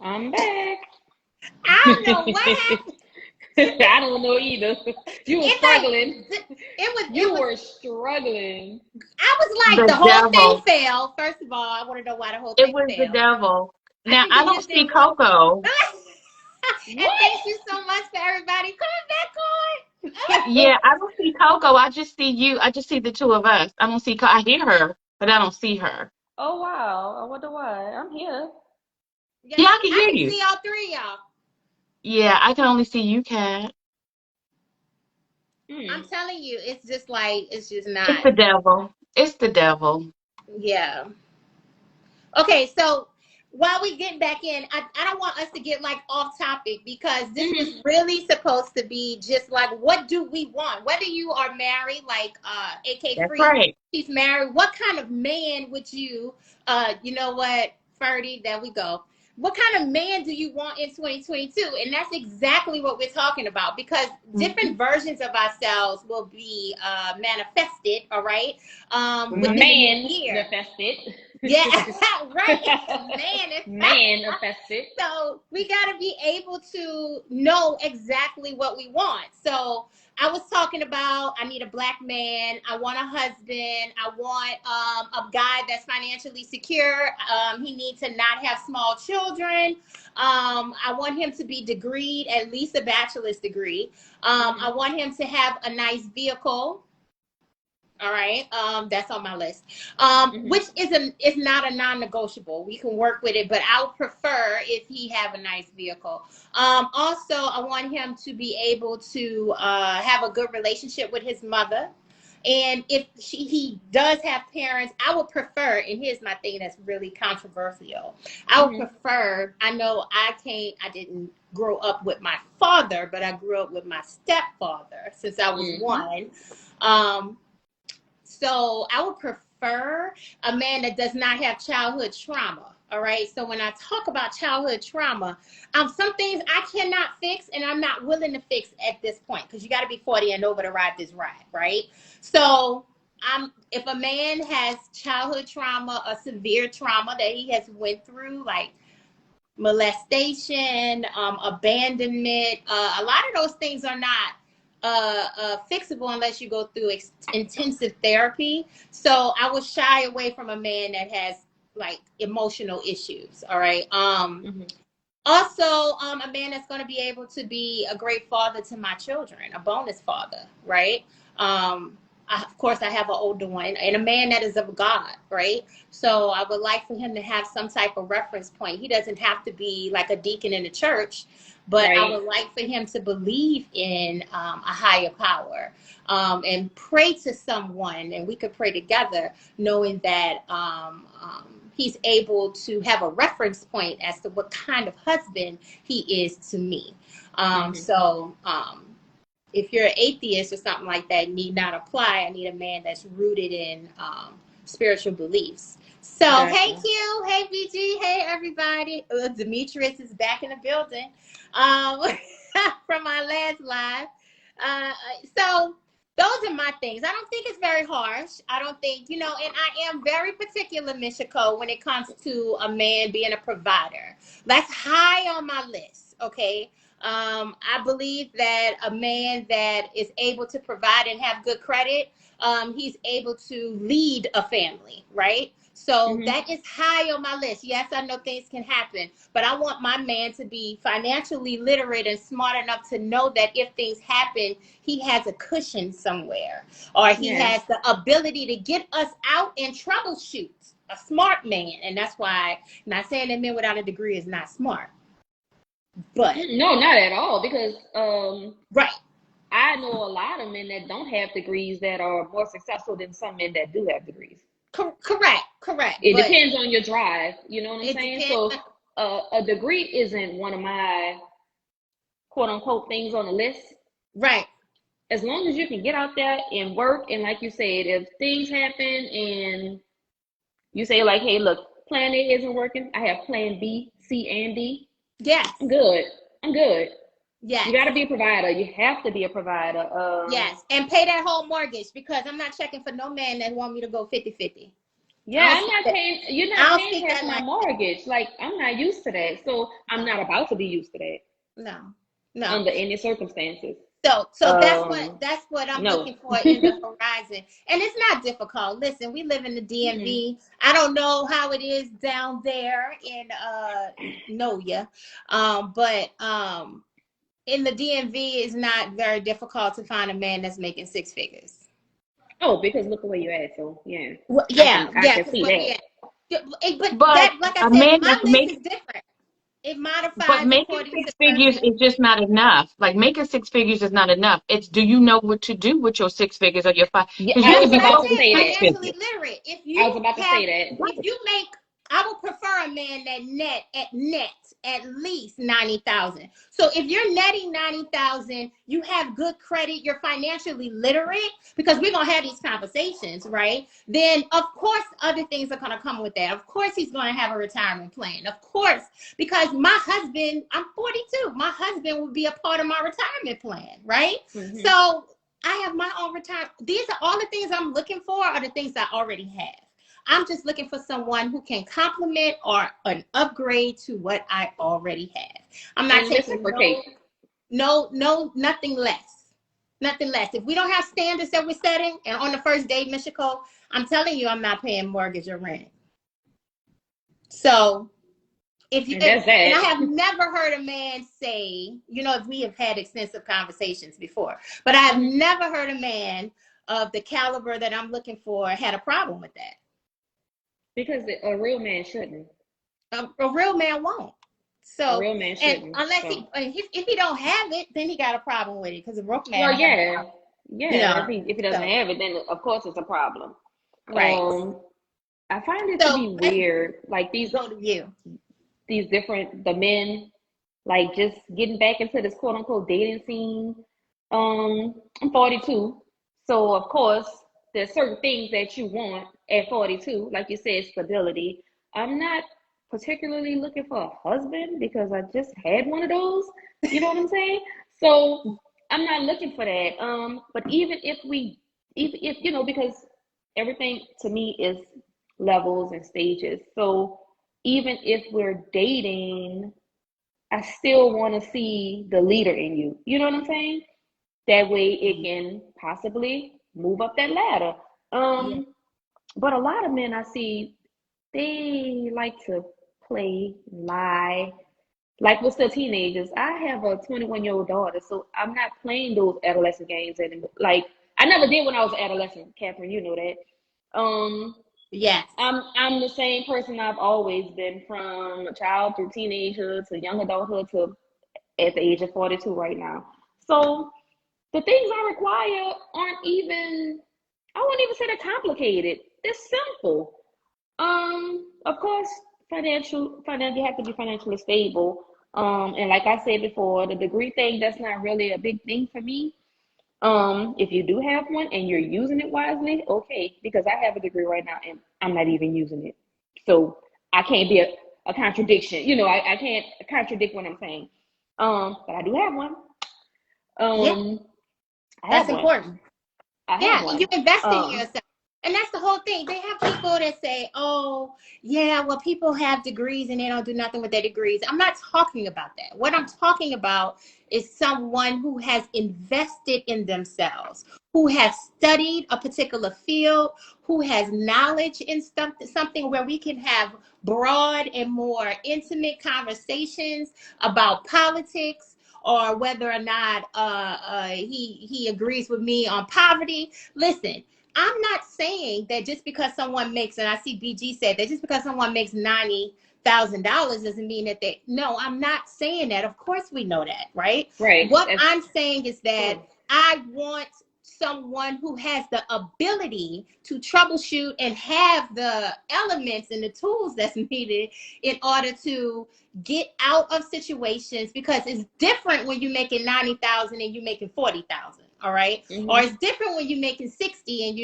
I'm back. I don't know what happened. I don't know either. You were struggling. It was. Were struggling. I was like, The the whole thing devil. fell. First of all, I want to know why the whole It thing was the failed. devil. I Now think I it don't just see didn't work. Coco. And thank you so much for everybody coming back on. Yeah, I don't see Coco. I just see you. I just see the two of us. I don't see. I hear her, but I don't see her. Oh wow. I wonder why. I'm here. Yeah, Yeah, I can I hear can you. see all three of y'all. Yeah, I can only see you, Kat. I'm telling you, it's just like, it's just It's not. the devil. It's the devil. Yeah. Okay, so while we get back in, I don't want us to get like off topic, because this was really supposed to be just like, what do we want? Whether you are married, like AK That's Free, right. she's married. What kind of man would you, you know what, Ferdy, there we go. What kind of man do you want in 2022? And that's exactly what we're talking about, because different versions of ourselves will be manifested, all right, within the new year. Manifested. Yeah, right. Manifested. So we got to be able to know exactly what we want. So I was talking about, I need a black man. I want a husband. I want a guy that's financially secure. He needs to not have small children. I want him to be degreed, at least a bachelor's degree. I want him to have a nice vehicle. All right. That's on my list. Which is not a non-negotiable. We can work with it, but I would prefer if he have a nice vehicle. Also, I want him to be able to have a good relationship with his mother. And if he does have parents, I would prefer, and here's my thing that's really controversial. I would prefer, I know I didn't grow up with my father, but I grew up with my stepfather since I was one. So I would prefer a man that does not have childhood trauma. All right. So when I talk about childhood trauma, some things I cannot fix, and I'm not willing to fix at this point, because you got to be 40 and over to ride this ride. Right. So if a man has childhood trauma, a severe trauma that he has went through, like molestation, abandonment, a lot of those things are not fixable unless you go through intensive therapy. So I would shy away from a man that has like emotional issues. All right. Also, a man that's going to be able to be a great father to my children, a bonus father, right? Of course, I have an older one, and a man that is of God, right? So I would like for him to have some type of reference point. He doesn't have to be like a deacon in the church, but I would like for him to believe in a higher power, and pray to someone, and we could pray together, knowing that he's able to have a reference point as to what kind of husband he is to me. So if you're an atheist or something like that, need not apply. I need a man that's rooted in spiritual beliefs. So, Hey Q, hey BG, hey everybody. Demetrius is back in the building from our last live. So those are my things. I don't think it's very harsh. I don't think, and I am very particular, Michiko, when it comes to a man being a provider. That's high on my list, okay? I believe that a man that is able to provide and have good credit, he's able to lead a family, right? So that is high on my list. Yes, I know things can happen, but I want my man to be financially literate and smart enough to know that if things happen, he has a cushion somewhere, or he has the ability to get us out and troubleshoot. A smart man. And that's why, not saying that men without a degree is not smart. But no, not at all, because right, I know a lot of men that don't have degrees that are more successful than some men that do have degrees. Correct. It depends on your drive, you know what I'm saying? Depends. So a degree isn't one of my quote unquote things on the list. Right. As long as you can get out there and work, and like you said, if things happen and you say like, hey, look, plan A isn't working, I have plan B, C, and D. Yes. I'm good. Yes. You got to be a provider. You have to be a provider. Yes. And pay that whole mortgage, because I'm not checking for no man that want me to go 50-50. Yeah, I'm not paying. You're not I don't paying speak half that my language. mortgage. Like I'm not used to that, so I'm not about to be used to that No, no. under any circumstances. So that's what I'm No. looking for in the horizon. And it's not difficult. Listen, we live in the Mm-mm. DMV. I don't know how it is down there in Noya. But in the DMV it's not very difficult to find a man that's making six figures. Oh, because look where you're at. So yeah, Well, I can yeah, I yeah, can because see where that. we at. Yeah, but But that, like I a said, man my that's list is making different. It but modifies making according to six the figures person. is just not enough. Like making six figures is not enough. It's do you know what to do with your six figures or your five? Yeah, Because you I That's could was what be I about to broke with said, say six that. financially figures. literate. If I was you about to have, say that. if you make, I would prefer a man that net at least 90,000. So if you're netting 90,000, you have good credit, you're financially literate, because we're gonna have these conversations, right? Then of course other things are gonna come with that. Of course he's gonna have a retirement plan. Of course, because my husband, I'm 42. My husband would be a part of my retirement plan, right? Hmm. So I have my own retirement. These are all the things I'm looking for are the things I already have. I'm just looking for someone who can complement or an upgrade to what I already have. I'm not And taking reciprocate. nothing less. Nothing less. If we don't have standards that we're setting, and on the first date, Michiko, I'm telling you, I'm not paying mortgage or rent. So if you And that's and that. I have never heard a man say, if we have had extensive conversations before, but I have Hmm. never heard a man of the caliber that I'm looking for had a problem with that. Because a real man shouldn't. A real man won't. A So, real man and shouldn't. unless So, if he don't have it, then he got a problem with it. Because a broke man well, don't have a yeah, problem, you yeah. know. If he doesn't So, have it, then of course it's a problem. right. Um, I find it to So be let's weird, like go to you. these different the men, like just getting back into this quote unquote dating scene. I'm 42, so of course there's certain things that you want at 42, like you said, stability. I'm not particularly looking for a husband because I just had one of those. You know what I'm saying? So I'm not looking for that. But even if because everything to me is levels and stages. So even if we're dating, I still want to see the leader in you. You know what I'm saying? That way it can possibly move up that ladder. Yeah. But a lot of men I see, they like to play, lie, like we're still teenagers. I have a 21-year-old daughter, so I'm not playing those adolescent games anymore. Like I never did when I was an adolescent, Catherine. You know that. Yes. I'm the same person I've always been from a child through teenagehood to young adulthood to at the age of 42 right now. So the things I require aren't even, I wouldn't even say they're complicated. They're simple. Of course, you have to be financially stable. And like I said before, the degree thing, that's not really a big thing for me. If you do have one and you're using it wisely, okay, because I have a degree right now and I'm not even using it. So I can't be a contradiction. I can't contradict what I'm saying. But I do have one. Yeah. Um, I have That's one. important. I have Yeah, you one. invest in Um, yourself. And that's the whole thing. They have people that say, oh, yeah, well, people have degrees and they don't do nothing with their degrees. I'm not talking about that. What I'm talking about is someone who has invested in themselves, who has studied a particular field, who has knowledge in something where we can have broad and more intimate conversations about politics, or whether or not he agrees with me on poverty. Listen, I'm not saying that just because someone makes, and I see BG said that just because someone makes $90,000 doesn't mean that they. No, I'm not saying that. Of course, we know that, right? right. What That's I'm saying is that true. I want someone who has the ability to troubleshoot and have the elements and the tools that's needed in order to get out of situations, because it's different when you're making 90,000 and you're making 40,000. All right. Or Mhm. it's different when you're making 60 and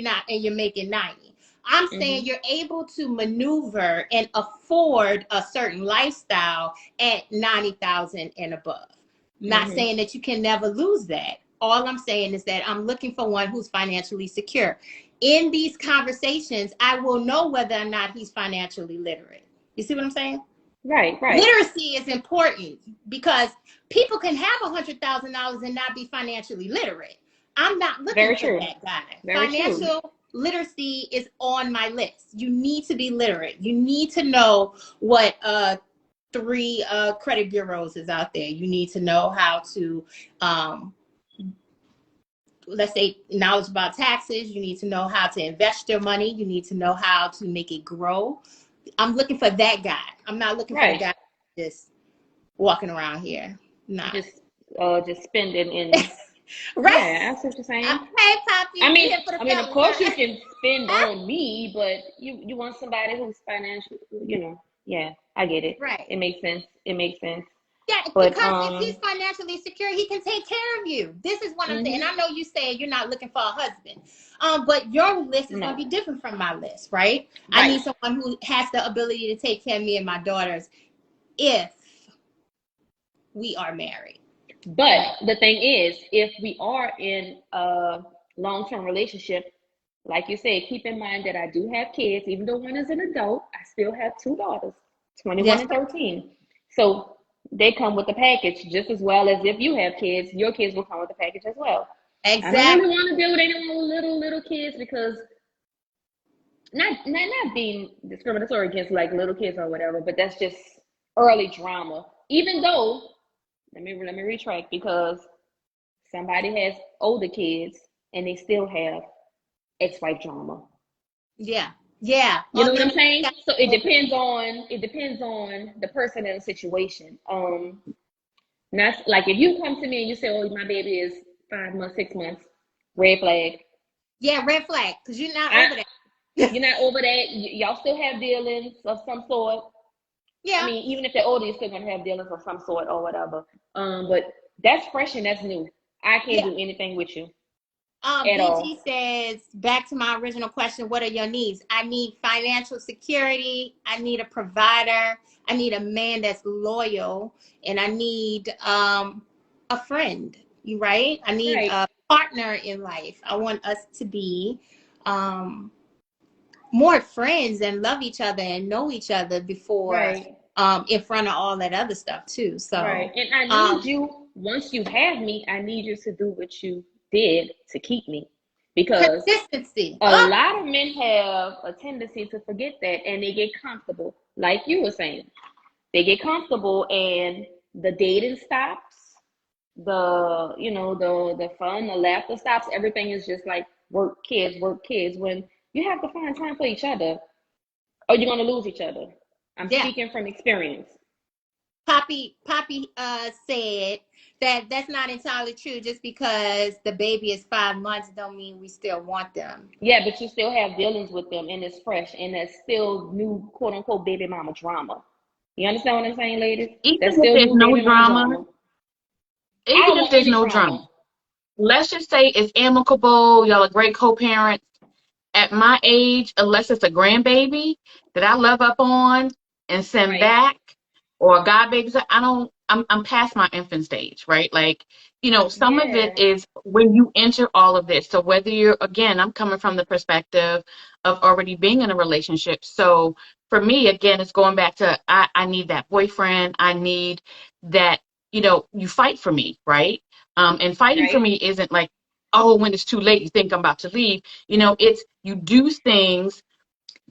you're making 90. I'm saying Mhm. you're able to maneuver and afford a certain lifestyle at 90,000 and above. I'm not Mhm. saying that you can never lose that. All I'm saying is that I'm looking for one who's financially secure. in these conversations, I will know whether or not he's financially literate. You see what I'm saying? Right. Literacy is important because people can have $100,000 and not be financially literate. I'm not looking for that guy. Financial literacy is on my list. You need to be literate. You need to know what 3 credit bureaus is out there. You need to know how to let's say knowledge about taxes. You need to know how to invest your money. You need to know how to make it grow. I'm looking for that guy. I'm not looking for the guy just walking around here. Nah. Just spending in right. Yeah, that's what you're saying. Hey, Poppy. I mean, of course you can spend on me, but you want somebody who's financial, Yeah, I get it. Right. It makes sense. Yeah, but, because if he's financially secure, he can take care of you. This is what I'm saying. And I know you said you're not looking for a husband, but your list is going to be different from my list, right? I need someone who has the ability to take care of me and my daughters if we are married. But the thing is, if we are in a long-term relationship, like you said, keep in mind that I do have kids. Even though one is an adult, I still have 2 daughters, 21 and 13. So they come with the package just as well as if you have kids, your kids will come with the package as well. Exactly. I don't really want to deal with anyone with little kids because not being discriminatory against like little kids or whatever, but that's just early drama. Even though, let me retract, because somebody has older kids and they still have ex-wife drama. Yeah. You know what I'm saying? So it depends on the person and the situation. Not like if you come to me and you say, "Oh, my baby is 5 months, 6 months," red flag. Yeah, red flag, because you're not over that. You're not over that. Y'all still have dealings of some sort. Yeah. I mean, even if they're older, you're still gonna have dealings of some sort or whatever. But that's fresh and that's new. I can't do anything with you. BG says, back to my original question, what are your needs? I need financial security. I need a provider. I need a man that's loyal. And I need a friend. You right? I need a partner in life. I want us to be more friends and love each other and know each other before in front of all that other stuff too. So and I need you, once you have me, I need you to do what you did to keep me, because consistency. A lot of men have a tendency to forget that, and they get comfortable, like you were saying. They get comfortable, and the dating stops, the fun, the laughter stops. Everything is just like work, kids. When you have to find time for each other, or you're gonna lose each other. I'm speaking from experience. Poppy said that that's not entirely true. Just because the baby is 5 months don't mean we still want them. Yeah, but you still have dealings with them, and it's fresh, and that's still new, quote unquote, baby mama drama. You understand what I'm saying, ladies? Even if there's no drama, even if there's no drama, let's just say it's amicable. Y'all are great co-parents. At my age, unless it's a grandbaby that I love up on and send back, or a godbaby, I'm past my infant stage, right? Like, some of it is when you enter all of this. So whether I'm coming from the perspective of already being in a relationship. So for me, again, it's going back to, I need that boyfriend. I need that, you fight for me, right? And fighting for me isn't like, oh, when it's too late, you think I'm about to leave. It's you do things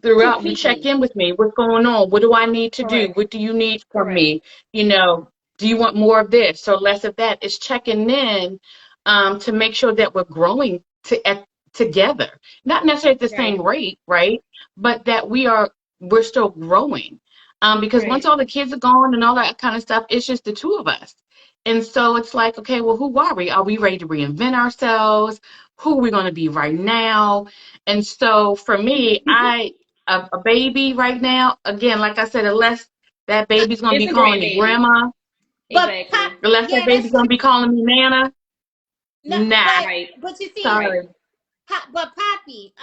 throughout. You check in with me. What's going on? What do I need to do? What do you need from me? Do you want more of this or less of that? It's checking in to make sure that we're growing together. Not necessarily at the same rate, right? But that we're still growing. Because once all the kids are gone and all that kind of stuff, it's just the 2 of us. And so it's like, okay, well, who are we? Are we ready to reinvent ourselves? Who are we going to be right now? And so for me, a baby right now, again, like I said, unless that baby's going to be calling me grandma, unless that baby's going to be calling me Nana, but you see, sorry. But Poppy,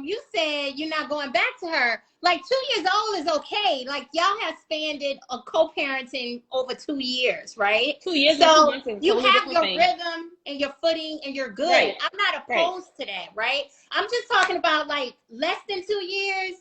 you said you're not going back to her. Like 2 years old is okay. Like y'all have spanned a co-parenting over 2 years, right? 2 years and 2 So months is you totally have different your thing. rhythm and your footing and you're good. Right. I'm not Right. opposed to that, right? I'm just talking about like less than 2 years,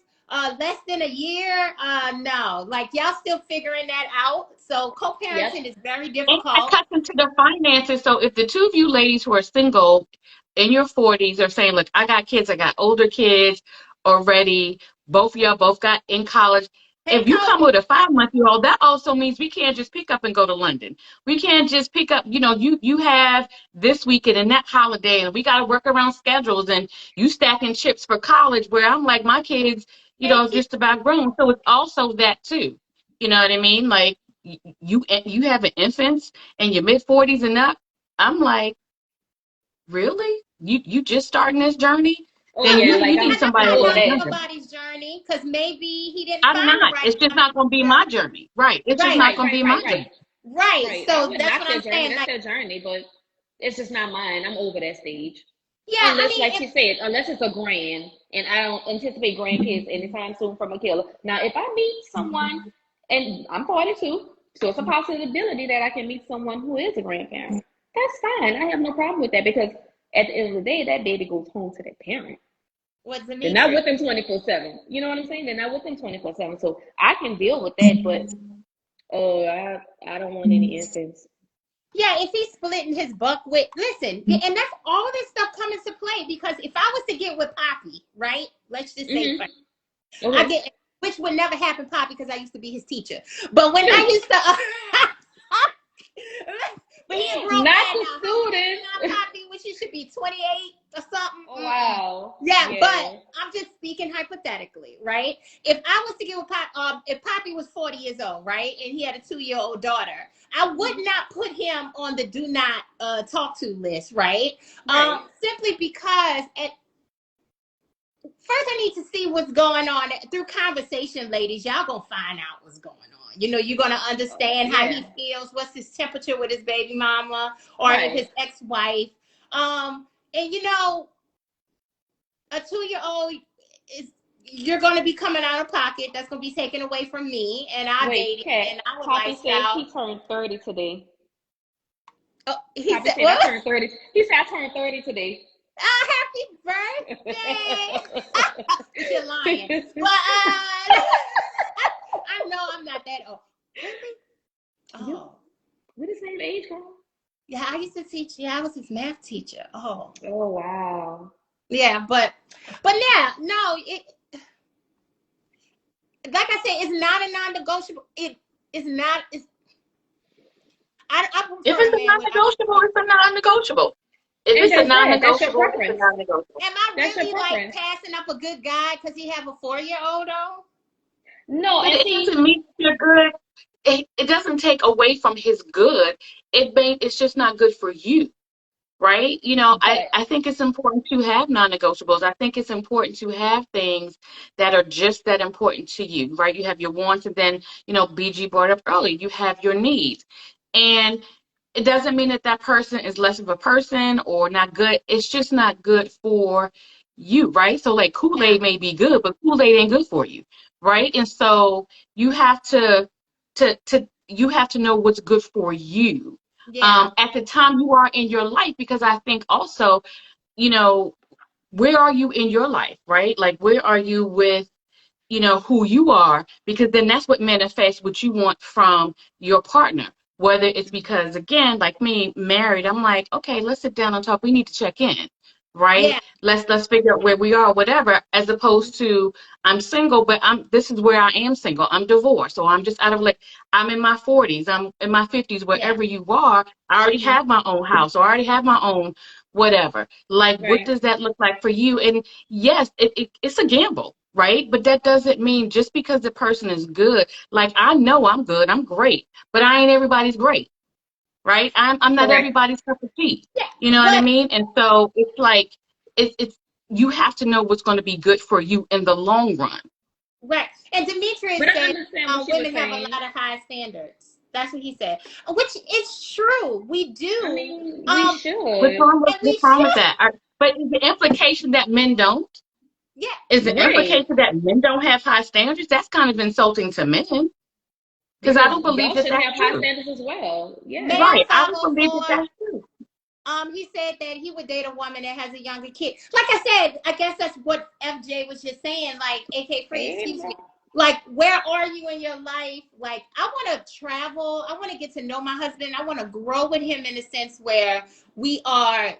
less than a year. No, like y'all still figuring that out. So co-parenting is very And difficult. that cuts into the finances. So if the two of you ladies who are single in your 40s are saying, look, I got kids, I got older kids already, both of y'all both got in college. Hey, If you Coach. come with a 5-month-old, that also means we can't just pick up and go to London. We can't just pick up, you have this weekend and that holiday, and we got to work around schedules, and you stacking chips for college, where I'm like, my kids, just about grown. So it's also that too. You know what I mean? Like, you have an infants in your mid-40s and up. I'm like, really? You just starting this journey? Oh Then yeah, you like need I'm somebody I'm to good go with not to knocking that. London. nobody's journey because maybe he didn't I'm find the not. right It's just one. not going to be my journey. Right. It's just Right, not Right, going to right, be right, my right, journey. right. right. I So wouldn't that's knock what their I'm journey. saying. That's Like, their journey, but it's just not mine. I'm over that stage. yeah, I Unless, mean, like she said, unless it's a grand, and I don't anticipate grandkids anytime soon from a killer. Now, if I meet someone, and I'm 42, so it's a possibility that I can meet someone who is a grandparent. That's fine. I have no problem with that because at the end of the day, that baby goes home to their parent. what's They're not Dimitri? with them 24/7. You know what I'm saying? They're not with them 24/7. So I can deal with that, but I don't want any infants. Yeah, if he's splitting his buck with, listen, and that's all this stuff come into play because if I was to get with Poppy, right? Let's just say, Hmm. I Okay. get, which would never happen, Poppy, because I used to be his teacher. But when I used to, but he a grown Not man the now. How old are you now, students. Poppy? Which he should be 28 or something. Oh wow. Yeah, but Yeah. I'm just speaking hypothetically, right? If I was to give a if Poppy was 40 years old, right, and he had a 2-year-old daughter, I would not put him on the do not talk to list, right? Right. Simply because first I need to see what's going on through conversation, ladies. Y'all gonna find out what's going on. You're gonna understand how he Yeah. feels, what's his temperature with his baby mama or with his Right. ex-wife. And a 2-year-old is you're going to be coming out of pocket. That's going to be taken away from me and our Wait, dating Kat. and our Poppy said lifestyle. he turned 30 today. Oh, he Poppy said, said I "What? turned 30. He said I turned 30 today. Happy birthday!" You're lying, but I know I'm not that old. Really? Oh, We're the same age, girl. yeah. I used to teach. Yeah, I was his math teacher. Oh, Oh wow. yeah. But now, no. It like I said, it's not a non-negotiable. It is not. It's I If prefer it's a a man without. non-negotiable, it's a non-negotiable. If And it's a that's that. That's your non-negotiable, it's a preference. non-negotiable. Am I That's your really like preference. passing up a good guy because he have a 4-year-old though? No, and It see, doesn't mean you're good. It doesn't take away from his good. It's just not good for you. Right? I, but I think it's important to have non-negotiables. I think it's important to have things that are just that important to you, right? You have your wants, and then, BG brought up earlier, you have your needs. And it doesn't mean that that person is less of a person or not good. It's just not good for you, right? So like Yeah, Kool-Aid may be good, but Kool-Aid ain't good for you, right? And so you have to know what's good for you yeah, at the time you are in your life, because I think also, you know, where are you in your life, right? Like, where are you with, who you are? Because then that's what manifests what you want from your partner. Whether it's because, again, like me, married, I'm like, okay, let's sit down and talk. We need to check in, right? yeah, Let's figure out where we are, whatever, as opposed to I'm single, but this is where I am single. I'm divorced. So I'm just out of, like, I'm in my 40s, I'm in my 50s, yeah. wherever you are, I already Hmm. have my own house, or I already have my own whatever. Like, what right. does that look like for you? And yes, it's a gamble, right? But that doesn't mean just because the person is good, like, I know I'm good, I'm great, but I ain't everybody's great, right? I'm not Correct. everybody's cup of tea. Yeah, You know what I but mean? And so it's like it's you have to know what's going to be good for you in the long run. right. And Demetrius But I said understand what she was women have a saying. lot of high standards. That's what he said, which is true. We I do. mean, we Um, What's should. wrong with and we what's wrong with should. that? But is the implication that men don't? Yeah. Is the Right. implication that men don't have high standards? That's kind of insulting to men. Because I Because don't believe y'all that should that's have high true. standards as well. May Yes. I Right. I don't believe that 504? that's true. He said that he would date a woman that has a younger kid. Like I said, I guess that's what FJ was just saying. Like, AK Free, Hey, excuse bro. me. Like, where are you in your life? Like, I want to travel. I want to get to know my husband. I want to grow with him in a sense where we are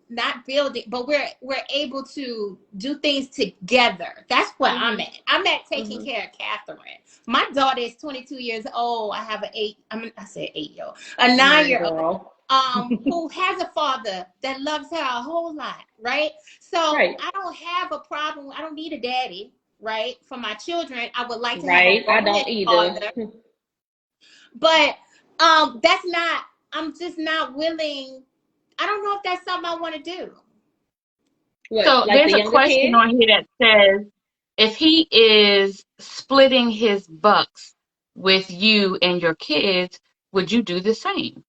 not building, but we're able to do things together. That's where I'm at. I'm at taking care of Catherine. My daughter is 22 years old. I have I said 8-year-old, a 9-year-old. Girl. Who has a father that loves her a whole lot, right? So Right. I don't have a problem. I don't need a daddy, right? For my children, I would like to Right. have I a don't grown either. father, but that's not. I'm just not willing. I don't know if that's something I want to do. What, So like the there's a younger question kid? on here that says, if he is splitting his bucks with you and your kids, would you do the same?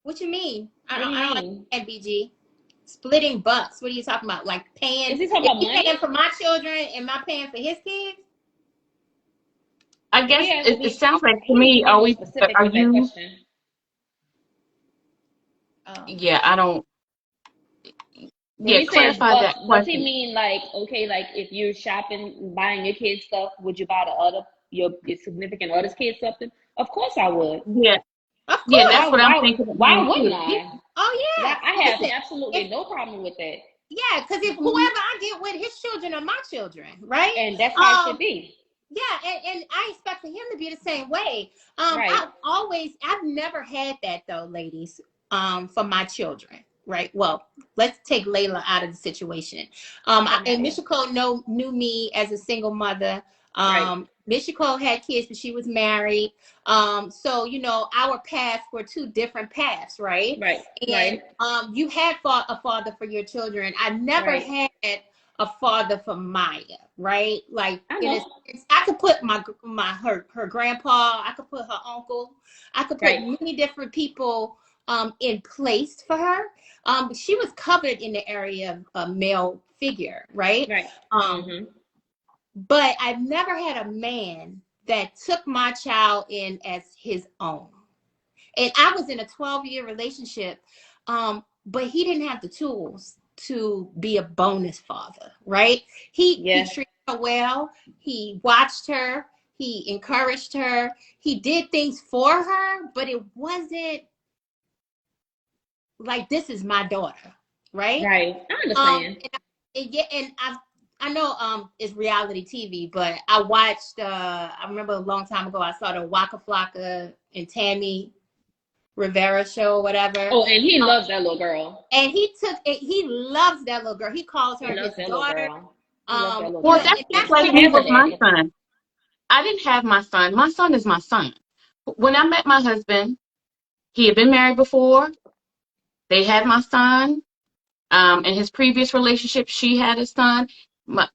What you mean? What do you I don't mean? understand, BG. Splitting bucks. What are you talking about? Like Is paying? he talking If about he money? paying for my children and my paying for his kids? I guess He has to it be. sounds like to He needs to me, be more specific are with that you, question. Oh. yeah, I don't, When yeah, he says clarify bucks, that does he question. mean like, okay, like if you're shopping, buying your kids stuff, would you buy your significant other's kids something? Of course I would. Yeah, Of yeah, course. that's Why what I'm why thinking of why mine wouldn't too. Yeah. I? Oh yeah. I have Listen, if absolutely no problem with that. yeah, because if whoever Mhm. I get with, his children are my children, right? And that's how it should be. Yeah, and I expect for him to be the same way. Right. I've never had that though, ladies. For my children, right? Well, let's take Layla out of the situation. And Yeah. Michiko knew me as a single mother. Right. Michiko had kids, but she was married. So our paths were two different paths, right? Right. And Right. you had a father for your children. I never Right. had a father for Maya, right? Like I in a know. sense, I could put her grandpa, I could put her uncle, I could put Right. many different people in place for her. She was covered in the area of a male figure, right? Right. Um, but I've never had a man that took my child in as his own. And I was in a 12-year relationship, but he didn't have the tools to be a bonus father, right? He Yeah. treated her well. He watched her. He encouraged her. He did things for her, but it wasn't like, this is my daughter, right? Right. I Um, understand. and I know it's reality TV, but I watched. I remember a long time ago I saw the Waka Flocka and Tammy Rivera show or whatever. Oh, and he loves that little girl. And he took it. He loves that little girl. He calls He her his loves that little daughter. girl. He loves that little Well, girl. that's And just that's like She what me has a with my daddy. son. I didn't have my son. My son is my son. When I met my husband, he had been married before. They had my son. In his previous relationship, she had a son.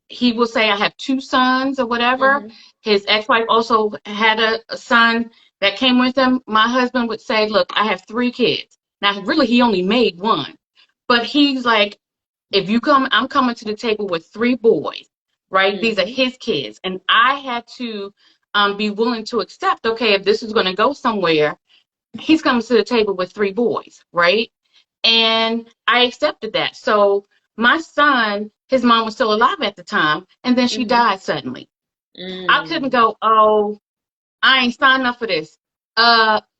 He will say, I have two sons or whatever. Mm-hmm. His ex-wife also had a son that came with him. My husband would say, look, I have three kids. Now, really, he only made one. But he's like, if you come, I'm coming to the table with three boys, right? These are Mm-hmm. his kids. And I had to be willing to accept, okay, if this is going to go somewhere, he's coming to the table with three boys, right? And I accepted that. So my son, his mom was still alive at the time, and then she Mm-hmm. died suddenly. I couldn't Mm. go, oh, I ain't signed up for this.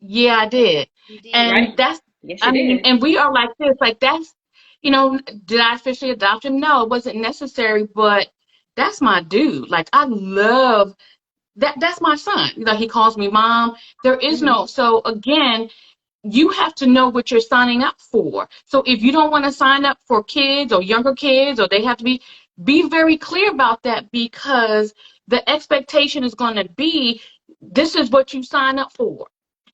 Yeah, I did. you did. And Right. that's, Yes, I you mean, did. and we are like this, like that's, did I officially adopt him? No, it wasn't necessary, but that's my dude. Like I love that's my son. He calls me mom. There is Mm-hmm. no, so again, you have to know what you're signing up for. So if you don't want to sign up for kids or younger kids, or they have to be very clear about that, because the expectation is going to be, this is what you sign up for.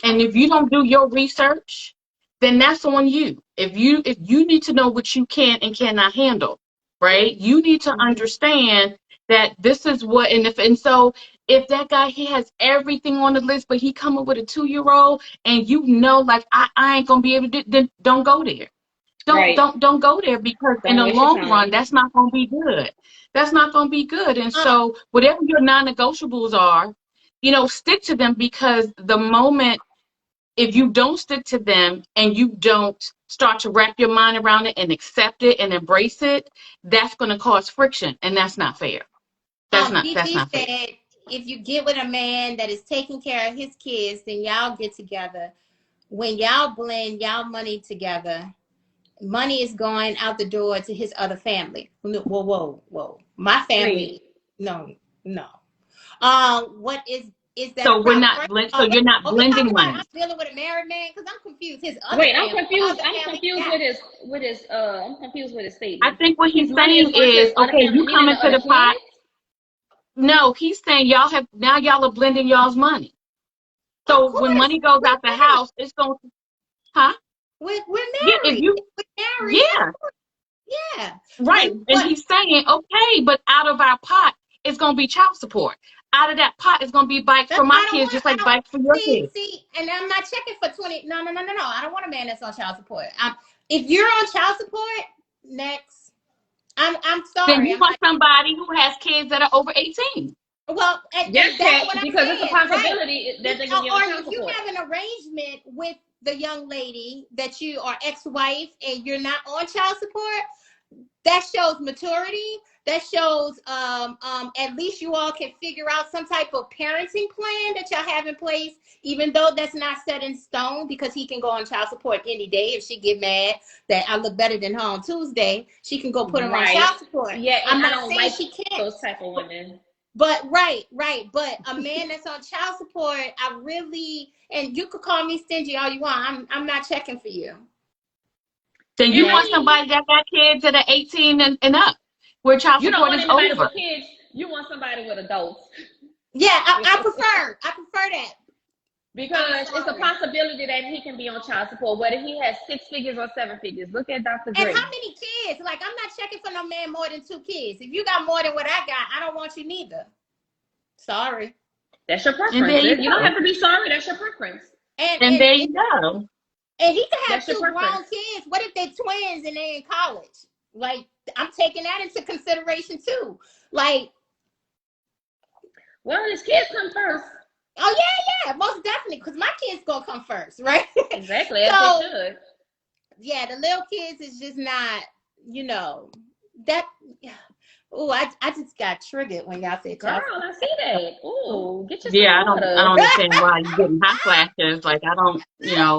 And if you don't do your research, then that's on you. If you need to know what you can and cannot handle, right? You need to Mm-hmm. understand that this is what, and so if that guy, he has everything on the list, but he coming with a 2-year-old, and like I ain't gonna be able to do, then don't go there. Don't go there, because in Don't the waste your long run, time. that's not going to be good. That's not going to be good. And so whatever your non-negotiables are, stick to them, because the moment, if you don't stick to them and you don't start to wrap your mind around it and accept it and embrace it, that's going to cause friction, and that's not fair. That's DG not fair. said, if you get with a man that is taking care of his kids, then y'all get together. When y'all blend y'all money together, money is going out the door to his other family. Whoa. My family, no. What is that So a we're problem? not so you're not blending money. I'm dealing with a married man, because I'm confused. His other Wait, family, I'm confused. other I'm family, confused yeah. I'm confused with his I statement. think what His he's money is saying going to his is, other okay, family, you come meaning the into other the pot. kids. No, he's saying y'all are blending y'all's money. Of So when course, money goes we're out the married. house, it's going to, huh? We're Yeah, if married. you, We're married. yeah, Yeah. right. And But he's saying, okay, but out of our pot, it's going to be child support. Out of that pot, it's going to be bikes for my I don't kids, want. just like bikes for your kids. See, and I'm not checking for 20. No. I don't want a man that's on child support. If you're on child support, next. I'm Then sorry. you want somebody who has kids that are over 18. Well, and Yes, that's Kat, what I'm because it's a saying, right? possibility that they're going to be on Or child if you support. have an arrangement with the young lady that you are ex-wife and you're not on child support, that shows maturity. That shows at least you all can figure out some type of parenting plan that y'all have in place, even though that's not set in stone, because he can go on child support any day. If she get mad that I look better than her on Tuesday, she can go put him on child support. Yeah, and I'm I not don't saying like she can't. those type of women. But right. But a man that's on child support, I really, and you could call me stingy all you want. I'm not checking for you. Then you want somebody that got kids that are 18 and up, where child you don't support want is anybody over. with kids. You want somebody with adults. Yeah, I prefer that. Because it's a possibility that he can be on child support, whether he has 6 figures or 7 figures. Look at Dr. Dre. And how many kids? Like, I'm not checking for no man more than 2 kids. If you got more than what I got, I don't want you neither. Sorry. That's your preference. You don't have to be sorry. That's your preference. And there you go. And he could have 2 grown kids. What if they're twins and they're in college? Like, I'm taking that into consideration too. Like, well, his kids come first. Oh yeah, most definitely, because my kids gonna come first, right? Exactly, as they should. Yeah, the little kids is just not, that. Oh, I just got triggered when y'all said, "Girl, I see that." Oh, get yourself. Yeah, I don't understand why you're getting hot flashes. Like, I don't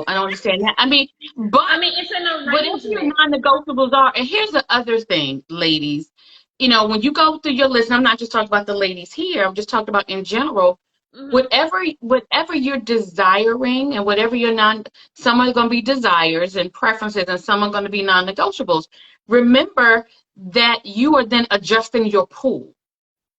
understand that. I mean, it's an arrangement. Whatever your non-negotiables are, and here's the other thing, ladies. When you go through your list, and I'm not just talking about the ladies here. I'm just talking about in general. Mm-hmm. Whatever you're desiring, and whatever some are going to be desires and preferences, and some are going to be non-negotiables. Remember that you are then adjusting your pool,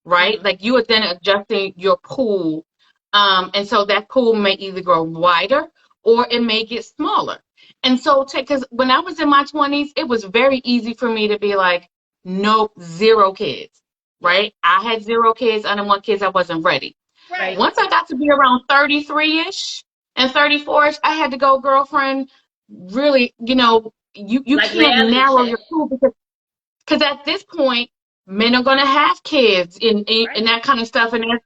right? Mm-hmm. Like, you are then adjusting your pool, and so that pool may either grow wider or it may get smaller. And so, because when I was in my 20s, it was very easy for me to be like, nope, 0 kids, right? I had 0 kids. I didn't want kids. I wasn't ready. Right. Once I got to be around 33-ish and 34-ish, I had to go, girlfriend, really, you like can't narrow your pool, because at this point, men are going to have kids and that kind of stuff. And,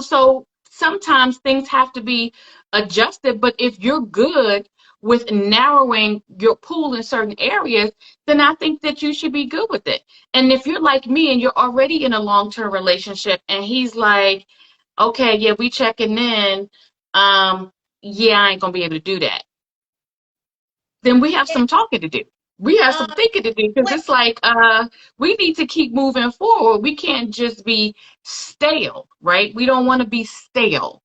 so sometimes things have to be adjusted. But if you're good with narrowing your pool in certain areas, then I think that you should be good with it. And if you're like me and you're already in a long-term relationship and he's like, okay, yeah, we checking in. Yeah, I ain't going to be able to do that. Then we have some talking to do. We have some thinking to do, because it's like, we need to keep moving forward. We can't just be stale, right? We don't want to be stale.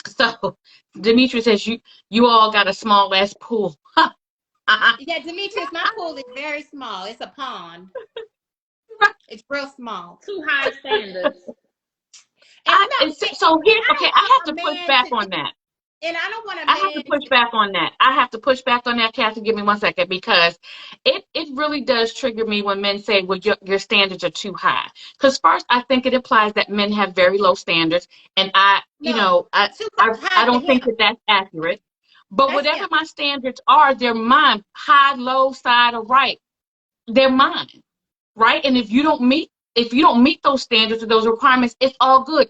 So Demetrius says you all got a small ass pool. Yeah, Demetrius, my pool is very small. It's a pond. It's real small. Too high standards. So here's I have to push back on that. And I don't want to. I have to push back on that. I have to push back on that, Kathy. Give me 1 second, because it really does trigger me when men say, well, your standards are too high. Because first, I think it implies that men have very low standards. And I don't think that that's accurate. But whatever my standards are, they're mine. High, low, side, or right, they're mine, right? And if you don't meet those standards or those requirements, it's all good.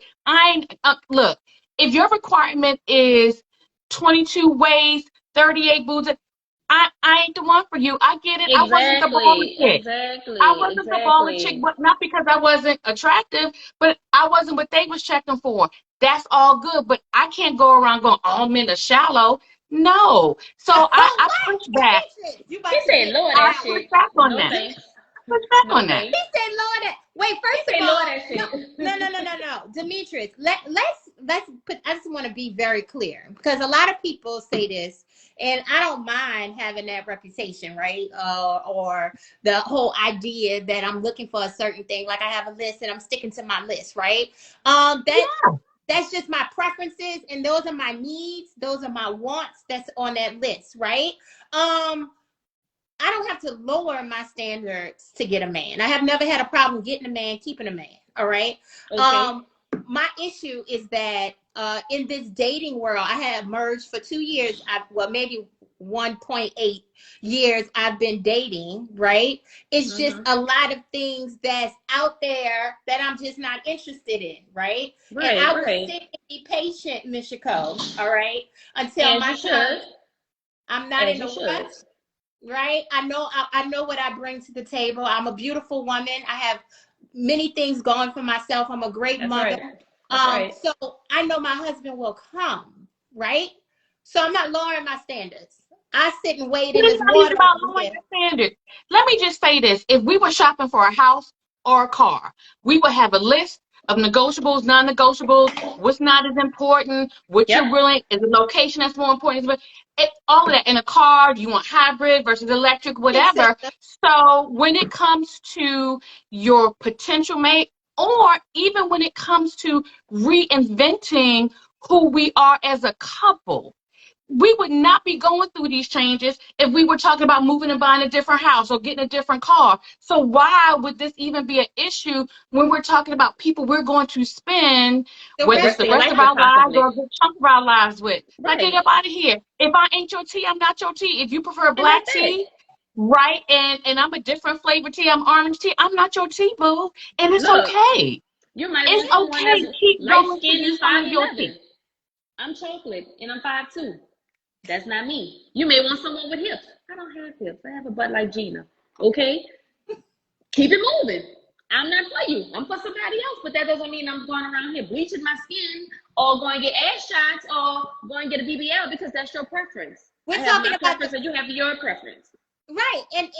Look, if your requirement is 22 waist, 38 boobs, I ain't the one for you. I get it. I wasn't the baller chick. I wasn't the baller chick, but not because I wasn't attractive, but I wasn't what they was checking for. That's all good, but I can't go around going, all men are shallow. No. So I push back. He said, Lord, I push back on that. Push back on that. He said, Lord, that. Wait, first of all, no. Demetrius, let's put, I just want to be very clear, because a lot of people say this, and I don't mind having that reputation, right? Or the whole idea that I'm looking for a certain thing, like I have a list and I'm sticking to my list, right? That's just my preferences, and those are my needs, those are my wants that's on that list, right? I don't have to lower my standards to get a man. I have never had a problem getting a man, keeping a man. All right. Okay. My issue is that in this dating world, I have merged for 2 years. Maybe 1.8 years I've been dating, right? It's just a lot of things that's out there that I'm just not interested in, right? And I will sit and be patient, Miss Chico, all right? Until my turn. I'm not in a rush. Right? I know what I bring to the table. I'm a beautiful woman. I have many things going for myself. I'm a great mother. So I know my husband will come, right? So I'm not lowering my standards. I sit and wait in this water. About lowering the standards. Let me just say this. If we were shopping for a house or a car, we would have a list of negotiables, non-negotiables, what's not as important, what you're willing, is the location that's more important. All of that. In a car, do you want hybrid versus electric, whatever. So when it comes to your potential mate, or even when it comes to reinventing who we are as a couple, we would not be going through these changes if we were talking about moving and buying a different house or getting a different car. So why would this even be an issue when we're talking about people we're going to spend, whether it's the rest of our lives or a good chunk of our lives with? Like, get up out of here. If I ain't your tea, I'm not your tea. If you prefer black tea, right, and I'm a different flavor tea, I'm orange tea, I'm not your tea, boo. And it's okay. It's okay. Keep going to you some of your tea. I'm chocolate and I'm 5'2". That's not me. You may want someone with hips. I don't have hips. I have a butt like Gina. Okay? Keep it moving. I'm not for you. I'm for somebody else, but that doesn't mean I'm going around here bleaching my skin or going to get ass shots or going to get a BBL because that's your preference. We're talking about preference and you have your preference. Right. And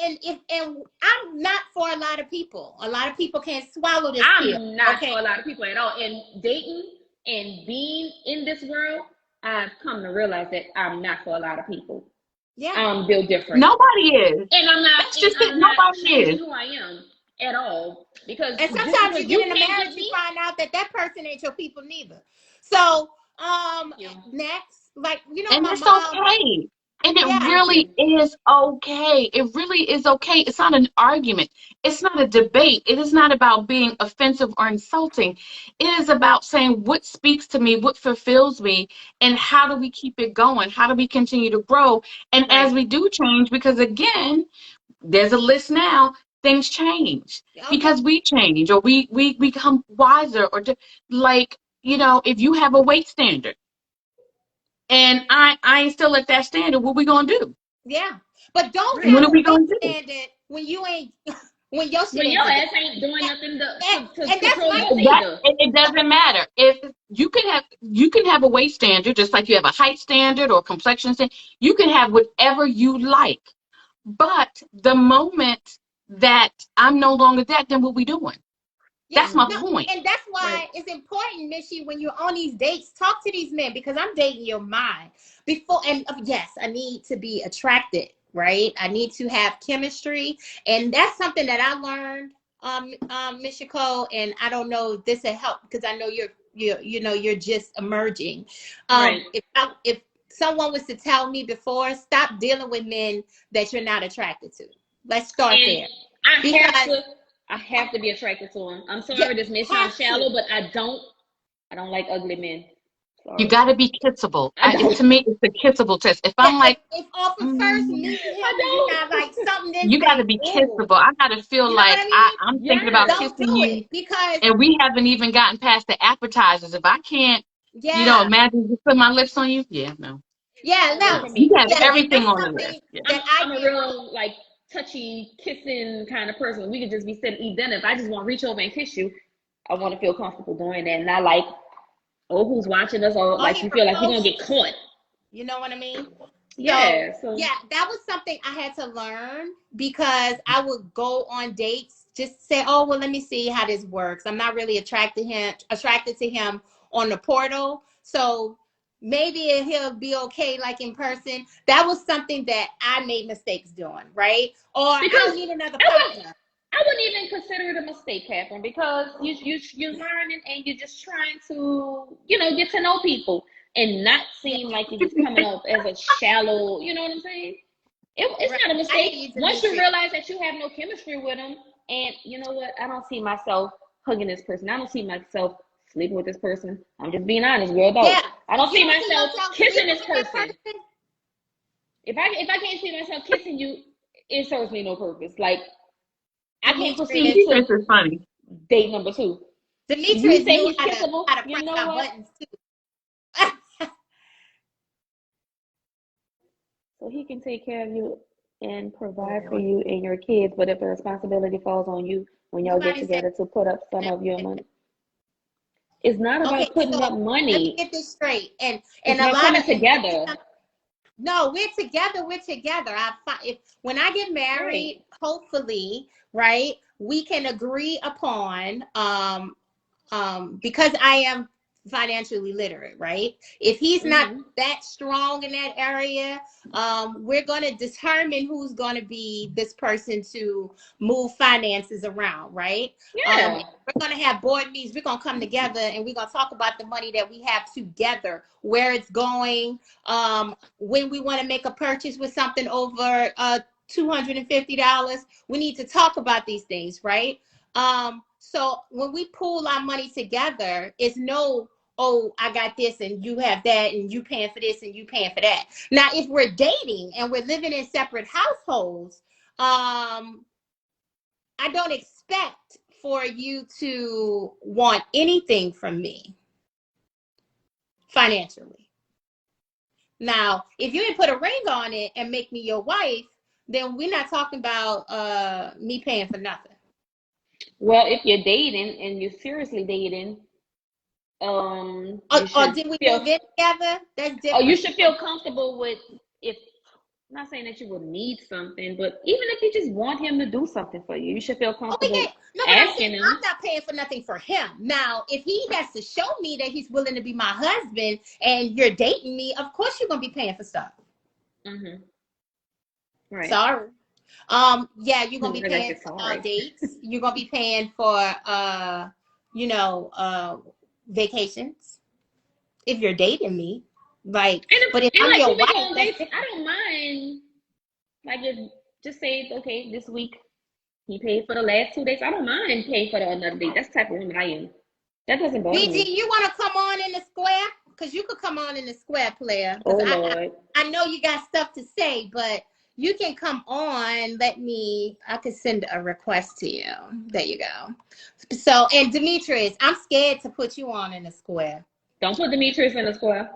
I'm not for a lot of people. A lot of people can't swallow this pill. I'm not for a lot of people at all. And dating and being in this world, I've come to realize that I'm not for a lot of people. Yeah. I'm built different. Nobody is. And I'm not. That's just it. Nobody is who I am at all. Because and sometimes you get in a marriage, you find out that person ain't your people neither. So next, like, you know, and my it's mom, okay. And it really is okay. It really is okay. It's not an argument. It's not a debate. It is not about being offensive or insulting. It is about saying what speaks to me, what fulfills me, and how do we keep it going? How do we continue to grow? And as we do change, because again, there's a list now, things change because we change or we become wiser or like, you know, if you have a weight standard, and I ain't still at that standard, what we gonna do? Yeah, but don't have a weight standard when you ain't when your ass ain't doing nothing to and control that's your it doesn't matter. If you can have a weight standard just like you have a height standard or complexion standard. You can have whatever you like, but the moment that I'm no longer that, then what we doing? That's my point. And that's why it's important, Missy, when you're on these dates, talk to these men, because I'm dating your mind before. And yes, I need to be attracted, right? I need to have chemistry. And that's something that I learned, Miss Nicole, and I don't know if this will help because I know you're just emerging. If someone was to tell me before, stop dealing with men that you're not attracted to. Let's start there. I have to be attracted to him. I'm sorry, this may sound shallow, but I don't like ugly men. You Sorry. got to be kissable. I don't. To me, it's the kissable test. If I'm like, if off of first meeting him, you're not like something didn't you got to say, be ooh, kissable. I got to feel you know what like I mean? I'm thinking about Yes. Don't kissing do you, it because and we haven't even gotten past the appetizers. If I can't, yeah, imagine just put my lips on you. Yeah, no. yeah, Don't work no, for You me. have yeah, and everything that's on the list. something Yeah. that I I'm a did. real like touchy kissing kind of person. We could just be sitting eat dinner. If I just want to reach over and kiss you, I want to feel comfortable doing that, not like, oh, who's watching us, or Oh, like he you feel like we're gonna proposed. get caught. You know what I mean? So Yeah. So yeah, that was something I had to learn because I would go on dates just to say, oh well, let me see how this works. I'm not really attracted to him on the portal. So maybe he'll be okay like in person. That was something that I made mistakes doing, right? Or I because don't need another I would partner. I wouldn't even consider it a mistake, Catherine, because you're learning and you're just trying to get to know people and not Yeah, seem like you're just coming off as a shallow. You know what I'm saying? It's right. not a I hear mistake you, once you Demetri. realize that you have no chemistry with them. And you know what? I don't see myself hugging this person. I don't see myself sleeping with this person. I'm just being honest, real Yeah. adult. I don't You see don't see myself yourself kissing sleeping this with that person. person? If I can't see myself kissing you, it serves me no purpose. Like I can't proceed Demetrius. This to is funny. date number two. You Demetrius say knew he's how to kissable. You press know our what? buttons too. So he can take care of you and provide for you and your kids. But if the responsibility falls on you when y'all get Nobody said together to put up some that. of your money, it's not Okay, about putting up so let me money. get this straight. It's And a about lot coming of and this is together. no, we're together. We're together. If when I get Right. married, hopefully, right, we can agree upon because I am financially literate, right? If he's not Mm-hmm. that strong in that area, we're going to determine who's going to be this person to move finances around, right? Yeah. We're going to have board meetings. We're going to come together and we're going to talk about the money that we have together, where it's going, when we want to make a purchase with something over $250. We need to talk about these things, right? So when we pool our money together, it's no, oh, I got this and you have that and you paying for this and you paying for that. Now, if we're dating and we're living in separate households, I don't expect for you to want anything from me financially. Now, if you didn't put a ring on it and make me your wife, then we're not talking about me paying for nothing. Well, if you're dating and you're seriously dating, you Or should did we feel. move in together? That's Oh, you different. should feel comfortable with if. I'm not saying that you would need something, but even if you just want him to do something for you, you should feel Oh, we comfortable can't. No, but I'm saying asking him. I'm not paying for nothing for him. Now, if he has to show me that he's willing to be my husband and you're dating me, of course you're gonna be paying for stuff. Mm-hmm. Right. Sorry. Yeah, you're gonna be I got paying you. for Sorry. dates. You're gonna be paying for you know, vacations if you're dating me. Like, but if And I'm like your when we wife, go on that's dates, I different. don't mind. Like if just say okay, this week he paid for the last 2 days. I don't mind paying for another date. That's the type of woman I am. That doesn't bother BG, me. you want to come on in the square? Because you could come on in the square, player. Because Oh Lord. I know you got stuff to say, but you can come on. I could send a request to you. There you go. So, and Demetrius, I'm scared to put you on in the square. Don't put Demetrius in the square.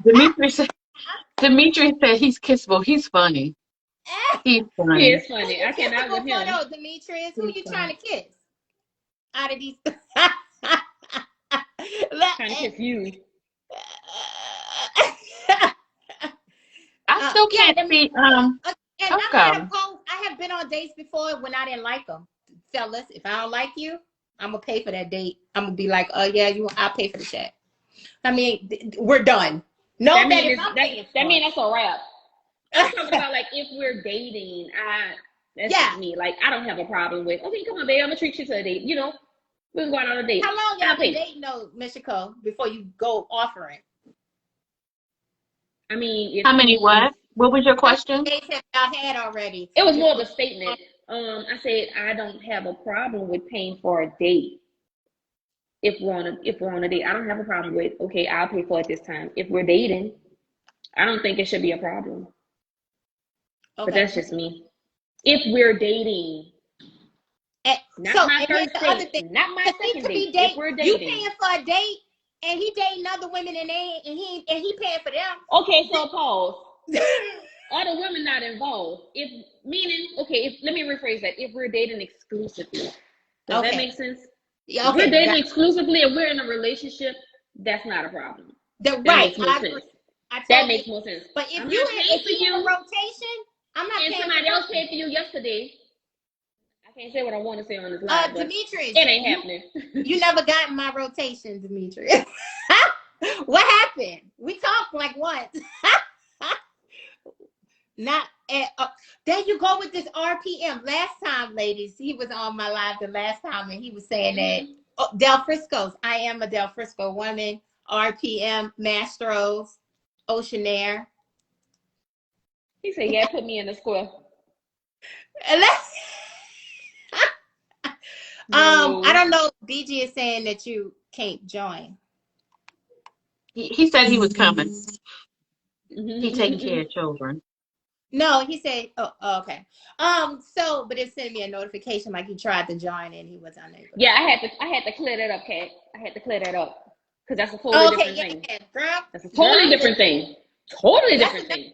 Dimitri said he's kissable. He's funny. He's He funny. is Who funny. you I cannot kissable with for him. though, Demetrius? Who He's you funny. trying to kiss? Out of these. Trying to kiss you. I still Yeah, can't see and I'm not Coco. opposed. I have been on dates before when I didn't like them, fellas. If I don't like you, I'm gonna pay for that date. I'm gonna be like, oh yeah, I'll pay for the check. I mean, we're done. Know that if I'm paying That for mean that's a wrap. I'm talking it. about like if we're dating, that's Yeah. just me. Like I don't have a problem with okay, come on, babe, I'm gonna treat you to a date. We're going on a date. How long I'll y'all been pay. dating though, Michiko, before you go offering? I mean, if How many he's what? What was your How many question? dates have y'all had already? it was more of Before a statement. I said I don't have a problem with paying for a date if we're on a date. I don't have a problem with, okay, I'll pay for it this time. If we're dating, I don't think it should be a problem. But that's just me. If we're dating, not my first date, not my second date. If we're dating, you paying for a date, and he dating other women, and he paying for them. Okay, so pause. Are the women not involved? If let me rephrase that. If we're dating exclusively, does that make sense? Yeah, okay, if we're dating exclusively and we're in a relationship, that's not a problem. That makes more sense. That makes more sense. But if you in a rotation, I'm not. And somebody else paid for you yesterday. I can't say what I want to say on this live, but Demetrius, it ain't happening. You never got in my rotation, Demetrius. What happened? We talked like once. Not at, there you go with this RPM. Last time, ladies, he was on my live the last time, and he was saying that Del Frisco's. I am a Del Frisco woman. RPM, Mastros, Oceanair. He said, "Yeah, put me in the square." I don't know. BG is saying that you can't join. He said he was coming. He taking care of children. No, he said, oh, okay. But it sent me a notification like he tried to join and he was unable. Yeah, I had to clear that up, Kat. I had to clear that up because that's a totally different thing. Girl, that's a totally different thing. Totally different thing.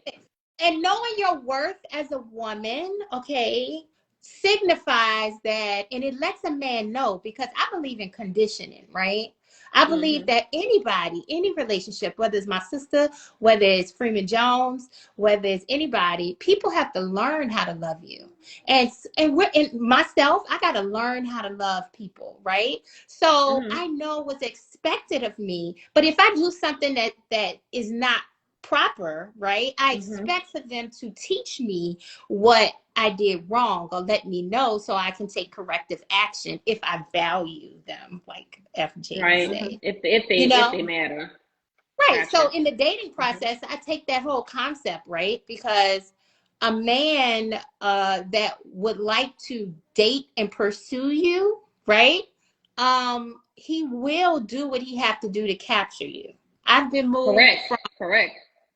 And knowing your worth as a woman, okay, signifies that, and it lets a man know, because I believe in conditioning, right? I believe that anybody, any relationship, whether it's my sister, whether it's Freeman Jones, whether it's anybody, people have to learn how to love you. And myself, I got to learn how to love people, right? So I know what's expected of me. But if I do something that is not proper, right, I expect for them to teach me what I did wrong or let me know so I can take corrective action if I value them, like FJ said. If they matter. Right. Gotcha. So in the dating process, I take that whole concept, right? Because a man that would like to date and pursue you, right? He will do what he have to do to capture you. I've been moved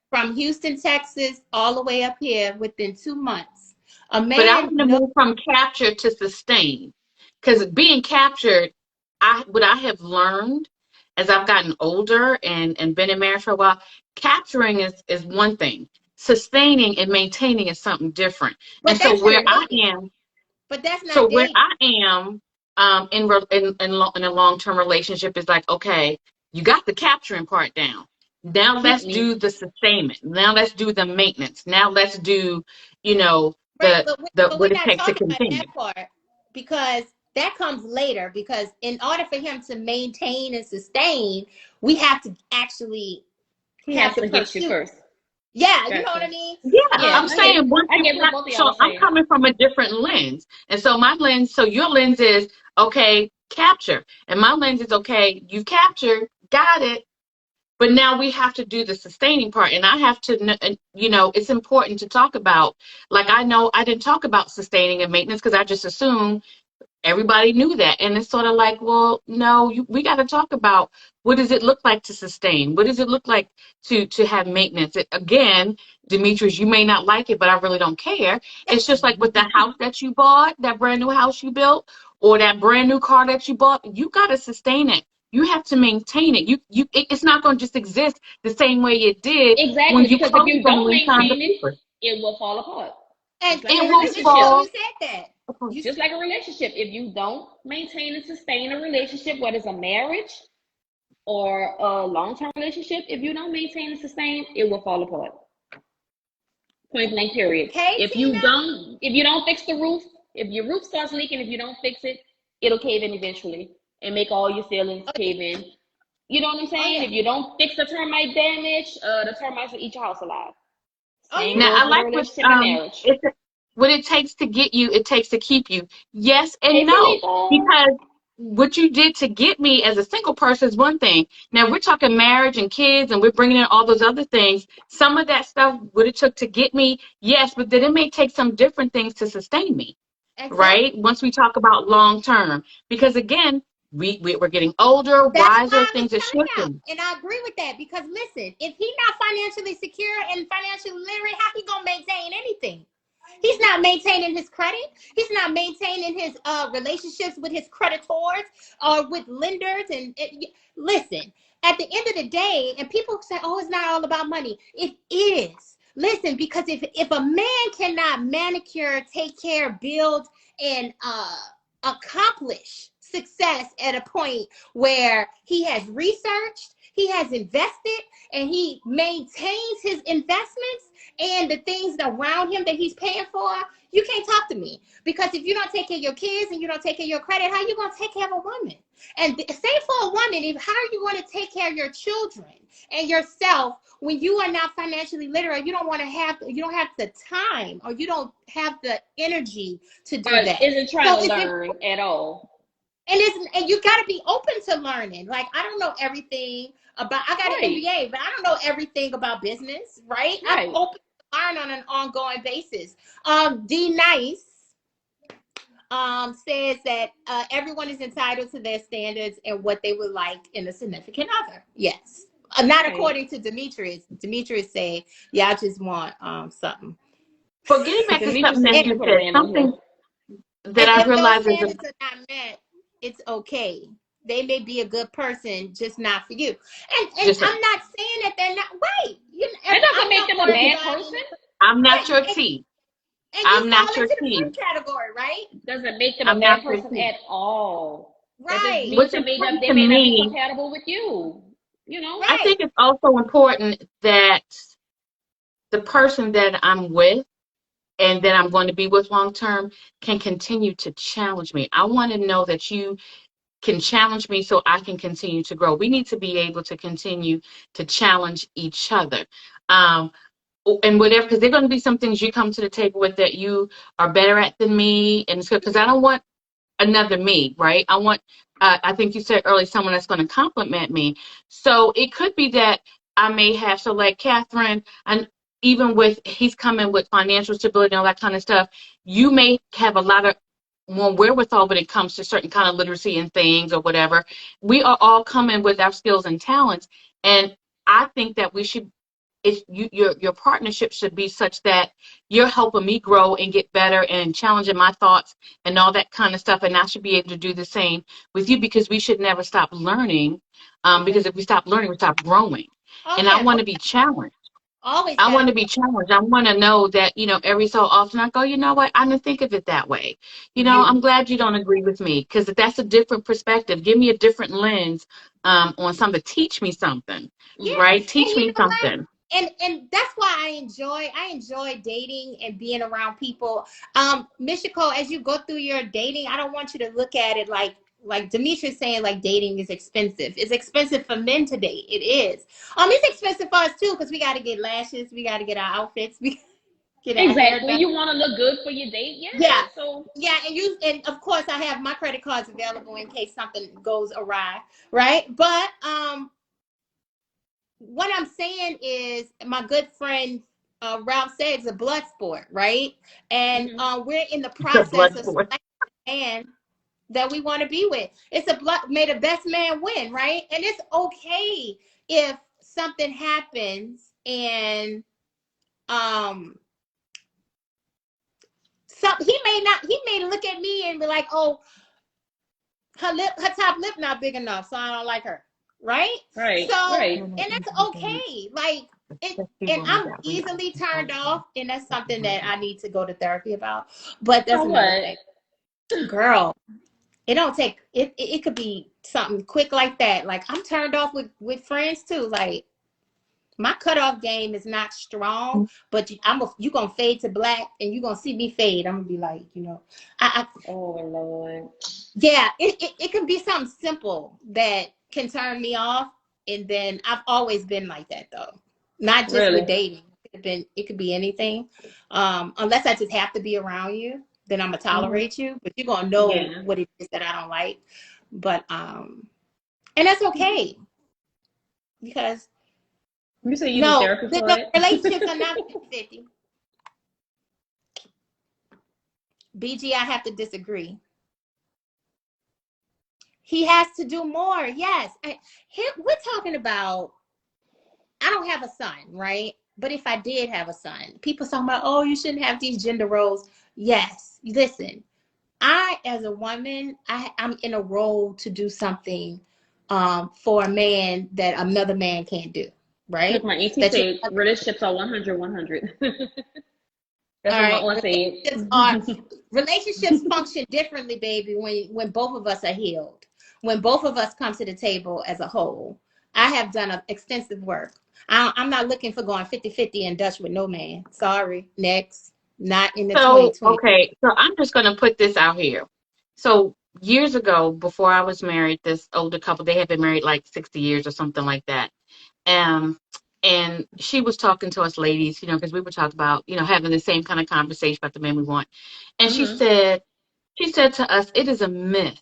from Houston, Texas, all the way up here within 2 months. A man, but I'm going to move from capture to sustain, because being captured, what I have learned as I've gotten older and been in marriage for a while, capturing is one thing. Sustaining and maintaining is something different. But and so where I am, but that's not. So dating. where I am in a long-term relationship is like, okay, you got the capturing part down. Now let's do the sustainment. Now let's do the maintenance. Now let's do, what it takes to continue. That part, because that comes later. Because in order for him to maintain and sustain, we have to actually have to get you first. Yeah, you know what I mean? Yeah, I'm saying I'm coming from a different lens. And so my lens, so your lens is, okay, capture. And my lens is, okay, you captured, got it. But now we have to do the sustaining part. And I have to, it's important to talk about. Like, I know I didn't talk about sustaining and maintenance because I just assumed everybody knew that. And it's sort of like, well, no, we got to talk about what does it look like to sustain? What does it look like to have maintenance? Again, Demetrius, you may not like it, but I really don't care. It's just like with the house that you bought, that brand new house you built, or that brand new car that you bought, you got to sustain it. You have to maintain it. It's not going to just exist the same way it did. Exactly, because if you don't maintain it, it will fall apart. And it will fall. You said that. Just like a relationship, if you don't maintain and sustain a relationship, whether it's a marriage or a long-term relationship, if you don't maintain and sustain, it will fall apart. Point blank, period. If you don't fix the roof, if your roof starts leaking, if you don't fix it, it'll cave in eventually and make all your ceilings cave in. You know what I'm saying? If you don't fix the termite damage, the termites will eat your house alive. Now I like what it takes to get you, it takes to keep you. Yes and no. Because what you did to get me as a single person is one thing. Now we're talking marriage and kids and we're bringing in all those other things. Some of that stuff, what it took to get me, yes, but then it may take some different things to sustain me, right? Once we talk about long term. Because again, we're getting older, That's wiser, why I was things are telling y'all, shifting. and I agree with that because listen, if he's not financially secure and financially literate, how he gonna maintain anything? He's not maintaining his credit. He's not maintaining his relationships with his creditors or with lenders. Listen, at the end of the day, and people say, "Oh, it's not all about money." It is. Listen, because if a man cannot manicure, take care, build, and accomplish success at a point where he has researched, he has invested, and he maintains his investments and the things around him that he's paying for, you can't talk to me. Because if you don't take care of your kids and you don't take care of your credit, how are you going to take care of a woman? And same for a woman, how are you going to take care of your children and yourself when you are not financially literate? You don't have the time, or you don't have the energy to do that. Isn't trying to learn at all. And you got to be open to learning. Like, I don't know everything about, I got an MBA, but I don't know everything about business, right? I'm open to learn on an ongoing basis. D Nice says that everyone is entitled to their standards and what they would like in a significant other. Yes. Not according to Demetrius. Demetrius said, yeah, I just want something. But getting back to something that you said, something that I realized is standards are not met, it's okay. They may be a good person, just not for you. And I'm not saying that they're not right. It doesn't make them a bad person. I'm not your T. And I'm not your T. Category, right? Doesn't make them a bad person at all. Right. Which they may not be compatible with you. You know? I think it's also important that the person that I'm with and that I'm going to be with long term can continue to challenge me. I want to know that you can challenge me so I can continue to grow. We need to be able to continue to challenge each other. And whatever, because there are going to be some things you come to the table with that you are better at than me. And it's good because I don't want another me, right? I want, I think you said earlier, someone that's going to compliment me. So it could be that I may have, so like Catherine, and even with, he's coming with financial stability and all that kind of stuff, you may have a lot of more wherewithal when it comes to certain kind of literacy and things or whatever. We are all coming with our skills and talents. And I think that we should, your partnership should be such that you're helping me grow and get better and challenging my thoughts and all that kind of stuff. And I should be able to do the same with you, because we should never stop learning. Because if we stop learning, we stop growing. And I want to be challenged. I want to be challenged. I want to know that, every so often I go, you know what? I didn't think of it that way. I'm glad you don't agree with me, because that's a different perspective. Give me a different lens on something. Teach me something, right? Teach me something. And that's why I enjoy dating and being around people. Michiko, as you go through your dating, I don't want you to look at it like Demetrius saying, like, dating is expensive. It's expensive for men to date. It is. It's expensive for us too, because we got to get lashes, we got to get our outfits, we get our hair done. You want to look good for your date, and of course I have my credit cards available in case something goes awry, right? But what I'm saying is, my good friend Ralph said, it's a blood sport, right? And we're in the process of selecting a man that we want to be with. It's may the best man win, right? And it's okay if something happens and he may look at me and be like, oh, her top lip not big enough, so I don't like her. Right? And that's okay. Like, and I'm easily turned off, and that's something that I need to go to therapy about. But that's another thing. Girl, it don't take it could be something quick like that. Like, I'm turned off with friends too. Like, my cutoff game is not strong, but you gonna fade to black, and you gonna see me fade. I'm gonna be like, oh Lord. Yeah, it can be something simple that can turn me off. And then I've always been like that, though. Not just with dating. It could be anything. Unless I just have to be around you, then I'm gonna tolerate you. But you're gonna know what it is that I don't like. But and that's okay. Because you say you need therapy for it? Relationships are not 50-50. BG, I have to disagree. He has to do more. Yes. Here, we're talking about, I don't have a son, right? But if I did have a son, people talking about, oh, you shouldn't have these gender roles. Yes. Listen, I, as a woman, I'm in a role to do something for a man that another man can't do, right? Look, my auntie That you, said relationships are 100-100. That's all what my right, aunt relationships function differently, baby, when both of us are healed, when both of us come to the table as a whole. I have done extensive work. I'm not looking for going 50-50 in Dutch with no man. Sorry. Next. Not in the So, 2020. okay, so I'm just going to put this out here. So, years ago, before I was married, this older couple, they had been married like 60 years or something like that. Um, and she was talking to us ladies, because we were talking about, having the same kind of conversation about the men we want. And she Mm-hmm. said to us, it is a myth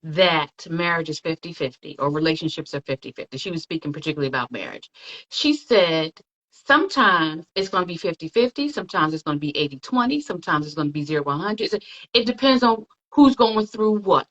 that marriage is 50-50 or relationships are 50-50. She was speaking particularly about marriage. She said sometimes it's going to be 50-50, sometimes it's going to be 80-20, sometimes it's going to be 0-100. It depends on who's going through what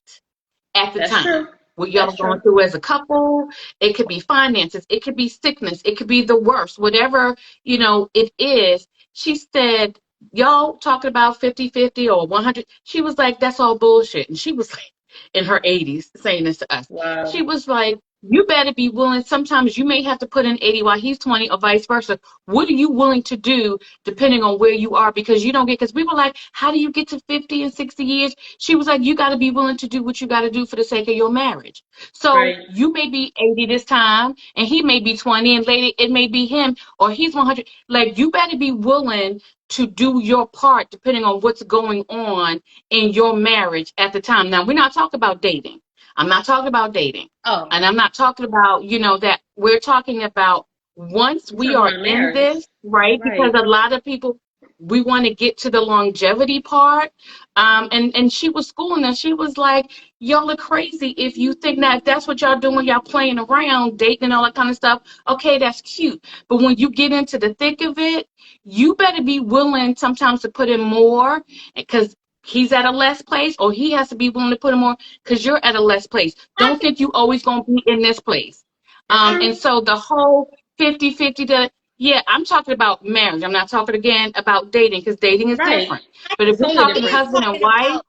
at the That's time. true. What y'all That's are going true. through as a couple. It could be finances, it could be sickness, it could be the worst, whatever, it is. She said, y'all talking about 50-50 or 100. She was like, that's all bullshit. And she was like, in her 80s saying this to us. She Wow. was like, you better be willing. Sometimes you may have to put in 80 while he's 20 or vice versa. What are you willing to do depending on where you are? Because you don't get, because we were like, how do you get to 50 and 60 years? She was like, you got to be willing to do what you got to do for the sake of your marriage. So Right. you may be 80 this time and he may be 20 and later it may be him or he's 100. Like, you better be willing to do your part depending on what's going on in your marriage at the time. Now, we're not talking about dating. I'm not talking about dating. Oh, And I'm not talking about, that we're talking about once I'm we talking are about in marriage. this, right? Because Right. a lot of people, we want to get to the longevity part. And she was schooling us. She was like, y'all are crazy if you think that that's what y'all doing, y'all playing around, dating and all that kind of stuff. Okay, that's cute. But when you get into the thick of it, you better be willing sometimes to put in more because he's at a less place, or he has to be willing to put in more because you're at a less place. I Don't can. think you always going to be in this place. That's And true. so the whole 50-50, yeah, I'm talking about marriage. I'm not talking again about dating because dating is Right. different. But if we're Totally talking We're different. husband and talking wife, about,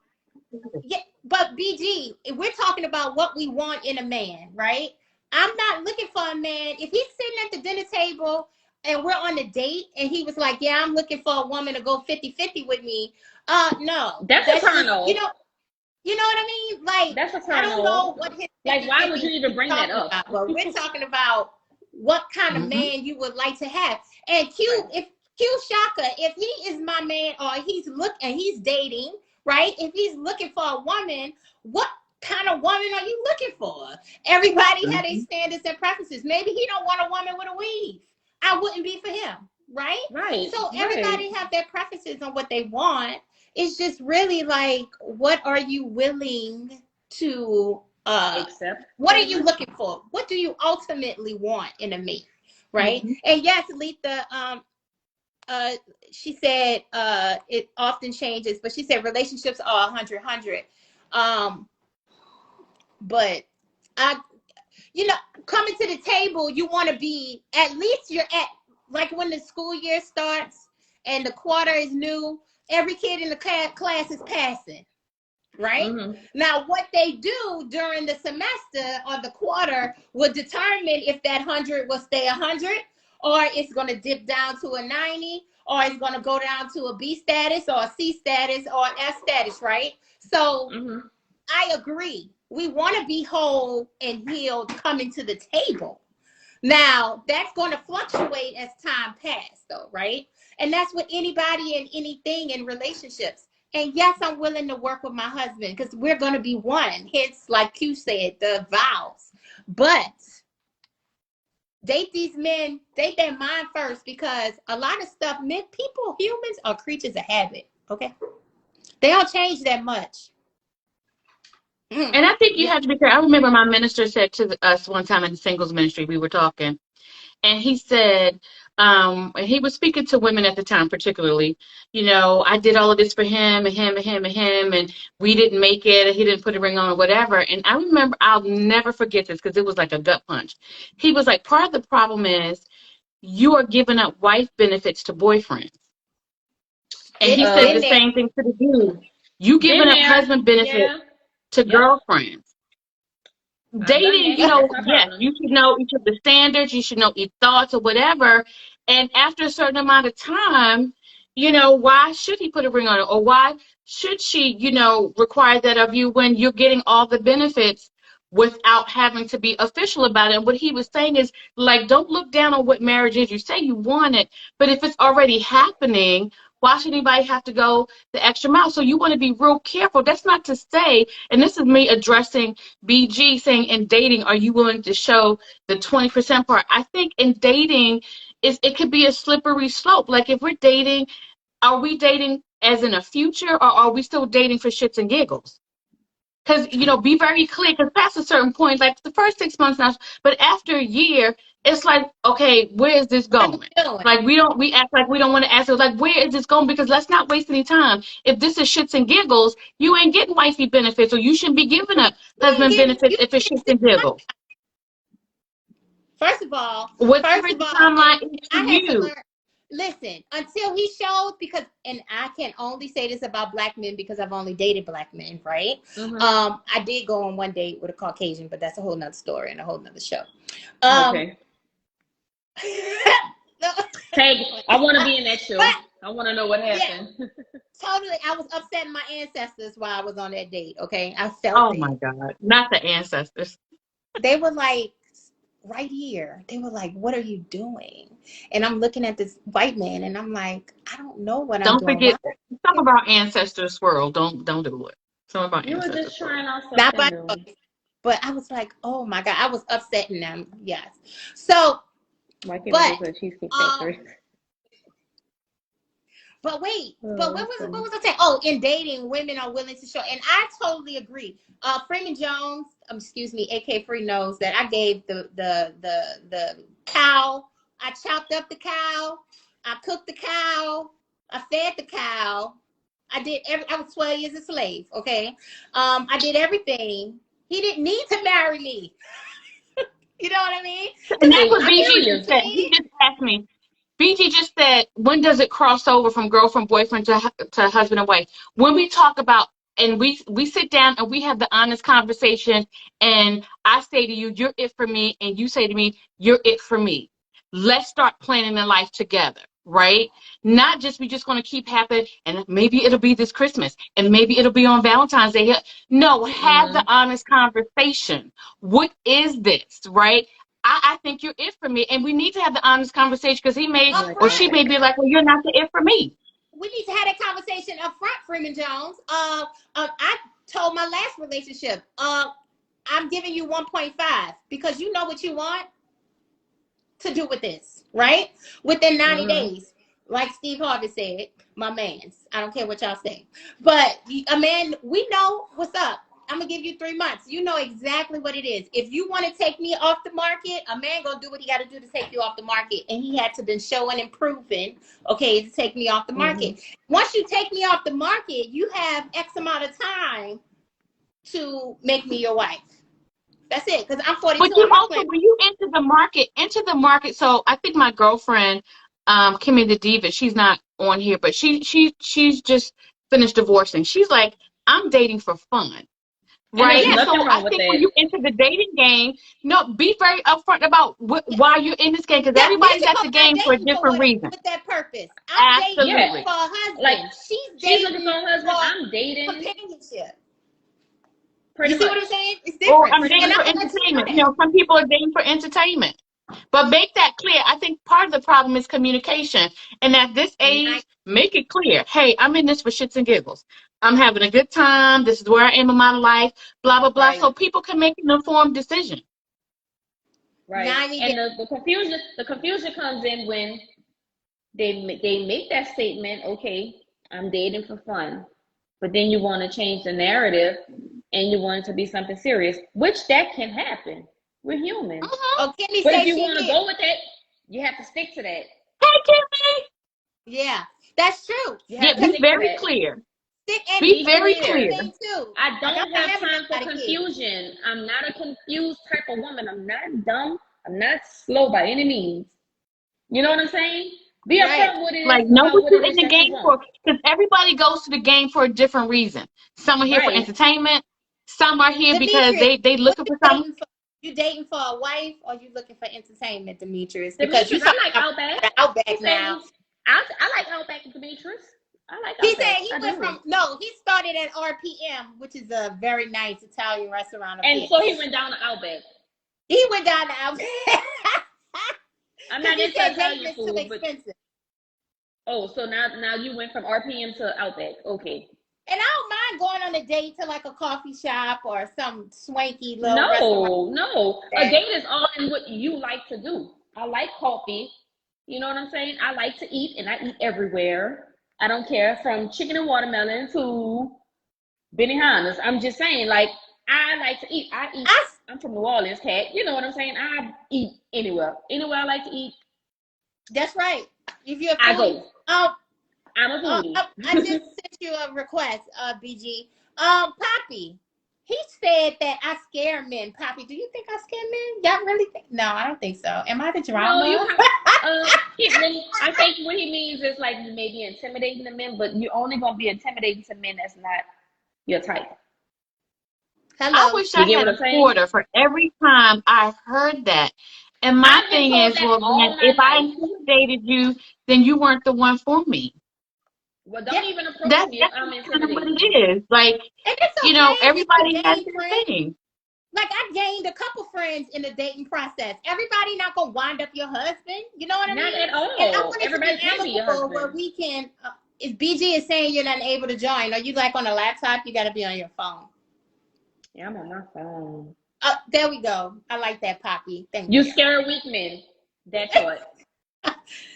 yeah, but BG, if we're talking about what we want in a man, right? I'm not looking for a man. If he's sitting at the dinner table and we're on a date and he was like, yeah, I'm looking for a woman to go 50-50 with me. No, That's a that's turn just, off. you know what I mean? Like, That's a I turn don't know off. what his Like, why would 50-50 you even he's bring that talking up? about, but we're talking about what kind of mhm, man you would like to have. And Right. if Q Shaka, if he is my man or he's dating, right? If he's looking for a woman, what kind of woman are you looking for? Everybody had their mhm. standards and preferences. Maybe he don't want a woman with a weave. I wouldn't be for him, right? Right. So Right. everybody have their preferences on what they want. It's just really like, what are you willing to Accept. what are you looking for? What do you ultimately want in a mate? Right? Mhm. And yes, Letha, uh she said it often changes, but she said relationships are 100. But I, coming to the table, you want to be, at least you're at, like when the school year starts and the quarter is new, every kid in the class is passing, right? Mm-hmm. Now, what they do during the semester or the quarter will determine if that 100 will stay 100, or it's going to dip down to a 90, or it's going to go down to a B status or a C status or F status, right? So Mm-hmm. I agree. We want to be whole and healed coming to the table. Now, that's going to fluctuate as time passes, though, right? And that's with anybody and anything in relationships. And yes, I'm willing to work with my husband because we're going to be one. Hence, like you said, the vows. But date these men, date their mind first, because a lot of stuff, men, people, humans are creatures of habit. Okay. They don't change that much. And I think you Yeah. have to be careful. I remember my minister said to us one time in the singles ministry, we were talking, and he said, and he was speaking to women at the time, particularly, you know, I did all of this for him and him and him and him, and we didn't make it, and he didn't put a ring on or whatever. And I remember, I'll never forget this because it was like a gut punch. He was like, part of the problem is you are giving up wife benefits to boyfriends. And he said the same thing to the dude. You giving up husband benefits to girlfriends. Dating, you know, yes, you should know each of the standards, you should know each thoughts or whatever. And after a certain amount of time, you know, why should he put a ring on it? Or why should she, you know, require that of you when you're getting all the benefits without having to be official about it? And what he was saying is, like, don't look down on what marriage is. You say you want it, but if it's already happening, why should anybody have to go the extra mile? So you want to be real careful. That's not to say, and this is me addressing BG, saying in dating, are you willing to show the 20% part? I think in dating, it could be a slippery slope. Like if we're dating, are we dating as in a future, or are we still dating for shits and giggles? Because, you know, be very clear, because past a certain point, like the first 6 months now, but after a year, it's like, okay, where is this going? Like we act like we don't want to ask it. Like, where is this going? Because let's not waste any time. If this is shits and giggles, you ain't getting wifey benefits, or you shouldn't be giving up husband benefits if it's shits and giggles. First of all, whatever the timeline is for you. Listen, until he shows, because, and I can only say this about black men because I've only dated black men, right? Mm-hmm. I did go on one date with a Caucasian, but that's a whole nother story and a whole nother show. Okay. Hey, I want to be in that show. I want to know what happened. Yeah, totally. I was upsetting my ancestors while I was on that date. Okay, I felt. Oh my God, not the ancestors. They were like, right here. They were like, "What are you doing?" And I'm looking at this white man, and I'm like, "I don't know what I'm doing." Don't forget, some of our ancestors swirl. Don't do it. Some of our ancestors. You were just trying out something new. But I was like, "Oh my God!" I was upsetting them. Yes. So, but wait, but what was I saying? Oh, in dating, women are willing to show, and I totally agree. Freeman Jones, excuse me, AK Free knows that I gave the cow. I chopped up the cow. I cooked the cow. I fed the cow. I was 12 years a slave. Okay, I did everything. He didn't need to marry me. You know what I mean? And that's what BG just said. He just asked me. BG just said, when does it cross over from girlfriend, boyfriend to husband and wife? When we talk about, and we sit down and we have the honest conversation, and I say to you, you're it for me, and you say to me, you're it for me. Let's start planning a life together, right? Not just we just going to keep happening, and maybe it'll be this Christmas, and maybe it'll be on Valentine's Day. No, have the honest conversation. What is this, right? I think you're it for me, and we need to have the honest conversation, because he may or she may be like, well, you're not the it for me. We need to have that conversation up front, Freeman Jones. I told my last relationship, I'm giving you 1.5 because you know what you want to do with this, right? Within 90 days, like Steve Harvey said, my man's. I don't care what y'all say, but a man, we know what's up. I'm gonna give you 3 months. You know exactly what it is. If you want to take me off the market, a man gonna do what he got to do to take you off the market, and he had to been showing and proving, okay, to take me off the market. Once you take me off the market, you have X amount of time to make me your wife. That's it. Because I'm 42. But you also, when you enter the market. So I think my girlfriend, Kimmy the Diva, she's not on here, but she's just finished divorcing. She's like, I'm dating for fun. Right. Yeah, so I think when you enter the dating game, be very upfront about why you're in this game, because everybody's at the game for a different reason. With that purpose. I'm dating for a husband. Like she's looking for a husband. I'm dating companionship. Pretty you see much. what I'm saying? It's different. Or I'm dating for entertainment. You know, some people are dating for entertainment. But make that clear. I think part of the problem is communication. And at this age, make it clear. Hey, I'm in this for shits and giggles. I'm having a good time. This is where I am in my life. Blah, blah, blah. Right. So people can make an informed decision. Right. And the confusion comes in when they make that statement, okay, I'm dating for fun. But then you want to change the narrative and you want it to be something serious, which that can happen. We're human. Oh, but if you want to go with it, you have to stick to that. Yeah, that's true. Yeah, be very clear. And Be very here's the clear. thing too. I don't have haven't time for got a kid. confusion. I'm not a confused type of woman. I'm not dumb. I'm not slow by any means. You know what I'm saying? Be upfront what it is Like, know about what what you're it in is the that you game want. for. Because everybody goes to the game for a different reason. Some are here for Right. entertainment. Some are here because Demetrius, they what looking you for something. dating for? You dating for a wife, or you looking for entertainment, Demetrius? Because you Demetrius, I talking like about Outback. Outback now. I like Outback, Demetrius. I like He Outback. said he he started at RPM, which is a very nice Italian restaurant up And here. so he went down to Outback. He went down to Outback. I'm not into Italian food, too expensive. Oh, so now you went from RPM to Outback. Okay. And I don't mind going on a date to like a coffee shop or some swanky little restaurant. No. A date is all in what you like to do. I like coffee. You know what I'm saying? I like to eat, and I eat everywhere. I don't care, from chicken and watermelon to Benihana's. I'm just saying, like, I like to eat. I'm from New Orleans, cat. You know what I'm saying? I eat anywhere. Anywhere I like to eat. That's right. If you're a foodie, I go. I'm a foodie. I just sent you a request, BG. Poppy, he said that I scare men. Poppy, do you think I scare men? Y'all really think? No, I don't think so. Am I the drama? No, I think what he means is like you may be intimidating the men, but you're only gonna be intimidating to men that's not your type. Hello. I wish I had a quarter for every time I heard that. And my thing is, well, then, if I intimidated you, then you weren't the one for me. Well, don't even approach me if I'm intimidating. Kind of what it is. Like, and it's okay, you know, everybody has their thing. Like, I gained a couple friends in the dating process. Everybody not gonna wind up your husband. You know what I mean? Not at all. And I want Everybody to be amicable where we can. If BG is saying you're not able to join, or you like on a laptop, you got to be on your phone. Yeah, I'm on my phone. There we go. I like that, Poppy. Thank you. You scare weak men. That's what.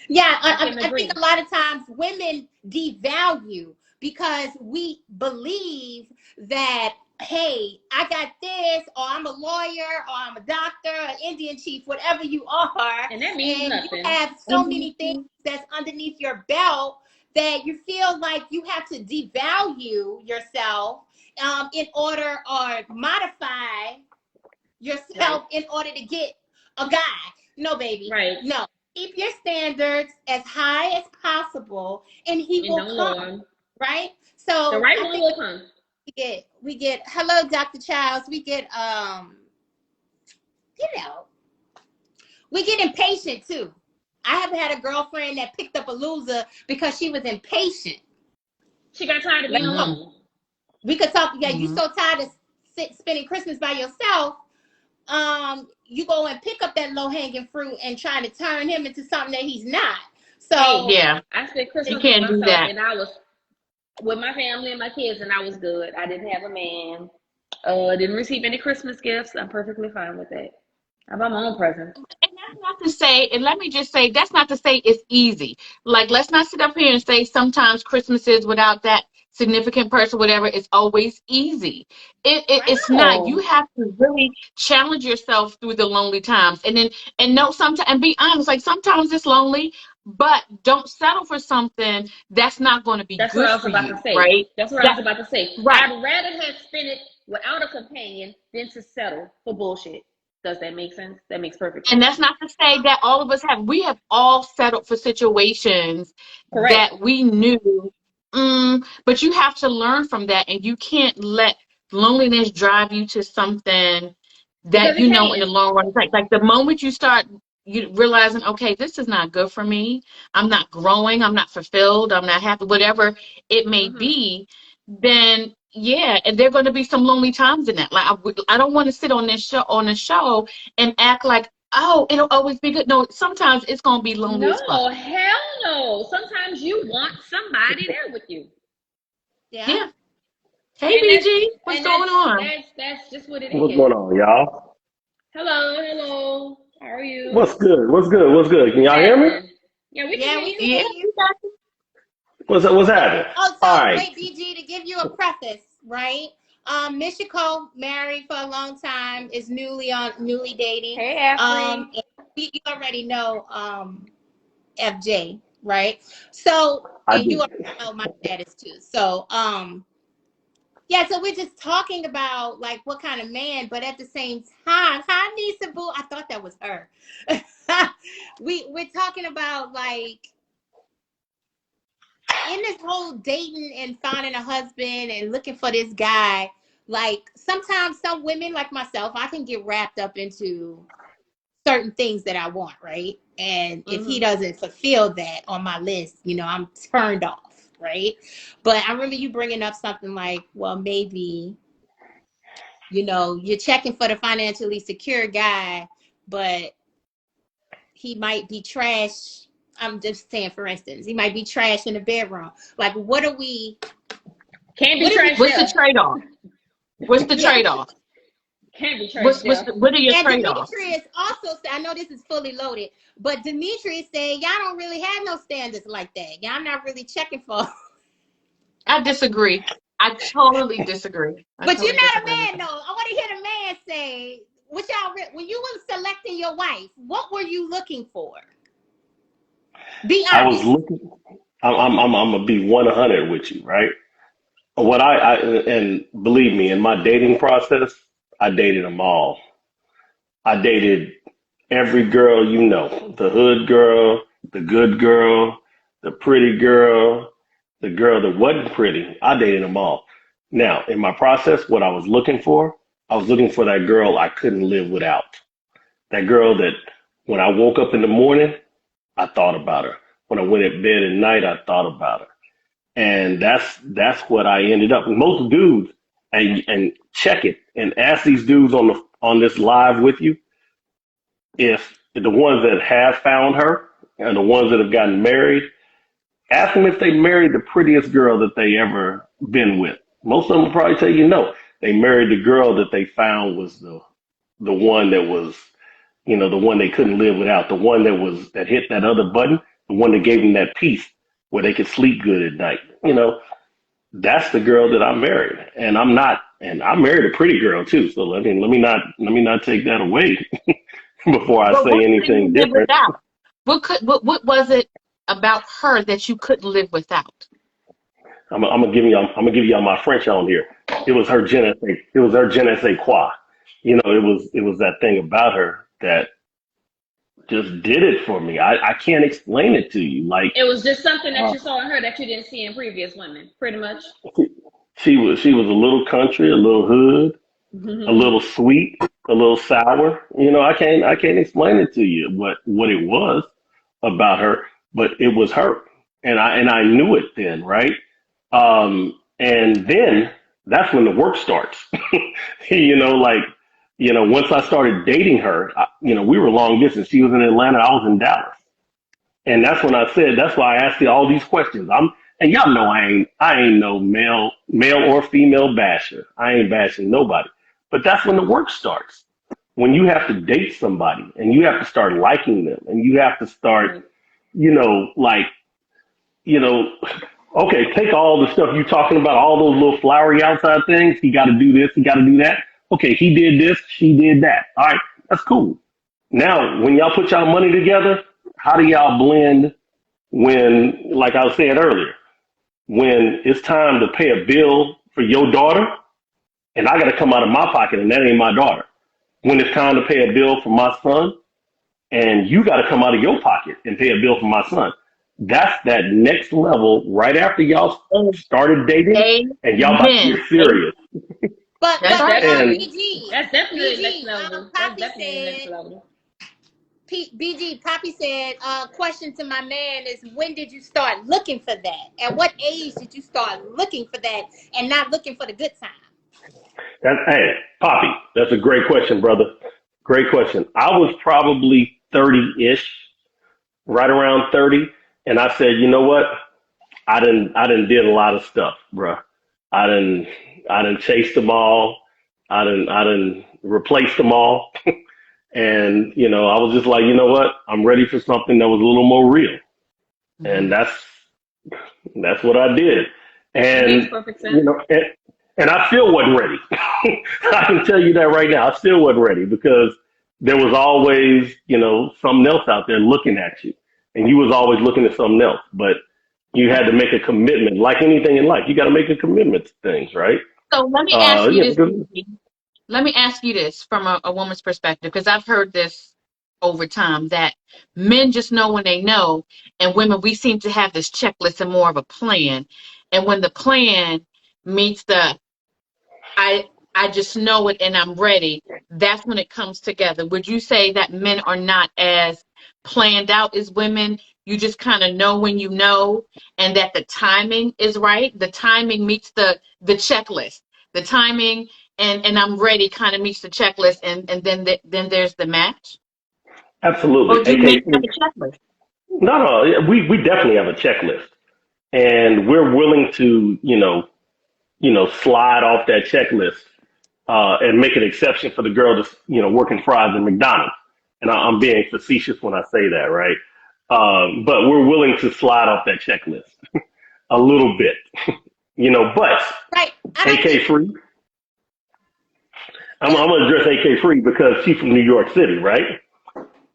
Yeah, I think a lot of times women devalue because we believe that, hey, I got this, or I'm a lawyer, or I'm a doctor, an Indian chief, whatever you are. And that means nothing. You have so many things that's underneath your belt that you feel like you have to devalue yourself in order, or modify yourself in order to get a guy. No, baby. Right. No. Keep your standards as high as possible, and he will come. Lower. Right? So the right one will come. We get hello, Dr. Childs. We get we get impatient too. I have had a girlfriend that picked up a loser because she was impatient. She got tired of being alone. We could talk. Yeah, you so tired of spending Christmas by yourself. You go and pick up that low-hanging fruit and try to turn him into something that he's not. So yeah, I spent Christmas you can't with myself, do that. and I was with my family and my kids, and I was good. I didn't have a man. Didn't receive any Christmas gifts. I'm perfectly fine with that. I bought my own presents. And that's not to say, and let me just say, that's not to say it's easy. Like, let's not sit up here and say sometimes Christmases without that significant person, whatever, it's always easy. It's not. You have to really challenge yourself through the lonely times, and know sometimes, and be honest. Like, sometimes it's lonely, but don't settle for something that's not going to be that's good what I was for about you, to say. right? That's what I was about to say. Right. I'd rather have spent it without a companion than to settle for bullshit. Does that make sense? That makes perfect sense. And that's not to say that all of us have. We have all settled for situations that we knew. But you have to learn from that, and you can't let loneliness drive you to something that you know in the long run. Like the moment you start realizing, okay, this is not good for me. I'm not growing. I'm not fulfilled. I'm not happy. Whatever it may be, then yeah, and there are going to be some lonely times in that. Like I don't want to sit on a show and act like, oh, it'll always be good. No, sometimes it's going to be lonely as fuck. No, hell no. Sometimes you want somebody there with you. Yeah. Hey, BG, what's going on? That's just what it is. What's going on, y'all? Hello. How are you? What's good? Can y'all hear me? Yeah, we can hear you. What's happening? Oh, so all right. wait, BG, to give you a preface, right? Michiko, married for a long time, is newly dating. Hey, Ashley. You already know. FJ, right? So, I and you do. already know my status too. So, yeah, so we're just talking about like what kind of man, but at the same time, hi Nisa Boo. I thought that was her. We're talking about like in this whole dating and finding a husband and looking for this guy, like sometimes some women like myself, I can get wrapped up into certain things that I want, right? And if he doesn't fulfill that on my list, I'm turned off, right? But I remember you bringing up something like, well, maybe, you're checking for the financially secure guy, but he might be trash. I'm just saying, for instance, he might be trash in the bedroom. Like, what are we? Can't be trash What's the there. trade-off? What's the Yeah. trade-off? Can't be trash there. What are your And trade-offs? Demetrius also said, I know this is fully loaded, but Demetrius said, y'all don't really have no standards like that. Y'all not really checking for. I disagree. I totally disagree. I But you're totally not a disagree with man, that. though. I want to hear the man say, what y'all, when you were selecting your wife, what were you looking for? Be I was honest. looking. I'm gonna be 100 with you, right? What and believe me, in my dating process, I dated them all. I dated every girl you know, the hood girl, the good girl, the pretty girl, the girl that wasn't pretty. I dated them all. Now, in my process, what I was looking for that girl I couldn't live without. That girl that when I woke up in the morning, I thought about her. When I went to bed at night, I thought about her. And that's what I ended up. Most dudes, and check it and ask these dudes on this live with you if the ones that have found her and the ones that have gotten married, ask them if they married the prettiest girl that they ever been with. Most of them will probably tell you no. They married the girl that they found was the one that was, the one they couldn't live without, the one that hit that other button, the one that gave them that peace where they could sleep good at night. That's the girl that I married, and I married a pretty girl too. So let me not take that away before I But say what couldn't you anything live different. without? What was it about her that you couldn't live without? I'm gonna give y'all my French on here. It was her je ne sais quoi. It was that thing about her that just did it for me. I can't explain it to you. Like It was just something that uh, you saw in her that you didn't see in previous women, pretty much. she was a little country, a little hood, a little sweet, a little sour. I can't explain it to you what it was about her, but it was her, and I knew it then, right? And then that's when the work starts. Like once I started dating her, we were long distance. She was in Atlanta, I was in Dallas. And that's why I asked you all these questions. And y'all know I ain't no male or female basher. I ain't bashing nobody. But that's when the work starts. When you have to date somebody and you have to start liking them and you have to start, Right. like, you know, okay, take all the stuff you're talking about, all those little flowery outside things. He got to do this, he got to do that. Okay, he did this, she did that. All right, that's cool. Now, when y'all put y'all money together, how do y'all blend when, like I was saying earlier, when it's time to pay a bill for your daughter and I got to come out of my pocket and that ain't my daughter? When it's time to pay a bill for my son and you got to come out of your pocket and pay a bill for my son. That's that next level right after y'all started dating and y'all about to Amen. get serious. But That's That's but right. definitely BG, that's definitely the next BG, level. That's Poppy definitely the next said, level. BG, Poppy said, question to my man is, when did you start looking for that? At what age did you start looking for that and not looking for the good time? Hey, Poppy, that's a great question, brother. Great question. I was probably 30-ish, right around 30, and I said, you know what? I didn't did a lot of stuff, bruh. I didn't I didn't chase them all. I didn't replace them all. And I was just like, you know what? I'm ready for something that was a little more real. And Mhm. that's what I did. It makes And perfect you sense. know, and I still wasn't ready. I can tell you that right now. I still wasn't ready because there was always, something else out there looking at you. and you was always looking at something else. But you had to make a commitment, like anything in life. You got to make a commitment to things, right? So let me ask you Yeah, this. because, Let me ask you this from a woman's perspective, because I've heard this over time that men just know when they know, and women, we seem to have this checklist and more of a plan. And when the plan meets the I I just know it and I'm ready, that's when it comes together. Would you say that men are not as planned out as women? You just kind of know when you know, and that the timing is right. The timing meets the checklist. The timing and I'm ready kind of meets the checklist, and then there's the match. absolutely. Or do men have AK3. a checklist? No, we definitely have a checklist, and we're willing to, slide off that checklist and make an exception for the girl that's, working fries at McDonald's. And I'm being facetious when I say that, right? But we're willing to slide off that checklist a little bit, but Right. I don't think. AK3, Yeah. I'm going to address AK3 because she's from New York City, right?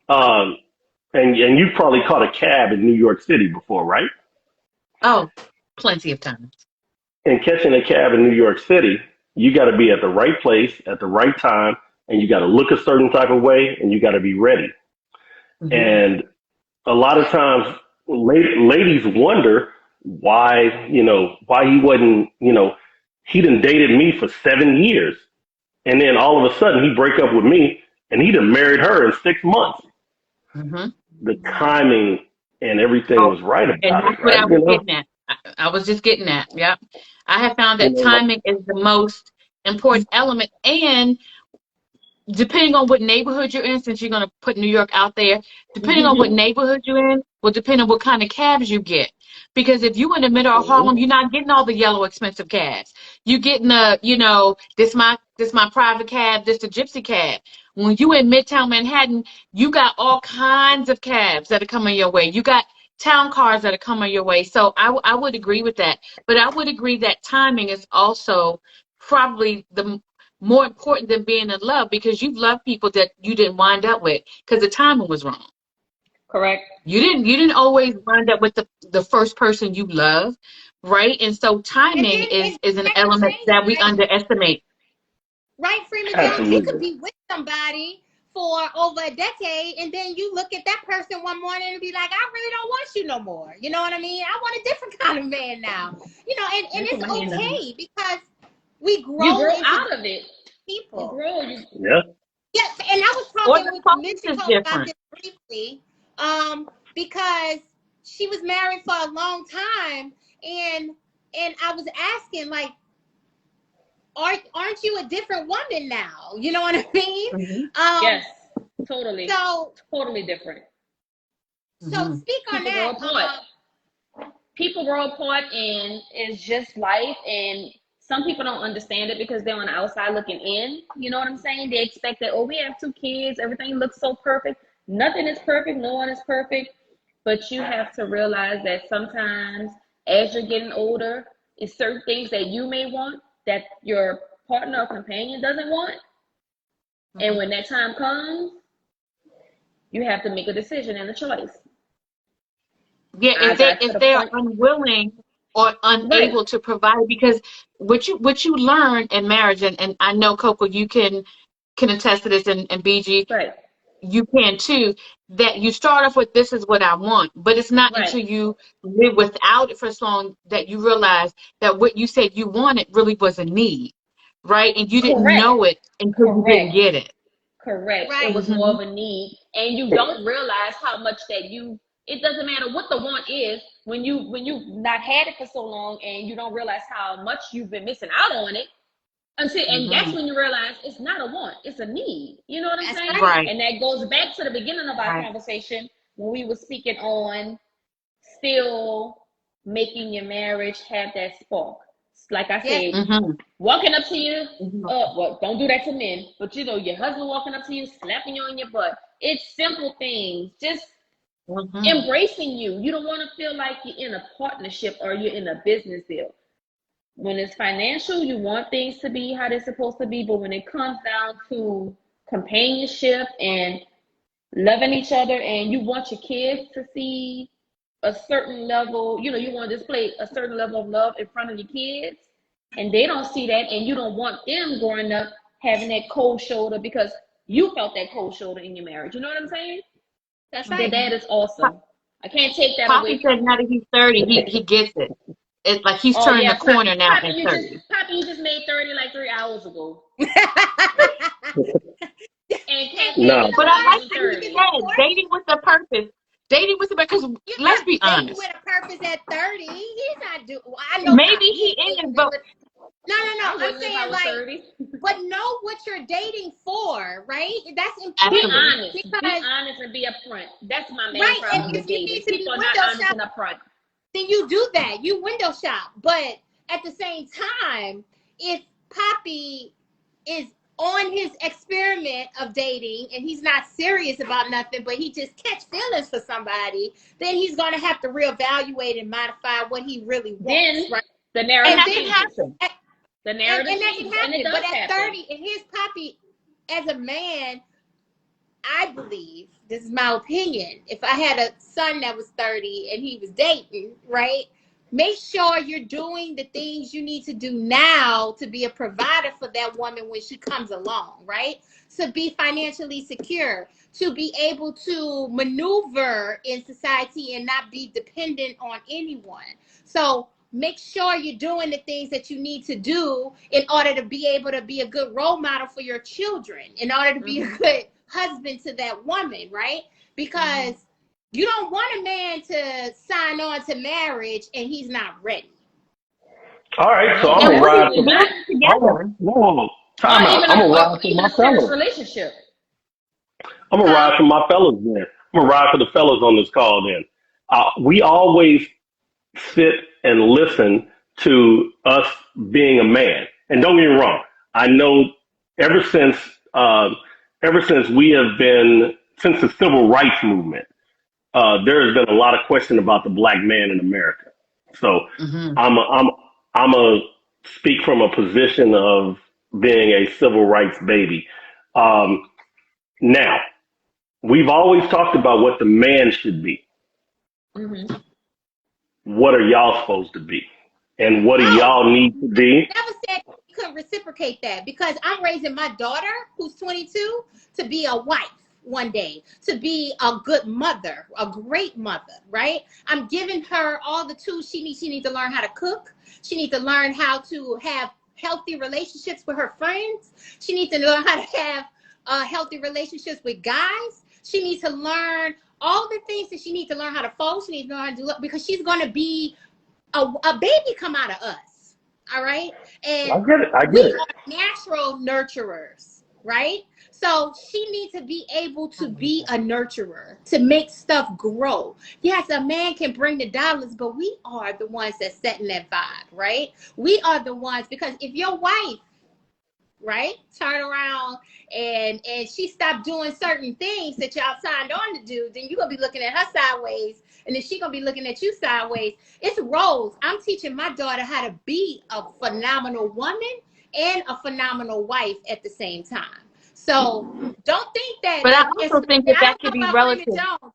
Um, and you've probably caught a cab in New York City before, right? Oh, plenty of times. And catching a cab in New York City, you got to be at the right place at the right time, and you got to look a certain type of way, and you got to be ready. Hmm. And a lot of times, ladies wonder why, why he wasn't, he done dated me for 7 years, and then all of a sudden he break up with me, and he done married her in 6 months. Hmm. The timing and everything Oh, was right and about it, that's what right? I was getting at. I was just getting at. Yep. I have found You that know, timing is the most important element. And depending on what neighborhood you're in, since you're going to put New York out there, depending on what Mm-hmm. neighborhood you're in, will depend on what kind of cabs you get. Because if you in the middle of Harlem, mhm. you're not getting all the yellow expensive cabs. You getting this my private cab, this the gypsy cab. When you in Midtown Manhattan, you got all kinds of cabs that are coming your way. You got town cars that are coming your way. So I would agree with that. But I would agree that timing is also probably the more important than being in love, because you've loved people that you didn't wind up with because the timing was wrong. Correct. You didn't always wind up with the first person you love, right? And so And timing then is an that can element change, that we right? underestimate. Right, Freeman Jones. You could Absolutely. be with somebody for over a decade, and then you look at that person one morning and be like, I really don't want you no more. You know what I mean? I want a different kind of man now. And Let me put it's my hand down. okay because we You grow grow into out different of it. You people. grow. You Yeah. Yes, and I was Or talking the with focus Miss is Nicole about different. this briefly, because she was married for a long time, and I was asking like, aren't you a different woman now? You know what I mean? Hmm. Um, yes, totally, so totally different. so Hmm. speak on People grow that. apart. People grow apart, and it's just life. And some people don't understand it because they're on the outside looking in. You know what I'm saying? They expect that, oh, we have 2 kids, everything looks so perfect. Nothing is perfect, no one is perfect. But you have to realize that sometimes as you're getting older, it's certain things that you may want that your partner or companion doesn't want. And Hmm. when that time comes, you have to make a decision and a choice. Yeah, I if they got to if the they are point, unwilling or right, unable to provide, because what you learn in marriage, and I know Coco, you can attest to this, and BG, right, you can too, that you start off with this is what I want, but it's not right. until you live without it for so long that you realize that what you said you wanted really was a need, right? And you didn't Correct, know it until you didn't correct, get it. correct. It Right. was more Hmm. of a need, and you don't realize how much that you. It doesn't matter what the want is when you not had it for so long, and you don't realize how much you've been missing out on it until, and that's Hmm. when you realize it's not a want, it's a need. You know what I'm That's saying? right. Right, And that goes back to the beginning of our right. conversation when we were speaking on still making your marriage have that spark. Like I Yes. said, Hmm. walking up to you, Hmm. well, don't do that to men, but your husband walking up to you, slapping you on your butt. It's simple things, just Hmm. embracing you. You don't want to feel like you're in a partnership or you're in a business deal. When it's financial, you want things to be how they're supposed to be, but when it comes down to companionship and loving each other, and you want your kids to see a certain level, you want to display a certain level of love in front of your kids, and they don't see that, and you don't want them growing up having that cold shoulder because you felt that cold shoulder in your marriage. You know what I'm saying? That's That right. is awesome. I can't take that away Poppy from said you. now that he's 30, he gets it. It's like he's Oh turning yeah, the corner now Poppy, at 30. You just made 30 like 3 hours ago, and Cafe No. is But I trying to like be what he 30. said, dating with a purpose. Dating with a purpose, because You're let's not be dating with honest. a purpose at 30. He's not doing. Well, I know Maybe Poppy. He he ain't dating is, but with. No. I I'm wouldn't if I saying was like, 30. but know what you're dating for, right? That's Be important absolutely. honest. Be because honest and be upfront. That's my main right. And problem if with you dating. need to be People are not window honest shop, and upfront. then you do that. You window shop. But at the same time, if Poppy is on his experiment of dating and he's not serious about nothing, but he just catch feelings for somebody, then he's going to have to reevaluate and modify what he really wants, Then right? the And narrative that can changes. happen. The And narrative that can changes, and it happen. But does at happen. 30, and here's Poppy, as a man, I believe, this is my opinion, if I had a son that was 30 and he was dating, right? Make sure you're doing the things you need to do now to be a provider for that woman when she comes along, right? To be financially secure, to be able to maneuver in society and not be dependent on anyone. So make sure you're doing the things that you need to do in order to be able to be a good role model for your children, in order to be a good husband to that woman, right? Because you don't want a man to sign on to marriage and he's not ready. All right, so No, I'm And gonna what ride are absolutely you for. not. building Hold on, together? whoa, Or time out. I'm gonna ride for even my a serious fellas. relationship. I'm gonna Huh? ride for my fellas then. I'm gonna ride for the fellas on this call then. We always sit and listen to us being a man. And don't get me wrong, I know ever since uh, ever since we have been since the civil rights movement, there has been a lot of question about the black man in America. So Hmm. I'm a speak from a position of being a civil rights baby. Um, Now, we've always talked about what the man should be. Mm-hmm. What are y'all supposed to be? And what do Oh, y'all need to be? never said you couldn't reciprocate that because I'm raising my daughter, who's 22, to be a wife one day, to be a good mother, a great mother, right? I'm giving her all the tools she needs. She needs to learn how to cook. She needs to learn how to have healthy relationships with her friends. She needs to learn how to have healthy relationships with guys. She needs to learn all the things that she needs to learn how to fold. She needs to learn how to do it because she's going to be a baby come out of us. All right. I And get it. I get we it. are natural nurturers, right? So she needs to be able to be a nurturer, to make stuff grow. Yes, a man can bring the dollars, but we are the ones that's setting that vibe, right? We are the ones, because if your wife, right, turn around and she stopped doing certain things that y'all signed on to do, then you're gonna be looking at her sideways, and then she gonna be looking at you sideways. It's roles. I'm teaching my daughter how to be a phenomenal woman and a phenomenal wife at the same time. So don't think that, But I and also think that I that don't know could be about Raymond relative. Jones,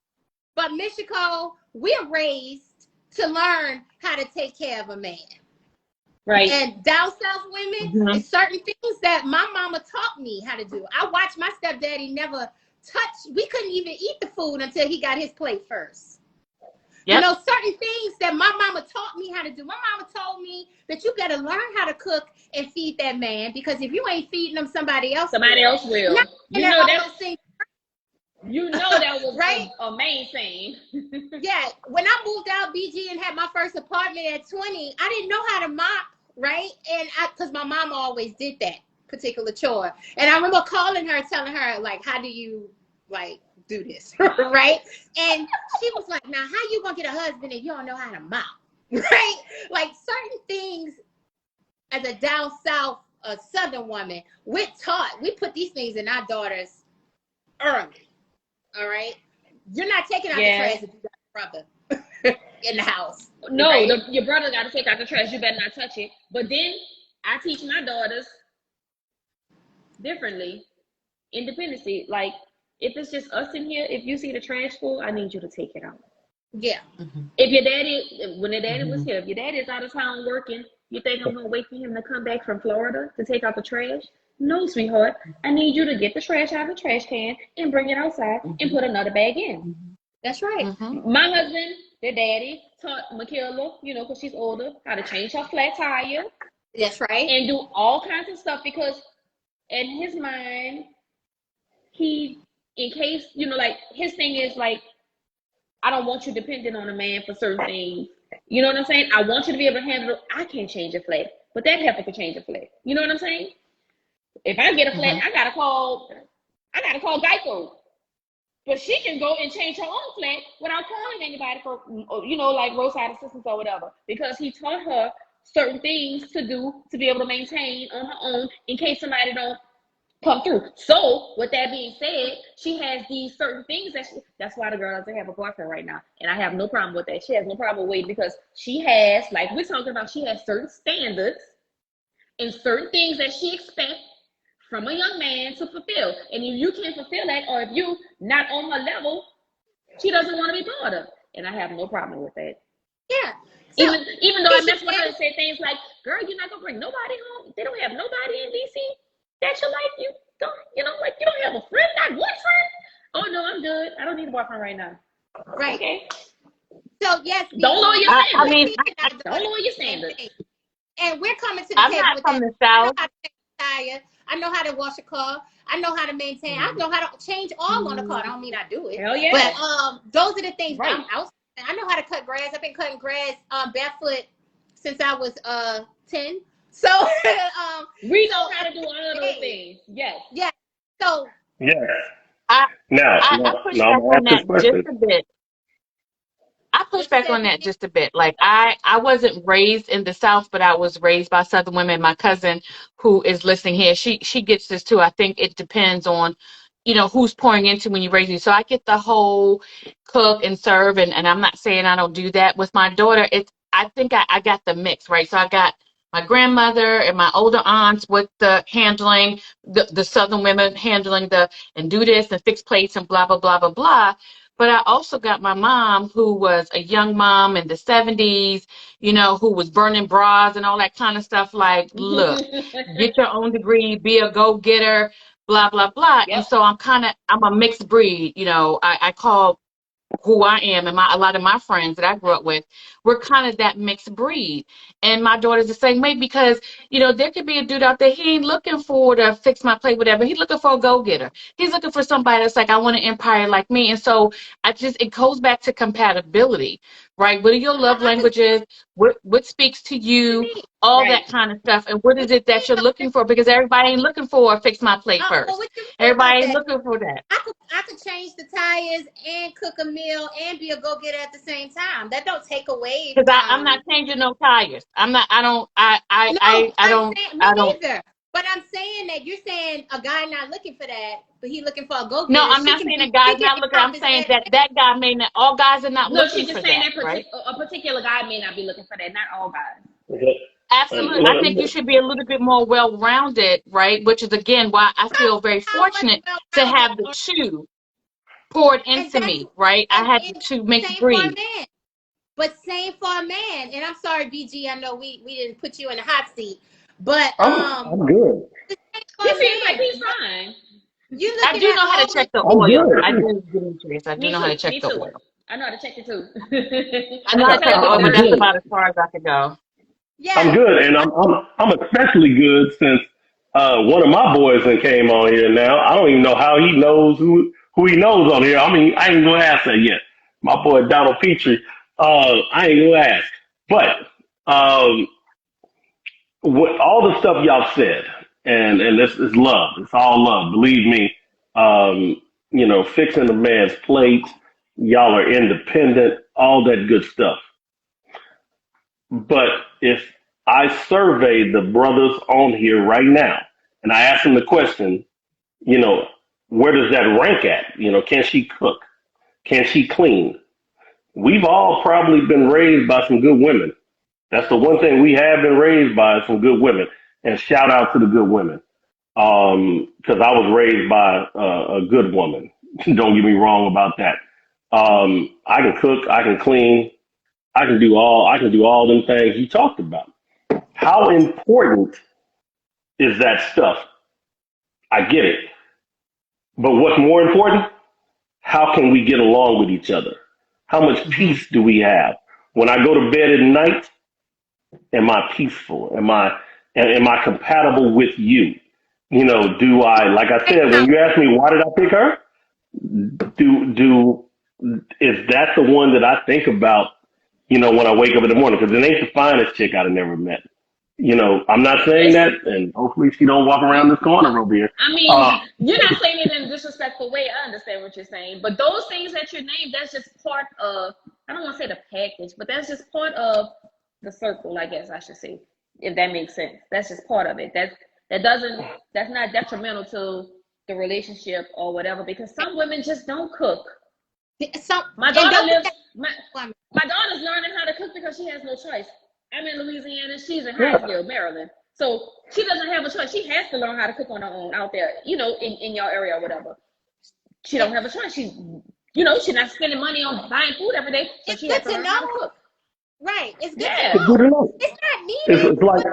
but Michiko, we're raised to learn how to take care of a man. Right. And down south women, Hmm. it's certain things that my mama taught me how to do. I watched my stepdaddy never touch. We couldn't even eat the food until he got his plate first. You Yep. know, certain things that my mama taught me how to do. My mama told me that you got to learn how to cook and feed that man, because if you ain't feeding them, somebody else Somebody will. else will. Not You that know all that. those things, You know that was right? a main thing. Yeah, when I moved out BG and had my first apartment at 20, I didn't know how to mop, right? And because my mom always did that particular chore. And I remember calling her, telling her, like, how do you, like, do this, right? And she was like, now, how you going to get a husband if you don't know how to mop, right? Like, certain things, as a down south, southern woman, we're taught. We put these things in our daughters early, all right? You're not taking out the Yeah. trash if you got a brother in the house, No, right? your brother got to take out the trash. You better not touch it. But then I teach my daughters differently, independency. Like if it's just us in here, if you see the trash full, I need you to take it out. Yeah. If your daddy, when the daddy was here, if your daddy is out of town working, you think I'm gonna wait for him to come back from Florida to take out the trash? No, sweetheart. I need you to get the trash out of the trash can and bring it outside and put another bag in. That's right. My husband, their daddy, taught Michaela, because she's older, how to change her flat tire. That's right. And do all kinds of stuff because in his mind, in case, like his thing is like, I don't want you dependent on a man for certain things. You know what I'm saying? I want you to be able to handle it. I can't change a flat, but that heifer can change a flat. You know what I'm saying? If I get a flat, I gotta call Geico. But she can go and change her own flat without calling anybody for, like roadside assistance or whatever. Because he taught her certain things to do to be able to maintain on her own in case somebody don't come through. So with that being said, she has these certain things that's why the girl doesn't have a boyfriend right now. And I have no problem with that. She has no problem waiting because she has, like we're talking about, she has certain standards and certain things that she expects from a young man to fulfill. And if you can't fulfill that, or if you not on her level, she doesn't want to be part of. And I have no problem with that. Yeah. So, even though I mess with her and say things like, girl, you're not gonna bring nobody home. They don't have nobody in DC that you like. You don't, you don't have a friend, not one friend. Oh no, I'm good. I don't need a boyfriend right now. Right. Okay. So yes, don't lower your standards. Don't lower your standards. And we're coming to the I'm table not with from that. the South. I know how to wash a car. I know how to maintain. I know how to change oil on a car. I don't mean I do it. Hell yeah. But those are the things right. I know how to cut grass. I've been cutting grass barefoot since I was 10. So we know how to do all of those things. Yes. Yeah. So yes. I push back on that just a bit. I push back on that just a bit. Like I wasn't raised in the South, but I was raised by Southern women. My cousin who is listening here, she gets this too. I think it depends on, who's pouring into when you raise me. So I get the whole cook and serve, and I'm not saying I don't do that. With my daughter, I think I got the mix, right? So I got my grandmother and my older aunts with the handling, the Southern women handling and do this and fix plates and blah, blah, blah, blah, blah. But I also got my mom, who was a young mom in the 70s, who was burning bras and all that kind of stuff. Like, look, get your own degree, be a go-getter, blah, blah, blah. Yep. And so I'm a mixed breed. I call who I am and a lot of my friends that I grew up with, we're kind of that mixed breed. And my daughter's the same way because, there could be a dude out there, he ain't looking for to fix my plate, whatever. He's looking for a go-getter. He's looking for somebody that's like, I want an empire like me. And so it goes back to compatibility, right? What are your love languages? What speaks to you? All right. that kind of stuff. And what is it that you're looking for? Because everybody ain't looking for a fix my plate first. Everybody ain't looking for that. I could change the tires and cook a meal and be a go-getter at the same time. That don't take away. Because I'm not changing no tires. I'm not. I don't. Me neither. But I'm saying that you're saying a guy not looking for that, but he looking for a go-getter. No, I'm not saying a guy's not looking. I'm saying that guy may not. All guys are not looking for that. No, she's just saying that right? A particular guy may not be looking for that. Not all guys. Absolutely. I think you should be a little bit more well-rounded, right? Which is, again, why I feel very fortunate to have the two poured into me, right? I had the two mixed breed. But same for a man. And I'm sorry, BG, I know we didn't put you in the hot seat. But I'm good. He seems like he's fine. I do know how to check the oil. I do get into this. I do know how to check the oil. I know how to check it too. I know how to check the oil, but that's about as far as I could go. Yeah. I'm good, and I'm especially good since one of my boys that came on here now. I don't even know how he knows who he knows on here. I mean, I ain't gonna ask that yet. My boy Donald Petrie. I ain't gonna ask, but what all the stuff y'all said, and this is love. It's all love. Believe me. Fixing the man's plates. Y'all are independent. All that good stuff. But if I survey the brothers on here right now and I ask them the question, where does that rank at? Can she cook? Can she clean? We've all probably been raised by some good women. That's the one thing we have been raised by, some good women. And shout out to the good women. Because I was raised by a good woman. Don't get me wrong about that. I can cook, I can clean, I can do all them things you talked about. How important is that stuff? I get it. But what's more important? How can we get along with each other? How much Mhm. peace do we have? When I go to bed at night, am I peaceful? Am I compatible with you? Do I, like I said, when you ask me why did I pick her, do is that the one that I think about, when I wake up in the morning? Because it ain't the finest chick I've never met. I'm not saying It's, that, and hopefully she don't walk around this corner over here. I mean, you're not saying it in a disrespectful way. I understand what you're saying, but those things that you named, that's just part of. I don't want to say the package, but that's just part of the circle. I guess I should say, if that makes sense. That's just part of it. That's not detrimental to the relationship or whatever. Because some women just don't cook. So, My and daughter don't lives. forget, My daughter's learning how to cook because she has no choice. I'm in Louisiana. She's in Yeah. Hyattsville, Maryland. So she doesn't have a choice. She has to learn how to cook on her own out there, in your area or whatever. She don't have a choice. She's not spending money on buying food every day, so it's she good has to to learn how to know. cook. Right. It's good Yeah. to It's good know. enough. It's not It's, needed. it's like,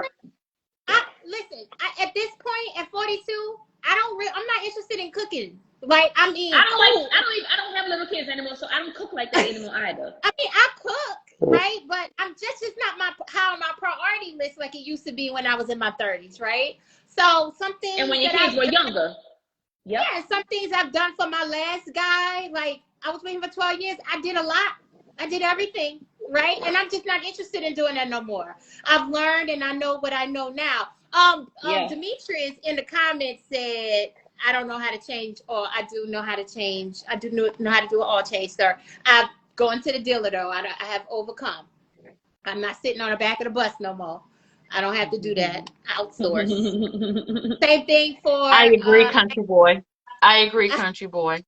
Listen, at this point, at 42, I'm not interested in cooking. Like, I mean, I don't have little kids anymore, so I don't cook like that anymore either. I mean, I cook, right? But I'm just not my priority list like it used to be when I was in my 30s, right? So some things And when your that kids I've were done, younger. Yep. yeah, some things I've done for my last guy, like I was with him for 12 years. I did a lot. I did everything, right? And I'm just not interested in doing that no more. I've learned and I know what I know now. Yeah. Demetrius in the comments said, I don't know how to change, or I do know how to change. I do know how to do an all change, sir. I've gone to the dealer though. I have overcome. I'm not sitting on the back of the bus no more. I don't have to do that. Outsource. Same thing for I agree, country boy. I agree, country boy.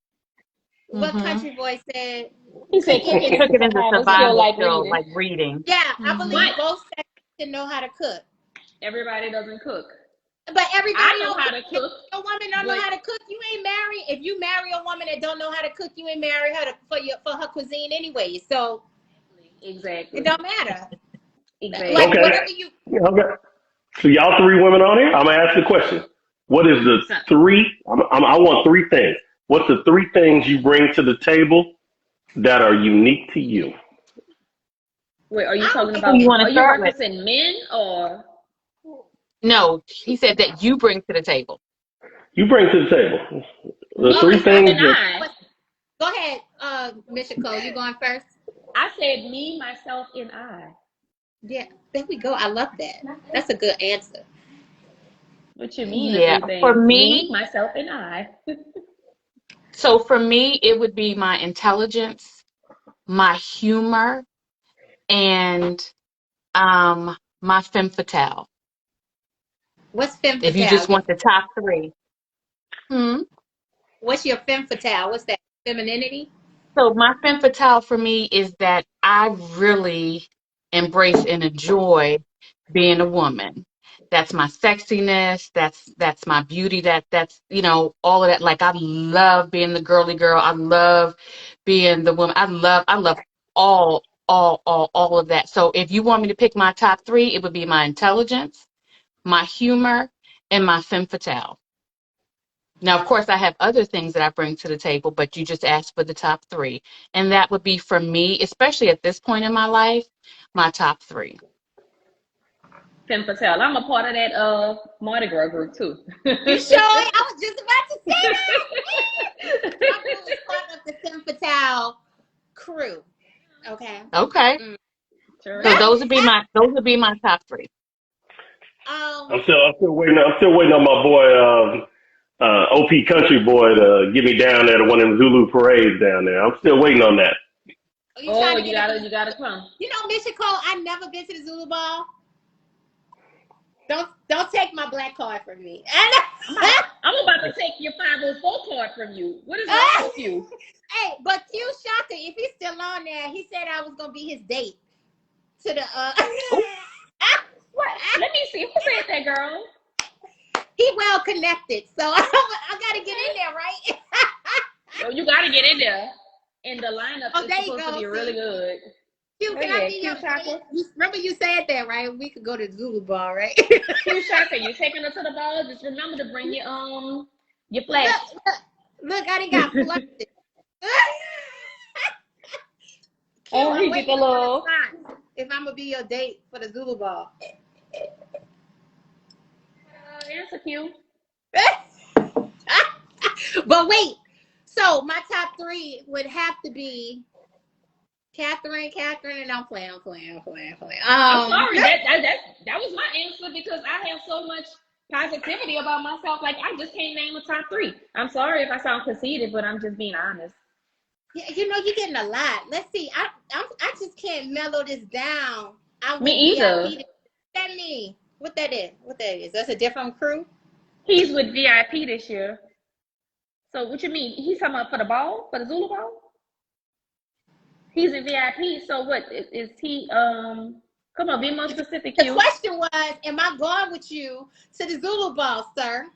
what Mm-hmm. country boy said. He said Cooking cooking is, is Cooking a is a survival skill survival like skill, reading. like reading. yeah, I Mm-hmm. believe But both sexes should know how to cook. everybody doesn't cook. But everybody I know don't how cook. to If cook, a woman don't know but how to cook, you ain't married. If you marry a woman that don't know how to cook, you ain't marry her for her cuisine anyway. So exactly. it don't matter. Like Exactly. okay. whatever you. Okay. So y'all three women on here, I'm gonna ask the question. What is the So, three? I want three things. What's the three things you bring to the table that are unique to you? wait, are you I don't talking think Who about? you want to Are you start with? referencing men or? No, he said that you bring to the table. You bring to the table the Me, Oh, three it's not myself, things and just that. I. go ahead, Michiko, you going first? I said me, myself, and I. Yeah, there we go. I love that. That's a good answer. What you mean, the Yeah, three for things? Me, me, myself, and I. so for me, it would be my intelligence, my humor, and my femme fatale. What's femme If you fatale? just want the top three. Hmm. What's your femme fatale? What's that? Femininity? So my femme fatale for me is that I really embrace and enjoy being a woman. That's my sexiness. That's my beauty. That's all of that. Like I love being the girly girl. I love being the woman. I love all of that. So if you want me to pick my top three, it would be my intelligence, my humor, and my femme fatale. Now, of course, I have other things that I bring to the table, but you just asked for the top three. And that would be for me, especially at this point in my life, my top three. Femme Fatale. I'm a part of that Mardi Gras group too. You sure? I was just about to say that. My boo is part of the femme fatale crew. Okay. Okay. Mm. Sure So is. those would be my top three. Um, I'm still waiting on my boy, OP Country Boy to get me down there to one of them Zulu parades down there. I'm still waiting on that. are you Oh, trying to you get gotta, a? you gotta come. You know, Michiko, I've never been to the Zulu ball. Don't take my black card from me. I'm about to take your 504 card from you. What is wrong with you? Hey, but Q Shaka, if he's still on there, he said I was gonna be his date to the Oh, What? Let me see. Who said that, girl? he well connected, so I gotta get in there, right? So you got to get in there. And the lineup is there you supposed to go. be really good. Q, Oh, can yeah, I be Q your Shaka. date? Remember you said that, right? We could go to Zulu Ball, right? Q Shaka, you taking her to the ball? Just remember to bring your flash. Look, I done got flustered. Q, Oh, I'm he get waiting the for the little. response if I'm gonna be your date for the Zulu Ball. Answer Q. But wait, so my top 3 would have to be Catherine, and I'm playing. I'm sorry, that was my answer because I have so much positivity about myself. Like I just can't name a top 3. I'm sorry if I sound conceited, but I'm just being honest. Yeah, you're getting a lot. Let's see. I just can't mellow this down. I Me either. VIP. That mean what that is? What that is? That's a different crew. He's with VIP this year. So what you mean? He's talking about for the ball, for the Zulu ball? He's in VIP. So what is he? Come on, be more specific. The question was, am I going with you to the Zulu Ball, sir?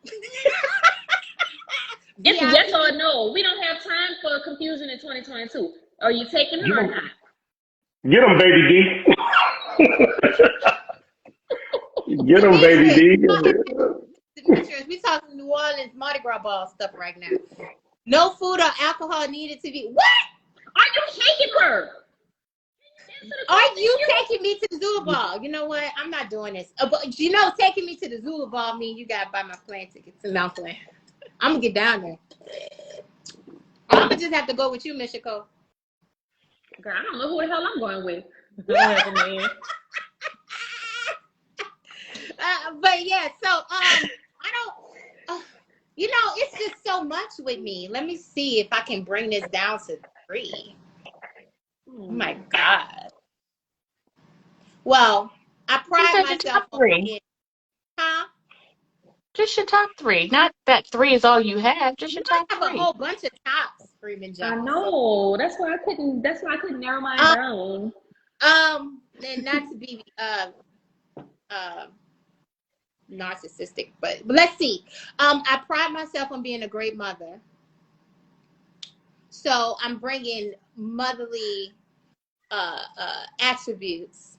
It's yes or no. We don't have time for confusion in 2022. Are you taking her or not? Get him, baby D. Get him, baby D. Demetrius, we talking New Orleans Mardi Gras ball stuff right now. No food or alcohol needed to be. What? Are you taking her? Are you taking me to the Zulu Ball? You know what? I'm not doing this. But taking me to the Zulu Ball means you gotta buy my plane tickets to Mount Plan. I'm gonna get down there. I'm gonna just have to go with you, Michiko. Girl, I don't know who the hell I'm going with. I don't have a man. But yeah, so I don't. It's just so much with me. Let me see if I can bring this down to 3. Oh my God. Well, I pride myself on being, huh? Just your top 3. Not that 3 is all you have. Just your top 3. I have a whole bunch of tops, Freeman Jones. I know. That's why I couldn't narrow mine down. And not to be narcissistic, but let's see. I pride myself on being a great mother. So I'm bringing motherly attributes.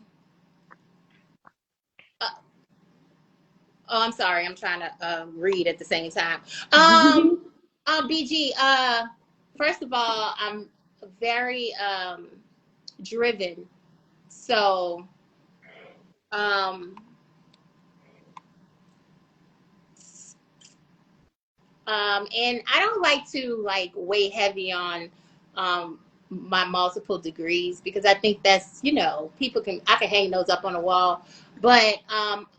I'm sorry. I'm trying to read at the same time. BG, first of all, I'm very driven. So, and I don't like to weigh heavy on my multiple degrees because I think that's, I can hang those up on the wall, but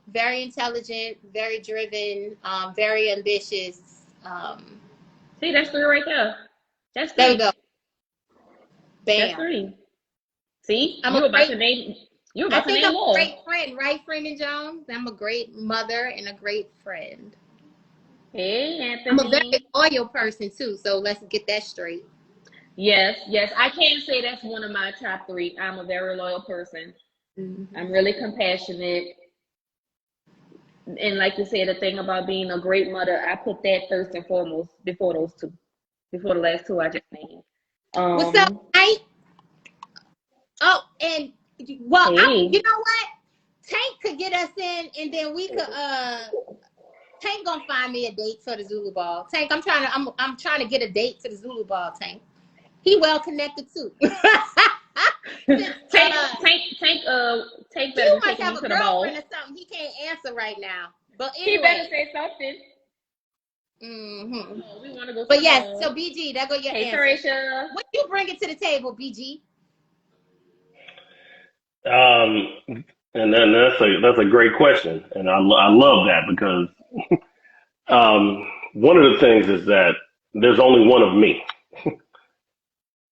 very intelligent, very driven, very ambitious. See, that's 3 right there. That's 3. There we go. Bam. That's 3. See, I'm you about to name I'm more. a great friend, right, Freeman Jones? I'm a great mother and a great friend. Hey, Anthony. I'm a very loyal person too, so let's get that straight. Yes. I can't say that's one of my top 3. I'm a very loyal person. Mm-hmm. I'm really compassionate. And like you said, the thing about being a great mother, I put that first and foremost before those 2. Before the last 2 I just named. What's up, Tank? Oh, and well, hey. You know what? Tank could get us in, and then we could Tank gonna find me a date for the Zulu Ball. Tank, I'm trying to get a date to the Zulu Ball. Tank, he well connected too. Tank better must take have me a to the ball. girlfriend or something. He can't answer right now. But anyway, he better say something. Mm-hmm. We want to go. But yes, so BG, that go your answer. Tarisha. What you bring it to the table, BG? And then that's a great question, and I love that because one of the things is that there's only one of me.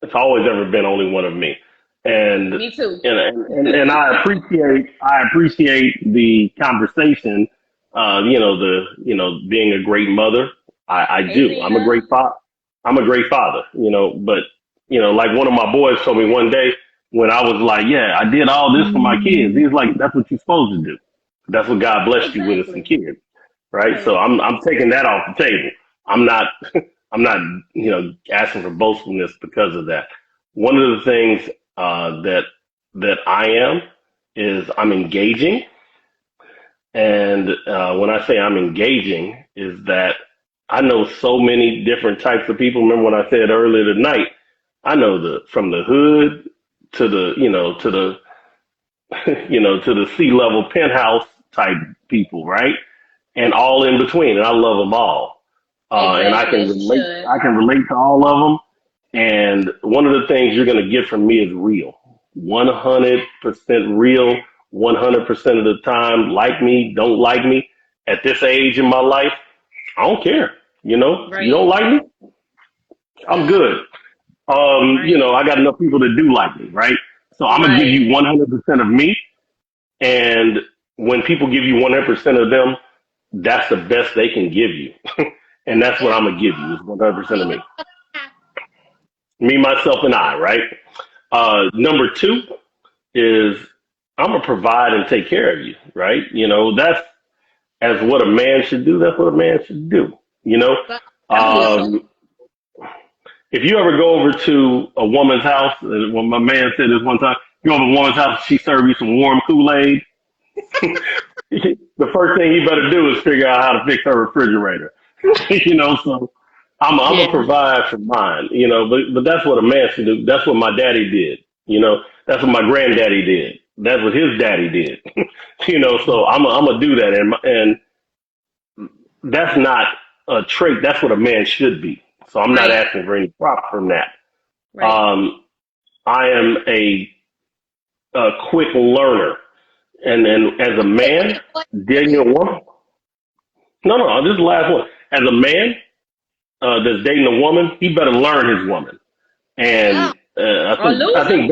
It's always ever been only one of me, and me too. And I appreciate the conversation. Being a great mother, I do. Lena. I'm a great father. But like one of my boys told me one day when I was like, yeah, I did all this for my kids. He's like, that's what you're supposed to do. That's what God blessed you with as some kids. Right. So I'm taking that off the table. I'm not I'm not, asking for boastfulness because of that. One of the things that I am is I'm engaging, and when I say I'm engaging, is that I know so many different types of people. Remember when I said earlier tonight, I know from the hood to the to the to the C-level penthouse type people, right? And all in between, and I love them all. And I Exactly, can as you relate. should. I can relate to all of them. And one of the things you're going to get from me is real, 100% real, 100% of the time. Like me, don't like me. At this age in my life, I don't care. You don't Right, like me, I'm good. right, I got enough people that do like me, right? So I'm gonna give right, you 100% of me, and when people give you 100% of them, that's the best they can give you. And that's what Yeah. I'm gonna give you is 100% Me, of me. myself, I. Me, myself, and I, right? Number two is I'm gonna provide and take care of you, right? That's as what a man should do. That's what a man should do. You know, But I believe so. um, if you ever go over to a woman's house, when my man said this one time, you go over to a woman's house, she serve you some warm Kool-Aid. The first thing you better do is figure out how to fix her refrigerator. So I'm Yeah, gonna provide for mine, but that's what a man should do. That's what my daddy did, that's what my granddaddy did. That's what his daddy did, so I'm gonna do that. And that's not a trait. That's what a man should be. So I'm not right, asking for any props from that. right. Um, I am a quick learner. And as a wait, man, what dating a woman, no, this is the last one. As a man, that's dating a woman, he better learn his woman. oh, And Or losing.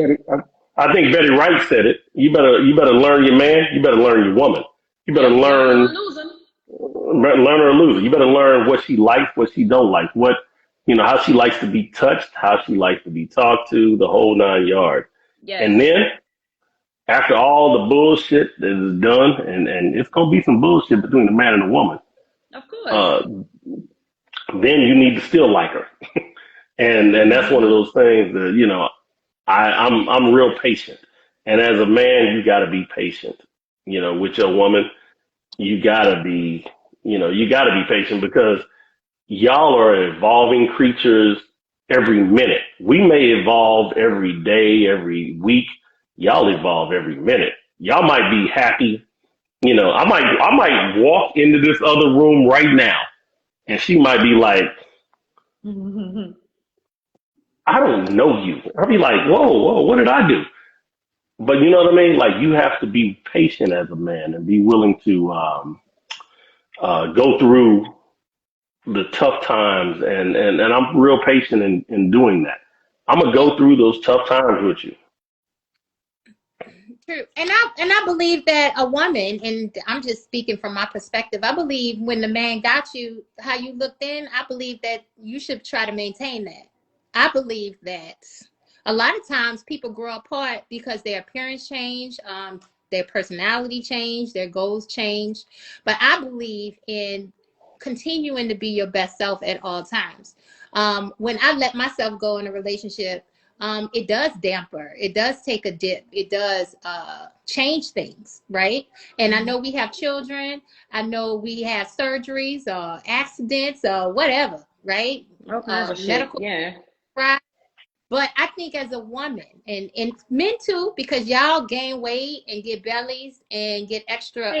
I think Betty Wright said it. You better learn your man. You better learn your woman. You better Yep, learn or learn losing. learn her or lose her. You better learn what she likes, what she don't like, how she likes to be touched, how she likes to be talked to, the whole 9 yards. Yes, And then after all the bullshit that is done, and it's gonna be some bullshit between the man and the woman, of course. uh, then you need to still like her. And that's one of those things that I'm real patient. And as a man, you got to be patient. With your woman, you got to be patient because y'all are evolving creatures every minute. We may evolve every day, every week. Y'all evolve every minute. Y'all might be happy. I might walk into this other room right now and she might be like, I don't know you. I'll be like, whoa, what did I do? But you know what I mean? Like you have to be patient as a man and be willing to go through the tough times, and I'm real patient in doing that. I'm gonna and go through those tough times with you. true. And I believe that a woman, and I'm just speaking from my perspective, I believe when the man got you, how you looked in, I believe that you should try to maintain that. I believe that a lot of times people grow apart because their appearance change, their personality change, their goals change. But I believe in continuing to be your best self at all times. When I let myself go in a relationship, it does damper, it does take a dip, it does change things, right? And I know we have children, I know we have surgeries or accidents or whatever, right? All kinds of shit. Medical, Yeah. right? But I think as a woman, and men too, because y'all gain weight and get bellies and get extra They,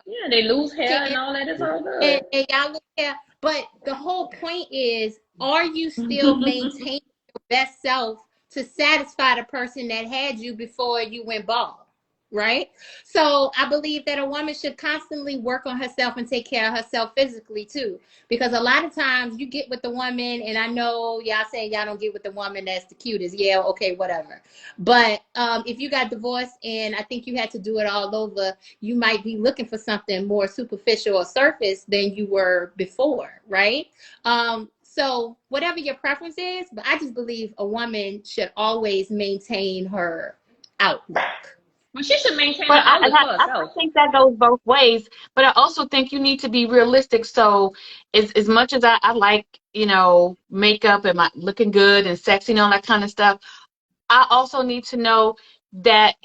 yeah, they lose hair and skin, all that. It's all and y'all look at, but the whole point is, are you still good. maintaining your best self to satisfy the person that had you before you went bald? Right. So I believe that a woman should constantly work on herself and take care of herself physically too. Because a lot of times you get with the woman, and I know y'all say y'all don't get with the woman that's the cutest. Yeah, okay, whatever. But if you got divorced and I think you had to do it all over, you might be looking for something more superficial or surface than you were before, right? So whatever your preference is, but I just believe a woman should always maintain her outlook. Well, she should maintain But her outlook for I herself. think that goes both ways. But I also think you need to be realistic. So as much as I like, makeup and my looking good and sexy and all that kind of stuff, I also need to know that,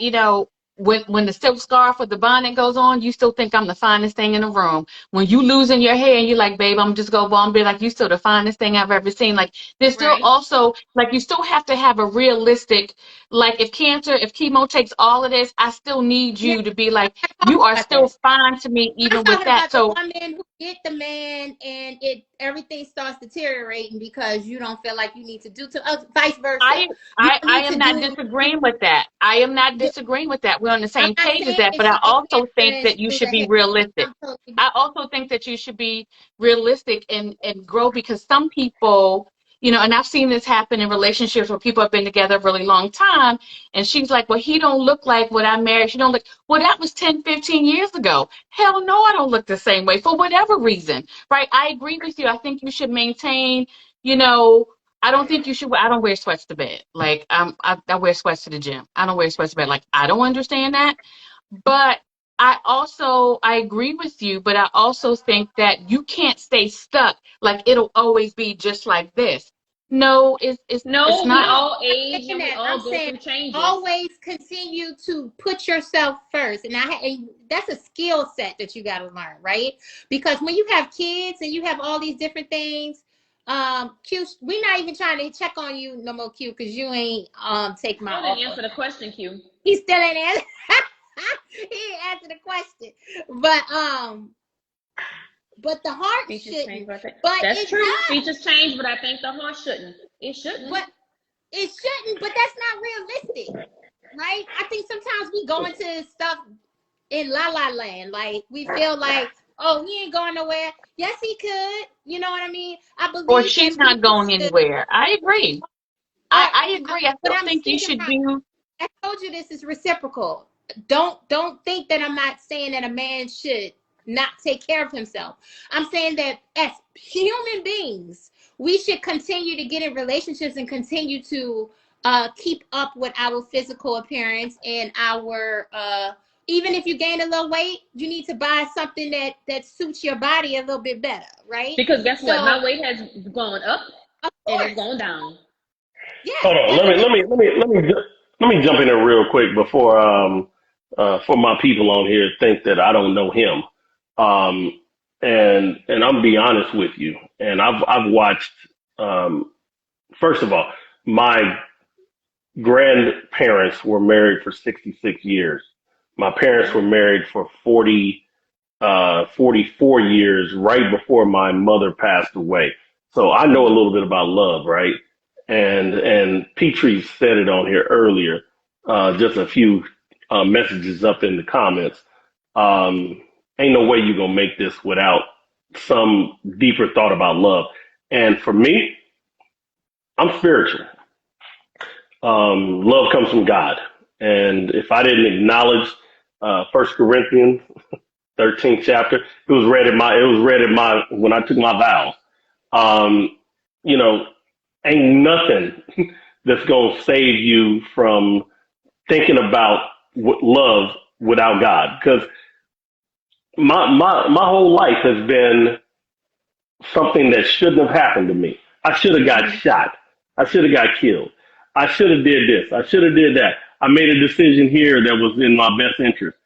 when the silk scarf or the bonnet goes on, you still think I'm the finest thing in the room. When you losing your hair and you're like, babe, I'm just going to be like, you still the finest thing I've ever seen. Like, there's still Right. also, like, you still have to have a realistic, like, if chemo takes all of this, I still need Yeah, you to be like, I talked you are about still that. fine to me I'm even with talking that. about the So woman who get the man and everything starts deteriorating because you don't feel like you need to do to us, vice versa. I You I don't I need am to not do. disagreeing with that. I am not disagreeing with that. We're on the I'm same not page as saying that, that but she I ain't also think handsome and that she you do should the be hair. realistic. I'm totally. I also think that you should be realistic and grow, because some people, and I've seen this happen in relationships where people have been together a really long time, and she's like, well, he don't look like what I married. She don't look, well, that was 10, 15 years ago. Hell no, I don't look the same way for whatever reason, right? I agree with you. I think you should maintain, you know, I don't think you should. I don't wear sweats to bed. Like I wear sweats to the gym. I don't wear sweats to bed. Like I don't understand that. But I agree with you. But I also think that you can't stay stuck. Like it'll always be just like this. No, it's No, we not. No, all I'm age saying and we that. all I'm go saying through changes. always continue to put yourself first, and that's a skill set that you got to learn, right? Because when you have kids and you have all these different things, Q, we're not even trying to check on you no more, Q, because you ain't take my Still didn't offer. answer the question, Q. He still ain't answer. He ain't answer the question, but the heart Features change, shouldn't. but I think But that's it true. does. Features change, but I think the heart shouldn't. It shouldn't. But it shouldn't. But that's not realistic. Right? I think sometimes we go into stuff in la la land. Like we feel like, oh, he ain't going nowhere. Yes, he could. You know what I mean? I Or believe she's that not people going should. anywhere. I agree. Or I agree. I but still I'm think you speaking should from. do. I told you this is reciprocal. Don't think that I'm not saying that a man should not take care of himself. I'm saying that as human beings, we should continue to get in relationships and continue to keep up with our physical appearance and our even if you gain a little weight, you need to buy something that suits your body a little bit better, right? Because guess what? So My weight has gone up of and it's course, gone down. yes, Hold on. that's what Let me jump in there real quick before for my people on here think that I don't know him. Um, and I'm be honest with you. And I've watched. Um, first of all, my grandparents were married for 66 years. My parents were married for 44 years right before my mother passed away. So I know a little bit about love, right? And Petrie said it on here earlier, just a few messages up in the comments. Um, Ain't no way you're gonna make this without some deeper thought about love. And for me, I'm spiritual. Love comes from God. And if I didn't acknowledge First Corinthians 13th chapter. It was read at my when I took my vows. Um, you know, ain't nothing that's gonna save you from thinking about love without God. Because my whole life has been something that shouldn't have happened to me. I should have got Mm-hmm. shot. I should have got killed. I should have did this. I should have did that. I made a decision here that was in my best interest.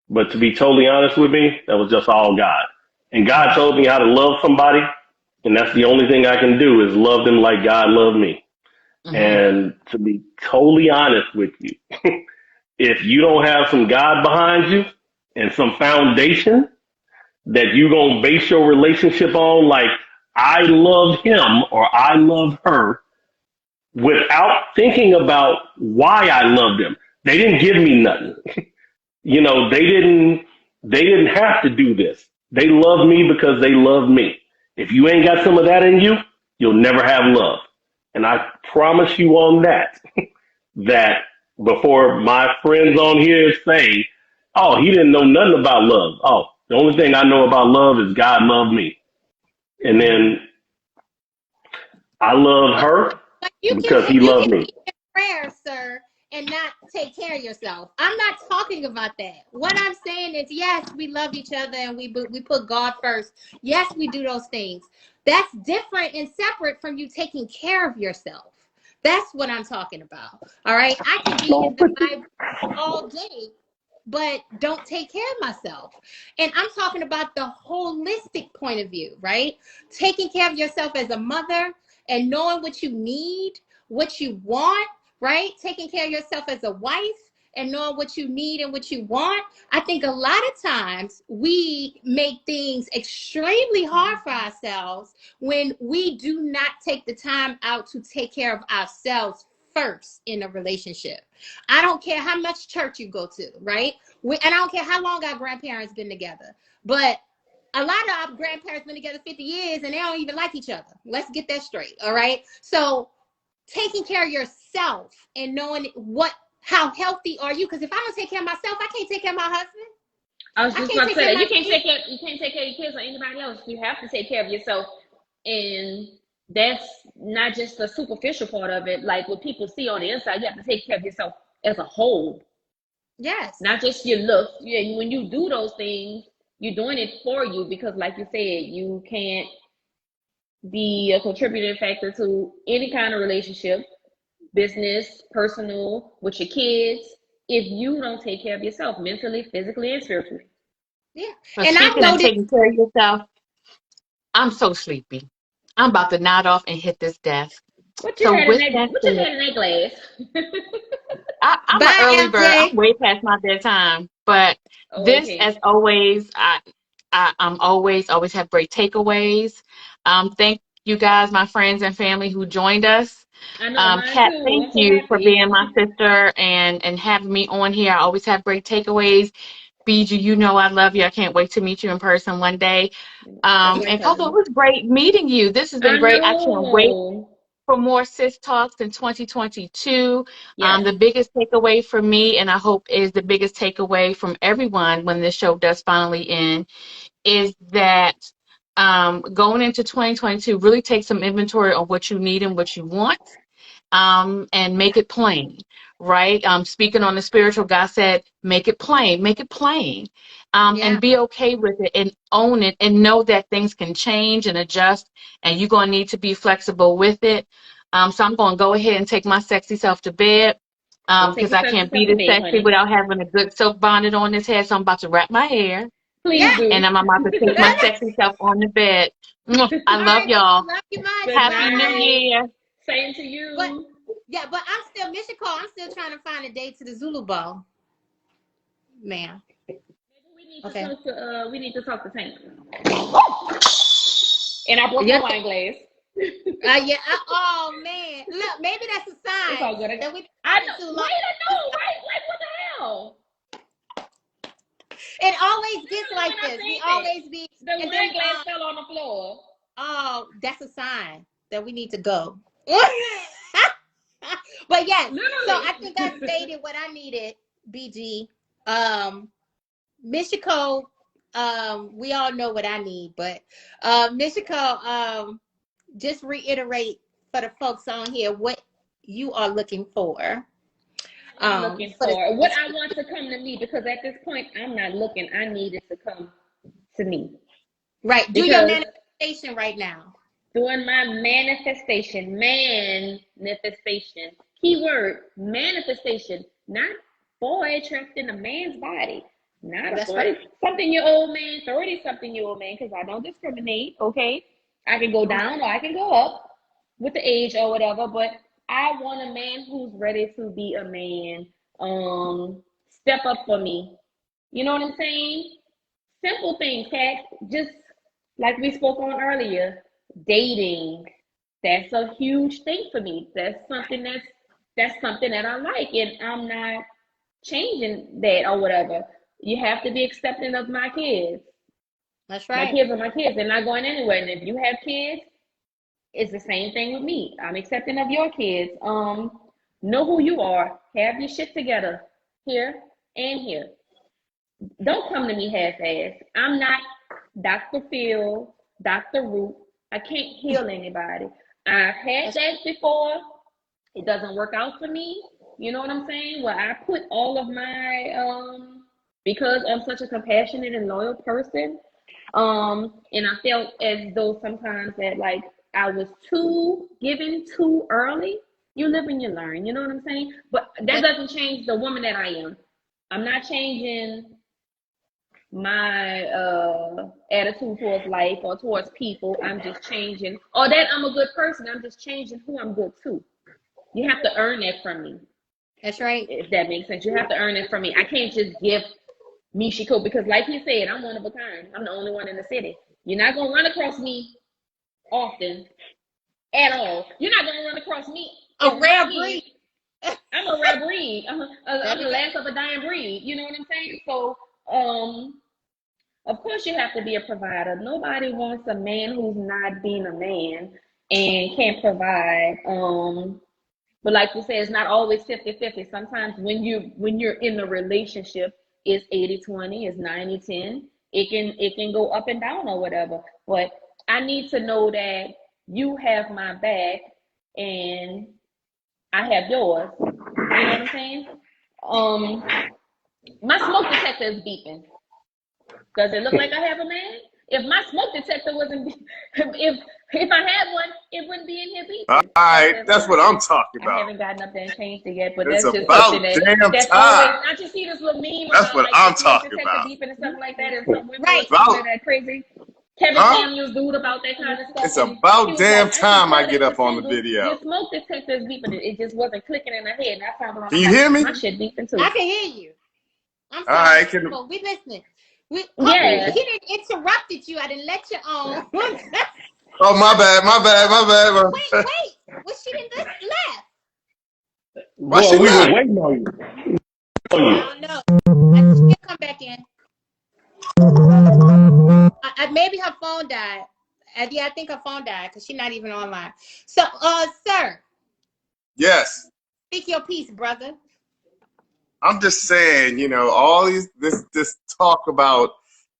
But to be totally honest with me, that was just all God. And God told me how to love somebody, and that's the only thing I can do is love them like God loved me. Mhm. And to be totally honest with you, if you don't have some God behind you and some foundation that you're going to base your relationship on, like I love him or I love her, without thinking about why I love them. They didn't give me nothing. They didn't have to do this. They love me because they love me. If you ain't got some of that in you, you'll never have love. And I promise you on that, that before my friends on here say, oh, he didn't know nothing about love. Oh, the only thing I know about love is God loved me. And then I love but her but because he you can loved me. be in prayer, sir, and not take care of yourself. I'm not talking about that. What I'm saying is, yes, we love each other and we put God first. Yes, we do those things. That's different and separate from you taking care of yourself. That's what I'm talking about. All right. I can be in the Bible all day, but don't take care of myself. And I'm talking about the holistic point of view, right? Taking care of yourself as a mother and knowing what you need, what you want, right? Taking care of yourself as a wife and knowing what you need and what you want. I think a lot of times we make things extremely hard for ourselves when we do not take the time out to take care of ourselves first in a relationship. I don't care how much church you go to, right? And I don't care how long our grandparents been together, but a lot of our grandparents been together 50 years and they don't even like each other. Let's get that straight. All right. So taking care of yourself and knowing how healthy are you? Because if I don't take care of myself, I can't take care of my husband. I was just about to say that you can't take care of your kids or anybody else. You have to take care of yourself. And that's not just the superficial part of it. Like what people see on the inside, you have to take care of yourself as a whole. Yes. Not just your looks. Yeah, when you do those things, you're doing it for you because, like you said, you can't be a contributing factor to any kind of relationship, business, personal, with your kids, if you don't take care of yourself mentally, physically, and spiritually. Yeah. But And speaking of taking care of yourself, I'm so sleepy. I'm about to nod off and hit this desk. What you had in that glass? I'm an bye, early bird. FJ. I'm way past my bedtime. But this, Okay. as always, I'm always have great takeaways. Thank you guys, my friends and family who joined us. I know mine Kat, too. thank I'm so you for being happy. my sister and having me on here. I always have great takeaways. BG, you know I love you. I can't wait to meet you in person one day. That's right, And Coco, it cousin. was great meeting you. This has been I great. I can't wait know. for more Sis Talks in 2022. Yes. The biggest takeaway for me, and I hope is the biggest takeaway from everyone when this show does finally end, is that going into 2022, really take some inventory on what you need and what you want, and make it plain, right? Speaking on the spiritual, God said, make it plain, Yeah. and be okay with it and own it and know that things can change and adjust and you're going to need to be flexible with it. So I'm going to go ahead and take my sexy self to bed. Go take Because your I sexy can't be self to this bed, sexy honey. without having a good silk bonnet on this head. So I'm about to wrap my hair Please Yeah. do. and I'm about to take my sexy self on the bed. I All love right. y'all. Love you much. Good Happy New Bye. night. Year. Same to But you. yeah, but I'm still I'm still trying to find a date to the Zulu Bowl. Man. Okay. We need to talk to Tank. And I broke my Yep. wine glass. Yeah. Oh man. Look, maybe that's a It's sign all good. that we've been I talking know. too long. Right? I know. Right? Like what the hell? It always gets Literally like when I this. We seen that, always be, the and then wine glass fell on the floor. oh, that's a sign that we need to go. But yes, so Literally. I think I stated what I needed, BG. Michiko, we all know what I need, but Michiko, just reiterate for the folks on here what you are looking for. I'm looking For the for what I want to come to me because at this point I'm not looking. I need it to come to me. right. Do your Because manifestation right now. doing my manifestation, keyword manifestation, not boy trapped in a man's body, not a That's right. 40-something-year-old man, 30-something-year-old man, because I don't discriminate, okay? I can go down or I can go up with the age or whatever, but I want a man who's ready to be a man, step up for me. You know what I'm saying? Simple things, Kat. Just like we spoke on earlier, dating. That's a huge thing for me. That's something that I like, and I'm not changing that or whatever. You have to be accepting of my kids. That's My right. kids are my kids. They're not going anywhere. And if you have kids, it's the same thing with me. I'm accepting of your kids. Know who you are. Have your shit together here and here. Don't come to me half-assed. I'm not Dr. Phil, Dr. Root. I can't heal anybody. I've had that before. It doesn't work out for me. You know what I'm saying? Where I put all of my because I'm such a compassionate and loyal person, and I felt as though sometimes that like I was too given too early. You live and you learn. You know what I'm saying? But that doesn't change the woman that I am. I'm not changing my attitude towards life or towards people. I'm just changing, or that I'm a good person. I'm just changing who I'm good to. You have to earn that from me. That's right. If that makes sense, you have to earn it from me. I can't just give Michiko because, like you said, I'm one of a kind. I'm the only one in the city. You're not gonna run across me often at all. You're not gonna run across me. A rare breed. I'm a rare breed. I'm the last of a dying breed. You know what I'm saying? So, of course, you have to be a provider. Nobody wants a man who's not being a man and can't provide. But like you said, it's not always 50-50. Sometimes when you're in the relationship, it's 80-20, it's 90-10. It can go up and down or whatever. But I need to know that you have my back and I have yours. You know what I'm saying? My smoke detector is beeping. Does it look like I have a man? If my smoke detector wasn't, if I had one, it wouldn't be in here beeping. All right, that's what I'm talking about. I haven't gotten up there and changed it yet, but It's that's just about something damn that's time. always. Don't you see this little meme? That's about, what like, I'm the smoke talking detector about. beeping and something like that, and some women Right. were talking that crazy. Kevin Samuels dude about that kind of stuff. It's about damn time I get up on the Your video. smoke detector is beeping. It just wasn't clicking in my head, and I found it on. Can you hear me? My shit beeping too. I can hear you. I'm All sorry. right, can Well, we listening. Yeah. He didn't interrupted you. I didn't let you on. oh my bad. Wait. Well, she didn't left. Why Boy, she we left? were waiting on you. I don't know. She'll come back in. Maybe her phone died. Yeah, I think her phone died because she's not even online. So, sir. Yes. Speak your piece, brother. I'm just saying, all this talk about,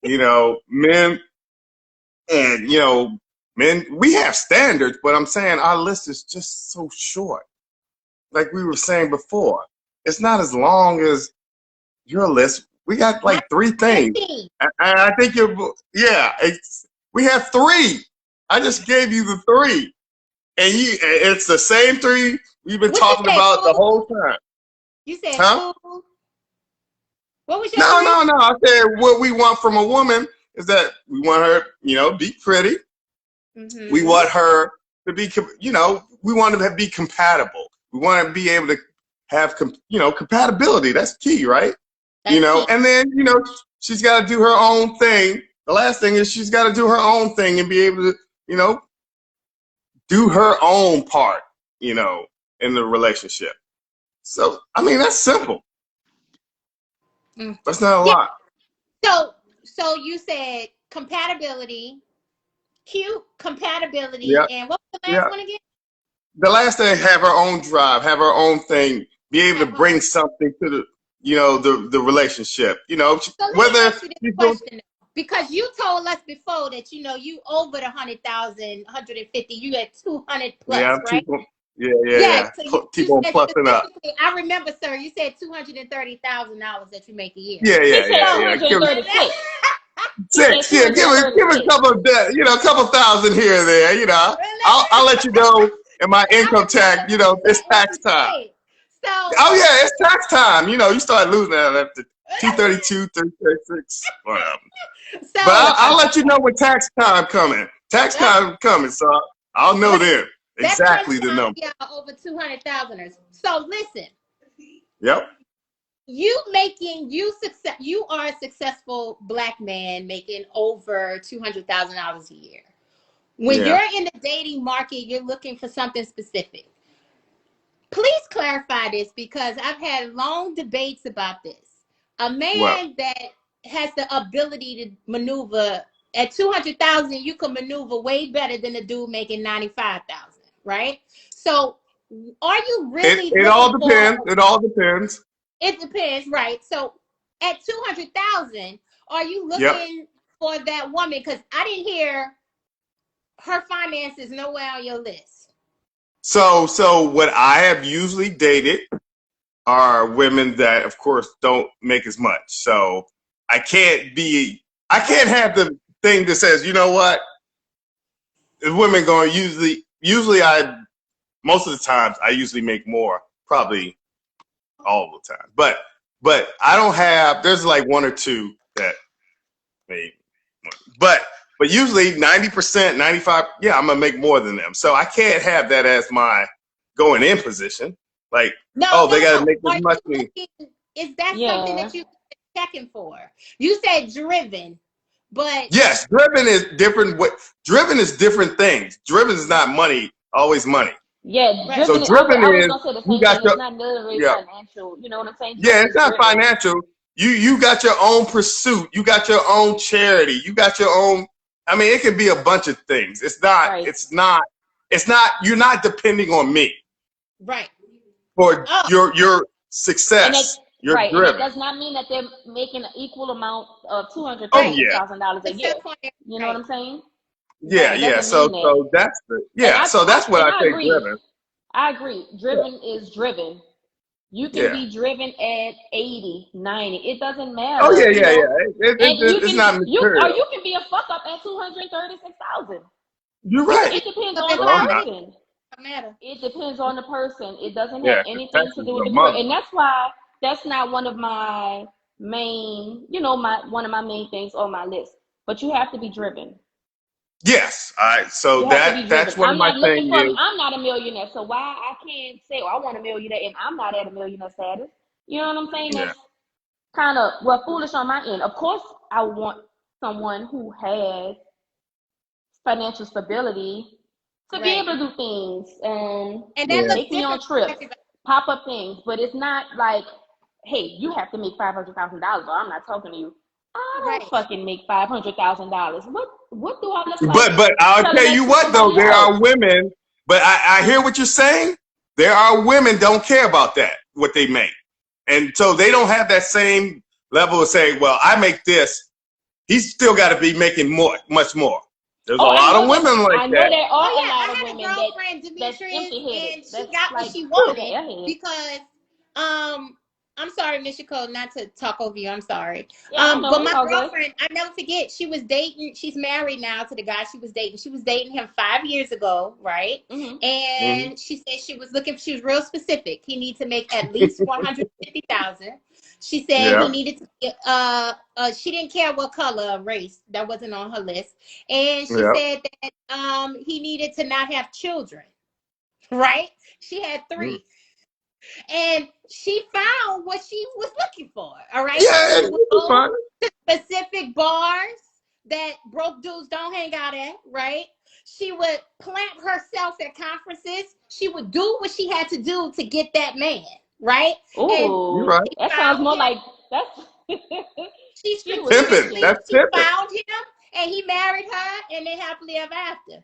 men and, men, we have standards, but I'm saying our list is just so short. Like we were saying before, it's not as long as your list. We got like 3 things. And I think we have 3. I just gave you the 3. And it's the same 3 we've been talking about the whole time. You said, huh? Food. What was your No. I said what we want from a woman is that we want her, be pretty. Mm-hmm. We want her to be, we want to be compatible. We want to be able to have, compatibility. That's key, right? That's key. And then, she's got to do her own thing. The last thing is she's got to do her own thing and be able to, do her own part, in the relationship. So, I mean, that's simple. That's not a lot. So you said compatibility, cute compatibility, and what was the last one again? The last thing, have her own drive, have her own thing, be able to bring something to the relationship. So whether you question, because you told us before that you over the 100,000, 150, you had 200 plus, right? Yeah. So keep on plussing up. I remember, sir, you said $230,000 that you make a year. Yeah. 236. 6, give a couple of a couple thousand here and there. I'll let you know in my income tax. It's tax time. It's tax time. You start losing that after 232, 336, whatever. But I'll let you know when tax time coming. Tax time coming, so I'll know then exactly the number. Yeah, over 200,000ers. So listen. Yep. You are a successful Black man making over $200,000 a year. When you're in the dating market, you're looking for something specific. Please clarify this, because I've had long debates about this. A man that has the ability to maneuver at 200,000, you can maneuver way better than a dude making 95,000, right? So, are you really? It all depends. It all depends. It depends, right? So, at 200,000, are you looking for that woman? Because I didn't hear her finances nowhere on your list. So what I have usually dated are women that, of course, don't make as much. So I can't have the thing that says, you know what, the women going most of the times I usually make more, probably all the time. But I don't have, there's like one or two that maybe, but usually 90%, 95, yeah, I'm gonna make more than them. So I can't have that as my going in position. Like, they gotta make this much. Is that something that you're checking for? You said driven, but yes, driven is different. Driven is different things. Driven is not money, always money. Yeah, right. driven. So driven I was is gonna say the you same got thing. It's not necessarily financial. You know what I'm saying? yeah, Driven it's is not driven. financial. You got your own pursuit. You got your own charity. You got your own. I mean, it could be a bunch of things. It's not. Right. It's not. It's not. You're not depending on me right. for your success. You're right, driven. and it does not mean that they're making an equal amount of $236,000 a year. You know what I'm saying? Yeah, It yeah. doesn't mean So that's that's what I I say. agree. Driven. I agree. Driven is driven. You can be driven at 80, 90. It doesn't matter. Oh yeah, you yeah, know? yeah. It's not material. You can be a fuck up at 236,000. You're right. It depends on Well, I'm the not. person. Matter. It depends on the person. It doesn't have Yeah, anything to do with the money. career. And that's why that's not one of my main, one of my main things on my list. But you have to be driven. Yes. All right. So You have to be that's driven. one of my things. I'm not a millionaire. So why I can't say, I want a millionaire and I'm not at a millionaire status. You know what I'm saying? Yeah. That's kind of, foolish on my end. Of course, I want someone who has financial stability to be able to do things, and that take me on trips, pop up things. But it's not like, hey, you have to make $500,000 or I'm not talking to you. I don't fucking make $500,000. What do I look like? But I'll tell you what though, there are women. But I hear what you're saying. There are women don't care about that, what they make, and so they don't have that same level of saying, well, I make this. He's still got to be making much more. There's a lot of women like that. I know there are a lot I of had women a girlfriend, that's Demetrius, empty-headed. and she got what she wanted because, I'm sorry, Miss Nicole, not to talk over you. I'm sorry. Yeah, but my girlfriend, I never forget, she was dating. She's married now to the guy she was dating. She was dating him 5 years ago, right? Mm-hmm. And she said she was real specific. He needed to make at least 150,000. She said he needed to. She didn't care what color or race. That wasn't on her list. And she said that he needed to not have children. Right? She had 3. And she found what she was looking for. All right. Yeah, she would go to specific bars that broke dudes don't hang out at, right? She would plant herself at conferences. She would do what she had to do to get that man, right? Oh, that sounds more like that's she's pimping. That's she found him and he married her and they happily ever after.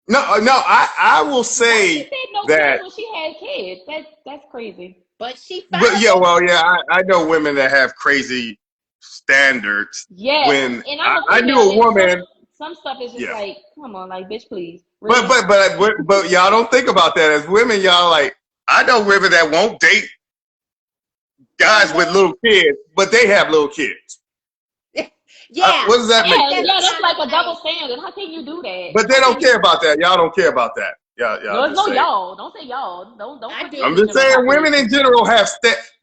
No, I will say that when she had kids. That's crazy. But she found I know women that have crazy standards. Yeah. When I knew a woman, some stuff is just like, come on, like, bitch, please. Really? But y'all don't think about that as women. Y'all like, I know women that won't date guys with little kids, but they have little kids. Yeah. What does that make? Yeah, that's like a double standard. How can you do that? But they don't care about that. Y'all don't care about that. Y'all y'all. Don't say y'all. Don't. I'm just saying, women in general have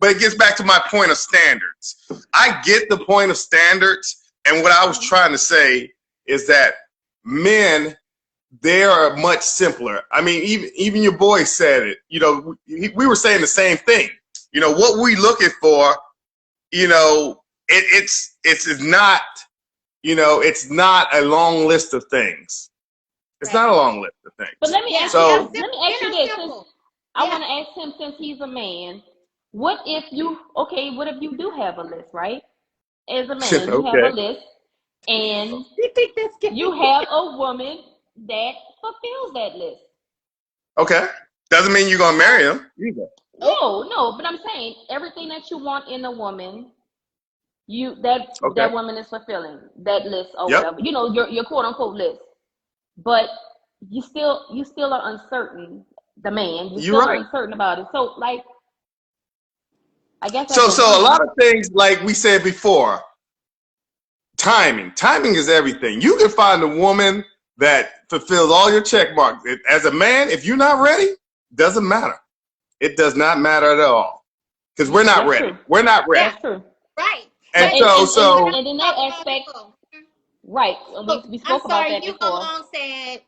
but it gets back to my point of standards. I get the point of standards, and what I was trying to say is that men, they are much simpler. I mean, even your boy said it. You know, we were saying the same thing. You know, what we looking for, you know, it's not, you know, it's not a long list of things. It's not a long list of things. But let me ask you this. I want to ask him, since he's a man, what if you do have a list, right? As a man, you have a list, and you have a woman that fulfills that list. Okay. Doesn't mean you're going to marry him either. No, but I'm saying everything that you want in a woman, that woman is fulfilling that list or whatever. You know, your quote unquote list. But you still are uncertain, the man. You're still uncertain about it. So like, I guess So that's a a lot woman. of things, like we said before, timing. Timing is everything. You can find a woman that fulfills all your check marks. As a man, if you're not ready, doesn't matter. It does not matter at all because we're not That's ready. true. We're not ready. That's true. Right. And But But and in that aspect, right? We I'm spoke about sorry, that you go before. on said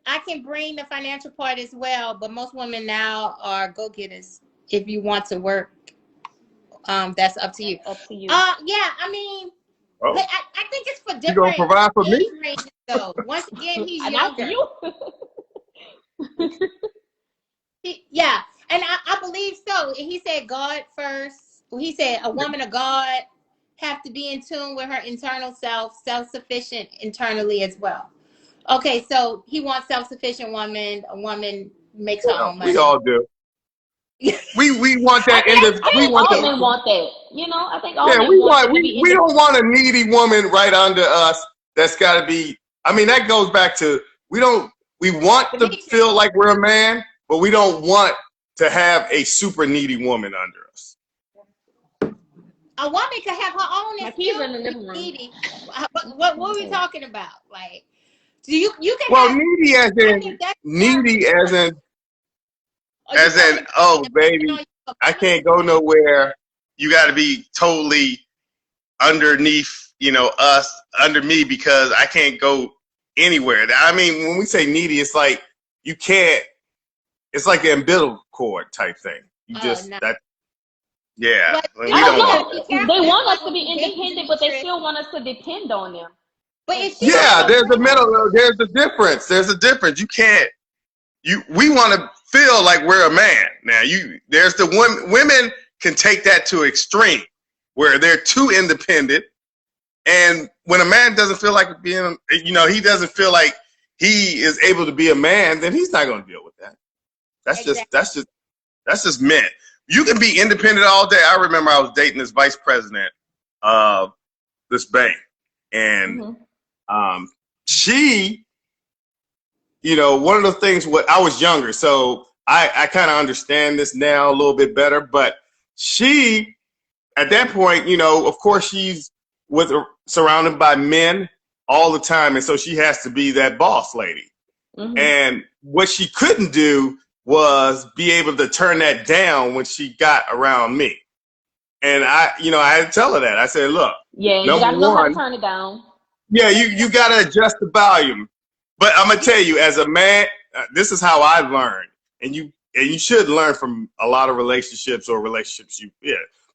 I can bring the financial part as well, but most women now are go-getters. If you want to work, that's up to you. Up to you. Yeah, I mean, oh, I think it's for you gonna different provide for me? age ranges, though. Once again, he's Not for younger. you. Yeah, and I believe so. He said God first. He said a woman of God have to be in tune with her internal self, self-sufficient internally as well. Okay, so he wants self-sufficient woman. A woman makes her own money. We all do. We want that. I We think want all that. men want that. You know, I think all Yeah, men we want want. them to be We don't independent. want a needy woman right under us. That's got to be. I mean, that goes back to we don't. We want to feel like we're a man, but we don't want to have a super needy woman under us. A woman could have her own and kids still are in the living room. needy. What are we talking about? Like, do you can Well, have needy as in oh baby, I can't go nowhere. You got to be totally underneath, us under me because I can't go anywhere. I mean, when we say needy, it's like you can't. It's like an umbilical cord type thing. You just no. that. Yeah, But we I don't don't. know. They want us to be independent, but they still want us to depend on them. But if she There's a middle. There's a difference. There's a difference. You can't. We want to feel like we're a man. Now there's the women can take that to extreme where they're too independent, and when a man doesn't feel like being, he doesn't feel like he is able to be a man, then he's not going to deal with that. That's just men. You can be independent all day. I remember I was dating this vice president of this bank, and she, one of the things, I was younger, so I kind of understand this now a little bit better, but she, at that point, of course she's surrounded by men all the time, and so she has to be that boss lady. And what she couldn't do was be able to turn that down when she got around me. And I had to tell her that. I said, look, you gotta know how to turn it down. Yeah, you gotta adjust the volume. But I'm gonna tell you, as a man, this is how I've learned, and you should learn from a lot of relationships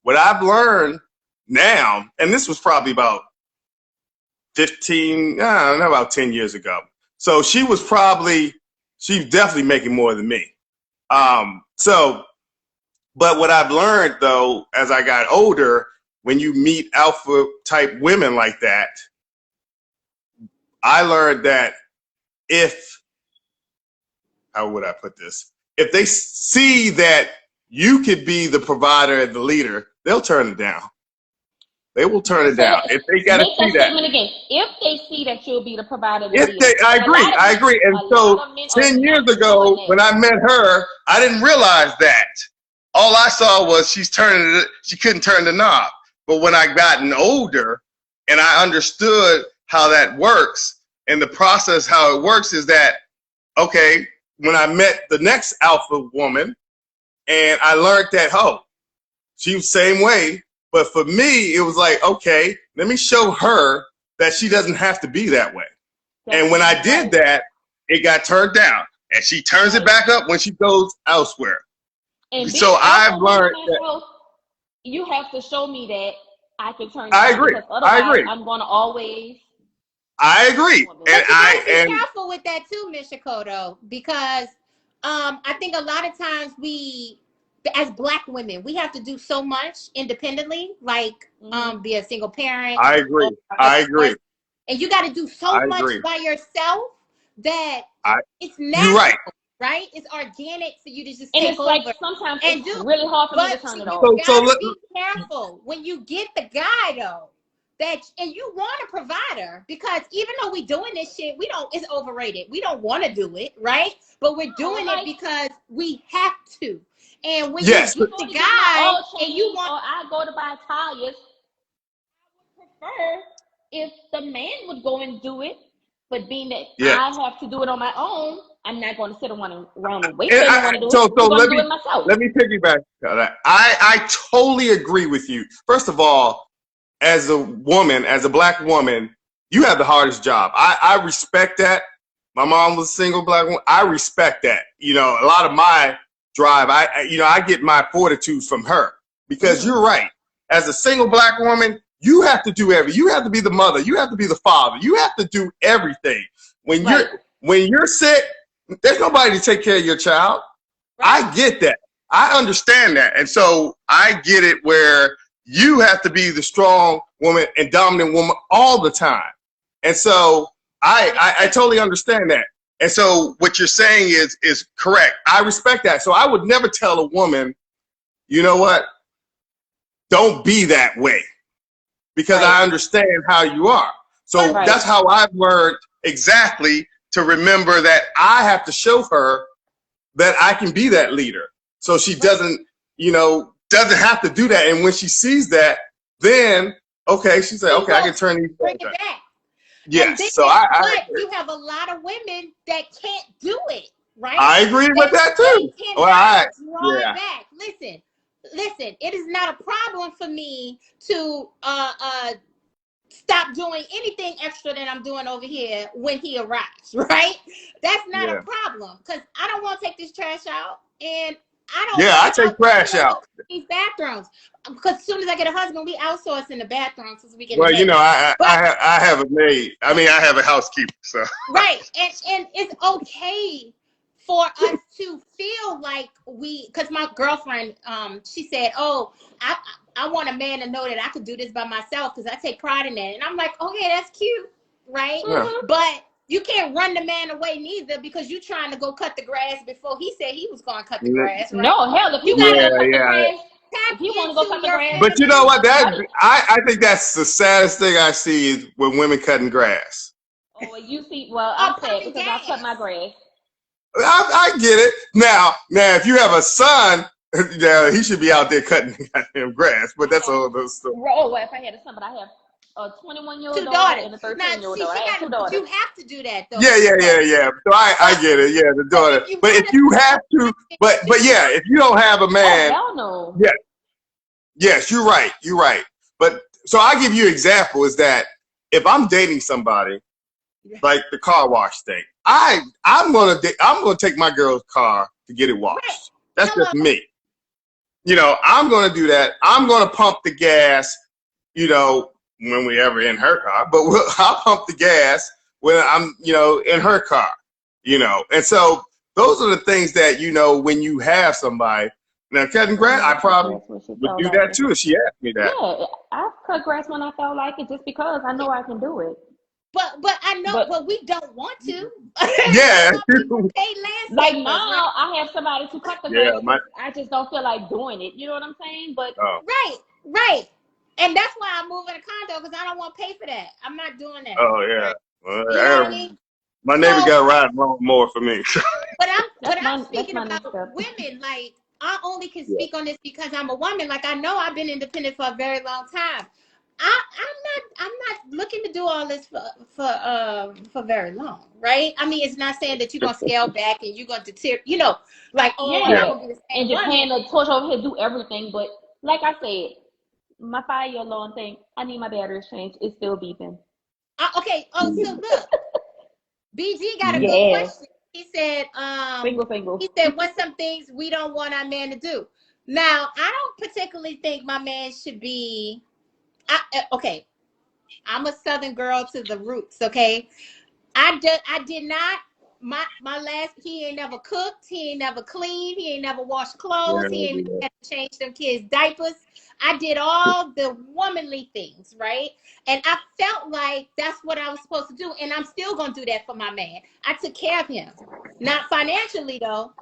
What I've learned now, and this was probably about 10 years ago. So she's definitely making more than me. But what I've learned though, as I got older, when you meet alpha type women like that, I learned that how would I put this? If they see that you could be the provider and the leader, they'll turn it down. They will turn it down. If they got to see that. Again. If they see that you'll be the provider and the leader. I agree. And so 10 years ago, when I met her, I didn't realize that. All I saw was she couldn't turn the knob. But when I gotten older and I understood how that works, and the process, how it works is that, okay, when I met the next alpha woman, and I learned that, she was the same way. But for me, it was like, okay, let me show her that she doesn't have to be that way. And when I did that, it got turned down. And she turns it back up when she goes elsewhere. And so I've learned that you have to show me that I can turn it I down. agree. Otherwise, I agree. I'm going to always. I agree. And I be careful with that too, Ms. Shakoto, because I think a lot of times we, as Black women, we have to do so much independently, like be a single parent. I agree. And you got to do so much by yourself that it's natural, you're right? It's organic for you to just and take it's over. Like sometimes it's really hard for me to turn it off. You gotta be careful when you get the guy though. and you want a provider, because even though we doing this shit, it's overrated. We don't want to do it, right? But we're doing it because we have to. And when you get the guy and you want, or I go to buy tires, I would prefer if the man would go and do it. But being that I have to do it on my own, I'm not going to sit around and wait for anyone to do it. I'm going to do it myself. Let me piggyback on that. I totally agree with you. First of all, as a woman, as a black woman, you have the hardest job. I respect that. My mom was a single black woman. I respect that. You know, a lot of my drive, I get my fortitude from her, because you're right. As a single black woman, you have to do everything. You have to be the mother. You have to be the father. You have to do everything. When you're sick, there's nobody to take care of your child. Right. I get that. I understand that. And so I get it where you have to be the strong woman and dominant woman all the time. And so I totally understand that. And so what you're saying is correct. I respect that. So I would never tell a woman, you know what, don't be that way, because I understand how you are. So that's how I've learned exactly to remember that I have to show her that I can be that leader. So she doesn't have to do that. And when she sees that, then, she's like, okay, I can turn these bring it back. Yes. But you have a lot of women that can't do it, right? I agree with that too. Draw it back. Listen, it is not a problem for me to stop doing anything extra that I'm doing over here when he arrives, right? That's not a problem, because I don't want to take this trash out, and I take trash out these bathrooms, because as soon as I get a husband, we outsource in the bathrooms so we get. Well, I have a maid. I mean, I have a housekeeper. So right, and it's okay for us to feel like because my girlfriend, she said, "Oh, I want a man to know that I could do this by myself because I take pride in that," and I'm like, "Okay, that's cute, right?" Yeah. But you can't run the man away neither, because you're trying to go cut the grass before he said he was going to cut the grass. Right? No, hell, if you got to cut the grass, if you want to go cut the grass. But you know what? I think that's the saddest thing I see is when women cutting grass. Oh, you see, I'm sad because I cut my grass. I get it. Now, if you have a son, he should be out there cutting goddamn grass. But that's a whole other story. Oh, well, if I had a son, but I have a 21-year-old daughter and a 13-year-old daughter. I have two daughters. You have to do that, though. Yeah. So I get it. Yeah, the daughter. But if you have to, but yeah, if you don't have a man. Oh, hell no. Yeah. Yes, you're right. But so I give you an example is that if I'm dating somebody, like the car wash thing, I'm gonna take my girl's car to get it washed. Right. That's just me. I'm gonna do that. I'm gonna pump the gas. When we ever in her car, but I'll pump the gas when I'm, in her car, And so those are the things that, when you have somebody. Now, cutting grass, I probably would do that too if she asked me that. Yeah, I cut grass when I felt like it, just because I know I can do it. But I know, but we don't want to. Yeah. Like now, I have somebody to cut the grass. I just don't feel like doing it. You know what I'm saying? But right. And that's why I move in a condo, because I don't want to pay for that. I'm not doing that. Oh yeah. Well, my neighbor got a ride more for me. But I'm speaking about women. Like, I only can speak on this because I'm a woman. Like, I know I've been independent for a very long time. I'm not looking to do all this for very long, right? I mean, it's not saying that you're gonna scale back and you're gonna deter, I'm gonna be the same and just hand the torch over here, do everything. But like I said, my 5-year-old thing, I need my batteries changed. It's still beeping. Okay. Oh, so look, BG got a good question. He said, he said, what's some things we don't want our man to do? Now, I don't particularly think my man should be. Okay, I'm a Southern girl to the roots. Okay, I did not. My last, he ain't never cooked. He ain't never cleaned. He ain't never washed clothes. He ain't never had to change them kids' diapers. I did all the womanly things, right? And I felt like that's what I was supposed to do. And I'm still going to do that for my man. I took care of him. Not financially, though.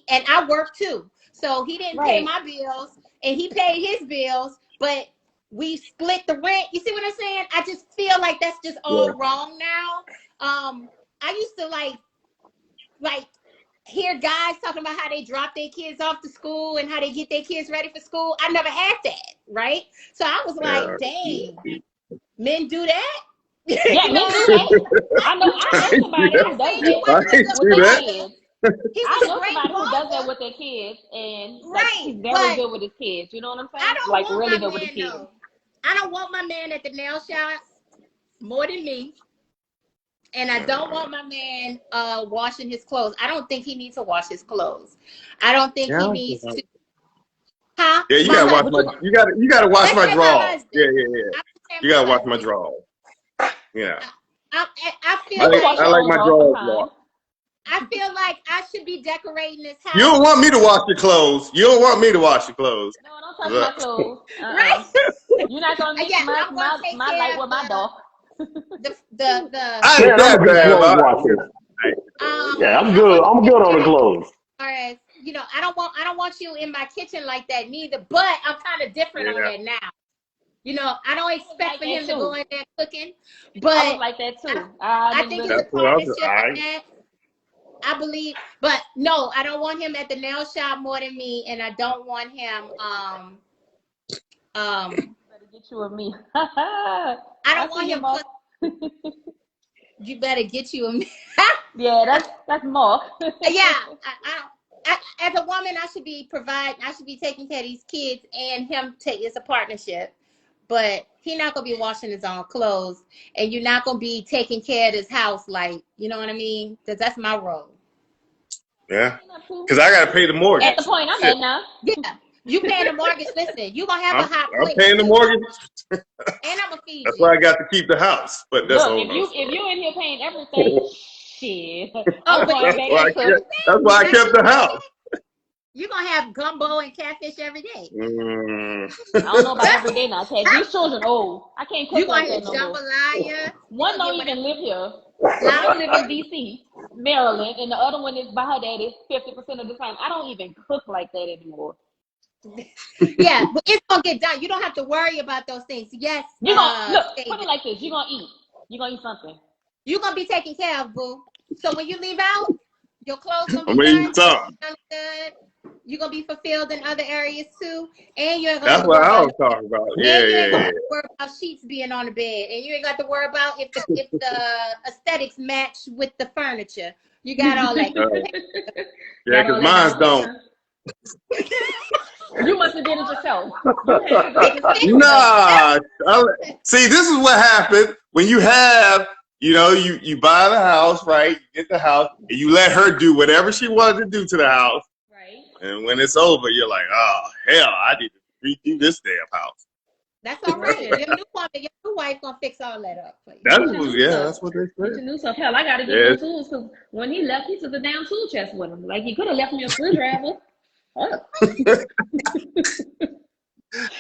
And I worked, too. So he didn't pay my bills. And he paid his bills. But we split the rent. You see what I'm saying? I just feel like that's just all wrong now. I used to like hear guys talking about how they drop their kids off to school and how they get their kids ready for school. I never had that, right? So I was like, dang, men do that? Yeah, men do that. I know. I know somebody who does that with their kids. I know somebody who does that with their kids, and like he's very good with his kids. You know what I'm saying? I don't like want really my good with his man, kids. though. I don't want my man at the nail shop more than me. And I don't want my man washing his clothes. I don't think he needs to wash his clothes. I don't think he needs to. Huh? Yeah, you gotta wash my. You gotta wash my drawers. Yeah. You gotta wash my drawers. Yeah. I feel I like my drawers washed. I feel like I should be decorating this house. You don't want me to wash your clothes. You don't want me to wash your clothes. No, don't touch my clothes. Right? You're not gonna mix my light with my dog. I ain't that bad. Yeah, I'm good. I'm good on the clothes. Whereas, you know, I don't want you in my kitchen like that neither. But I'm kind of different on that now. You know, I don't expect for him to go in there cooking. But I was like that too. I think it's a partnership on that. I believe, but no, I don't want him at the nail shop more than me, and I don't want him. Better get you a me. I don't want him. You better get you a me. Yeah, that's Mark. Yeah, as a woman, I should be taking care of these kids, and him it's a partnership. But he's not gonna be washing his own clothes, and you're not gonna be taking care of this house, like, you know what I mean? Because that's my role. Yeah, because I gotta pay the mortgage. At the point I'm at now. Yeah, you paying the mortgage. Listen, you gonna have a hot plate. I'm paying the mortgage, and I'm gonna feed you. That's why I got to keep the house. But that's Look, if you in here paying everything, shit. That's why I kept the house. You're going to have gumbo and catfish every day. I don't know about every day now, Ted. These children old. I can't cook like that no more. Jambalaya. One don't even live here. One live in D.C., Maryland, and the other one is by her daddy 50% of the time. I don't even cook like that anymore. Yeah, but it's going to get done. You don't have to worry about those things. Yes. You're gonna, look, put it like this. You're going to eat. You're going to eat something. You're going to be taken care of, boo. So when you leave out, your clothes going to be done. You're going to be fulfilled in other areas too. And you're going to That's what I was talking about. Yeah. Worry about sheets being on the bed. And you ain't got to worry about if the aesthetics match with the furniture. You got all that. Yeah, because mine don't. You must have did it yourself. Nah. See, this is what happened when you have, you buy the house, right? You get the house, and you let her do whatever she wanted to do to the house. And when it's over, you're like, oh, hell, I need to redo this damn house. That's all right. Your new wife gonna fix all that up for you. That's what they said. Get your new stuff. Hell, I gotta get new tools because when he left, he took the damn tool chest with him. Like, he could have left me a screwdriver.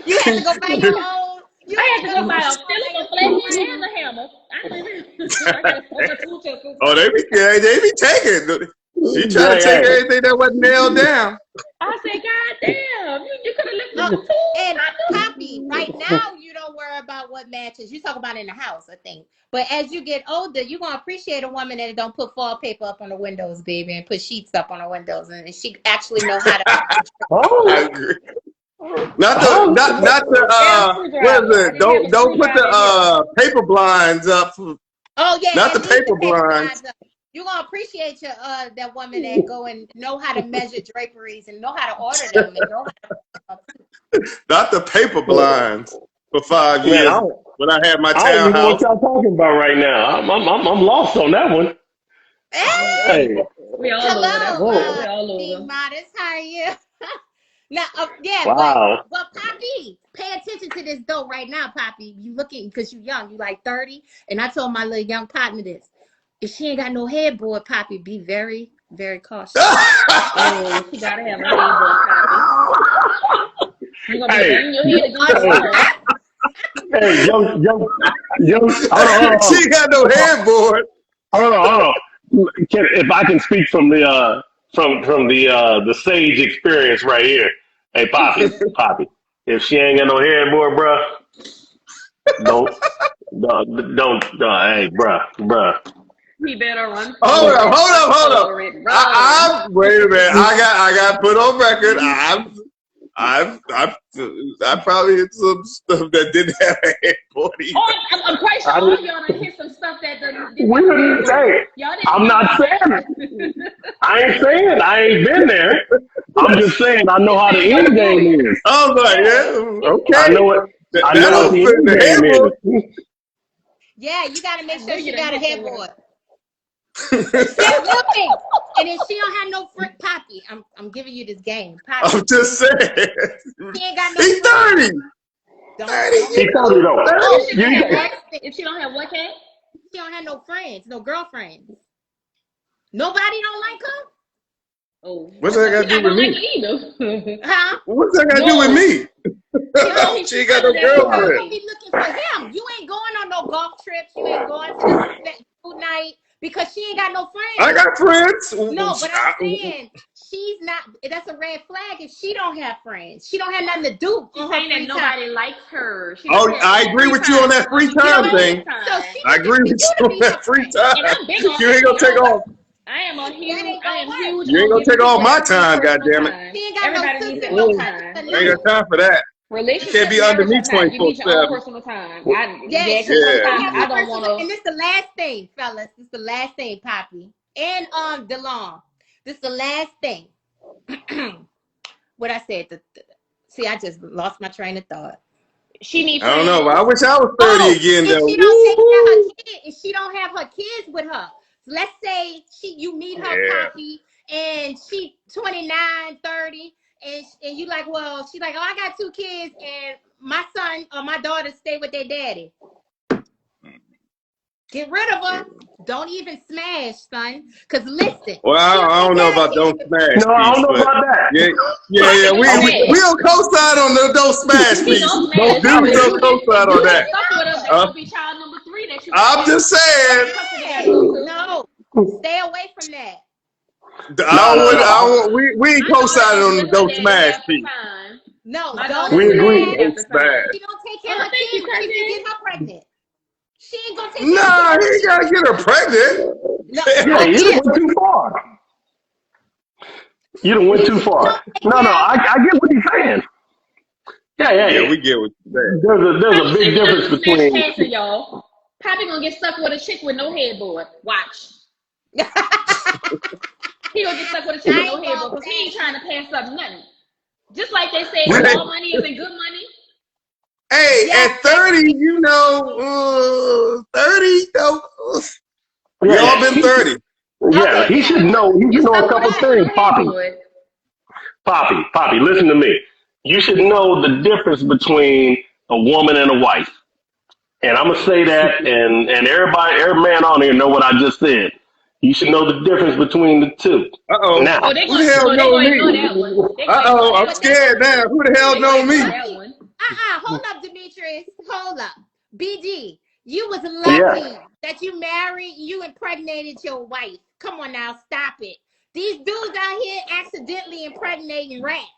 You had to go buy your own. I had to go buy a Phillips, a flathead, and a hammer. I gotta put the tool chest. Oh, they be taking. She tried to take everything that wasn't nailed down. I said, God damn, you could have left me the tool. And Poppy, right now you don't worry about what matches. You talk about in the house, I think. But as you get older, you're gonna appreciate a woman that don't put wallpaper up on the windows, baby, and put sheets up on the windows, and she actually know how to. I agree. Not the what is it? Don't put the paper blinds up. Oh yeah, not the paper blinds. You're going to appreciate that woman that go and know how to measure draperies and know how to order them. And know how to... Not the paper blinds for 5 years when I had my townhouse. I don't know what y'all talking about right now. I'm lost on that one. Hey! We all over. Modest, how are you? Now, wow. But Poppy, pay attention to this though right now, Poppy. You looking, because you young, you like 30. And I told my little young partner this. If she ain't got no headboard, Poppy, be very, very cautious. She gotta have a headboard, Poppy. You're gonna be banging your head against Hey, yo, she ain't got no headboard. Hold on. If I can speak from the sage experience right here. Hey, Poppy, if she ain't got no headboard, bro, Hey, bruh. He better run Hold for up, it. hold up. For it. Run. Wait a minute. I got put on record. I probably hit some stuff that didn't have a headboard either. Oh, I'm quite sure all of y'all done hit some stuff that didn't. We didn't say. I'm not saying it. I ain't saying I ain't been there. I'm just saying I know how the end game is. I was like, yeah, okay. I know what the end game is. Yeah, you got to make sure she got a headboard. I'm And if she don't have no friend, Poppy, I'm giving you this game. Poppy, just saying. She ain't got no He's 30. 30. He's 30 though. If she don't have what, Kat? She don't have no friends, no girlfriends. Nobody don't like her? Oh, what's that got to do with me? Huh? What's that got to do with me? She ain't got no girlfriend. You're be looking for him. You ain't going on no golf trips. You ain't going to the food night because she ain't got no friends. I got friends. No, but I'm saying she's not. That's a red flag if she don't have friends. She don't have nothing to do. She's saying that nobody likes her. I agree with you on that free time thing. I agree with you on that free time. You ain't gonna take off. I am huge. You ain't gonna take all my time, goddammit. She ain't got Everybody needs no time. I ain't got time for that. You can't be under me 24/7. Personal time. I don't want to. And this is the last thing, fellas. This is the last thing, Poppy and DeLong. This is the last thing. What I said. See, I just lost my train of thought. She needs. I don't know. But I wish I was 30 again, though. She don't take care of her kids, and she don't have her kids with her. So let's say you meet her, Poppy, and she 29, 30. And you like, well, she's like, oh, I got 2 kids, and my son or my daughter stay with their daddy. Get rid of her. Don't even smash, son. Cause listen. Well, I don't know about don't smash. No, I don't know about that. Yeah. We don't co-sign on the don't smash piece. Don't co-sign on that. I'm just saying. No, stay away from that. We ain't co-signing on the don't smash piece. No, we agree. Don't smash. She don't take care of her kids. She can get her pregnant. She ain't gonna take care of her. He ain't gotta get her pregnant. No, you done went too far. You done went too far. No, I get what he's saying. Yeah. We get what you're saying. There's a big difference between. Y'all. Poppy gonna get stuck with a chick with no headboard. Watch. He gonna get stuck with a chick with no headboard because he ain't trying to pass up nothing. Just like they say, all money isn't good money. Hey, at 30, 30, though. We all been 30. Yeah, he should know. He should know a couple things, Poppy, listen to me. You should know the difference between a woman and a wife. And I'm gonna say that, and every man on here know what I just said. You should know the difference between the two. Uh-oh. Now, who the hell know me? Uh-oh, I'm scared now. Who the hell know me? Hold up, Demetrius. Hold up. BD, you was lucky that you impregnated your wife. Come on now, stop it. These dudes out here accidentally impregnating rats.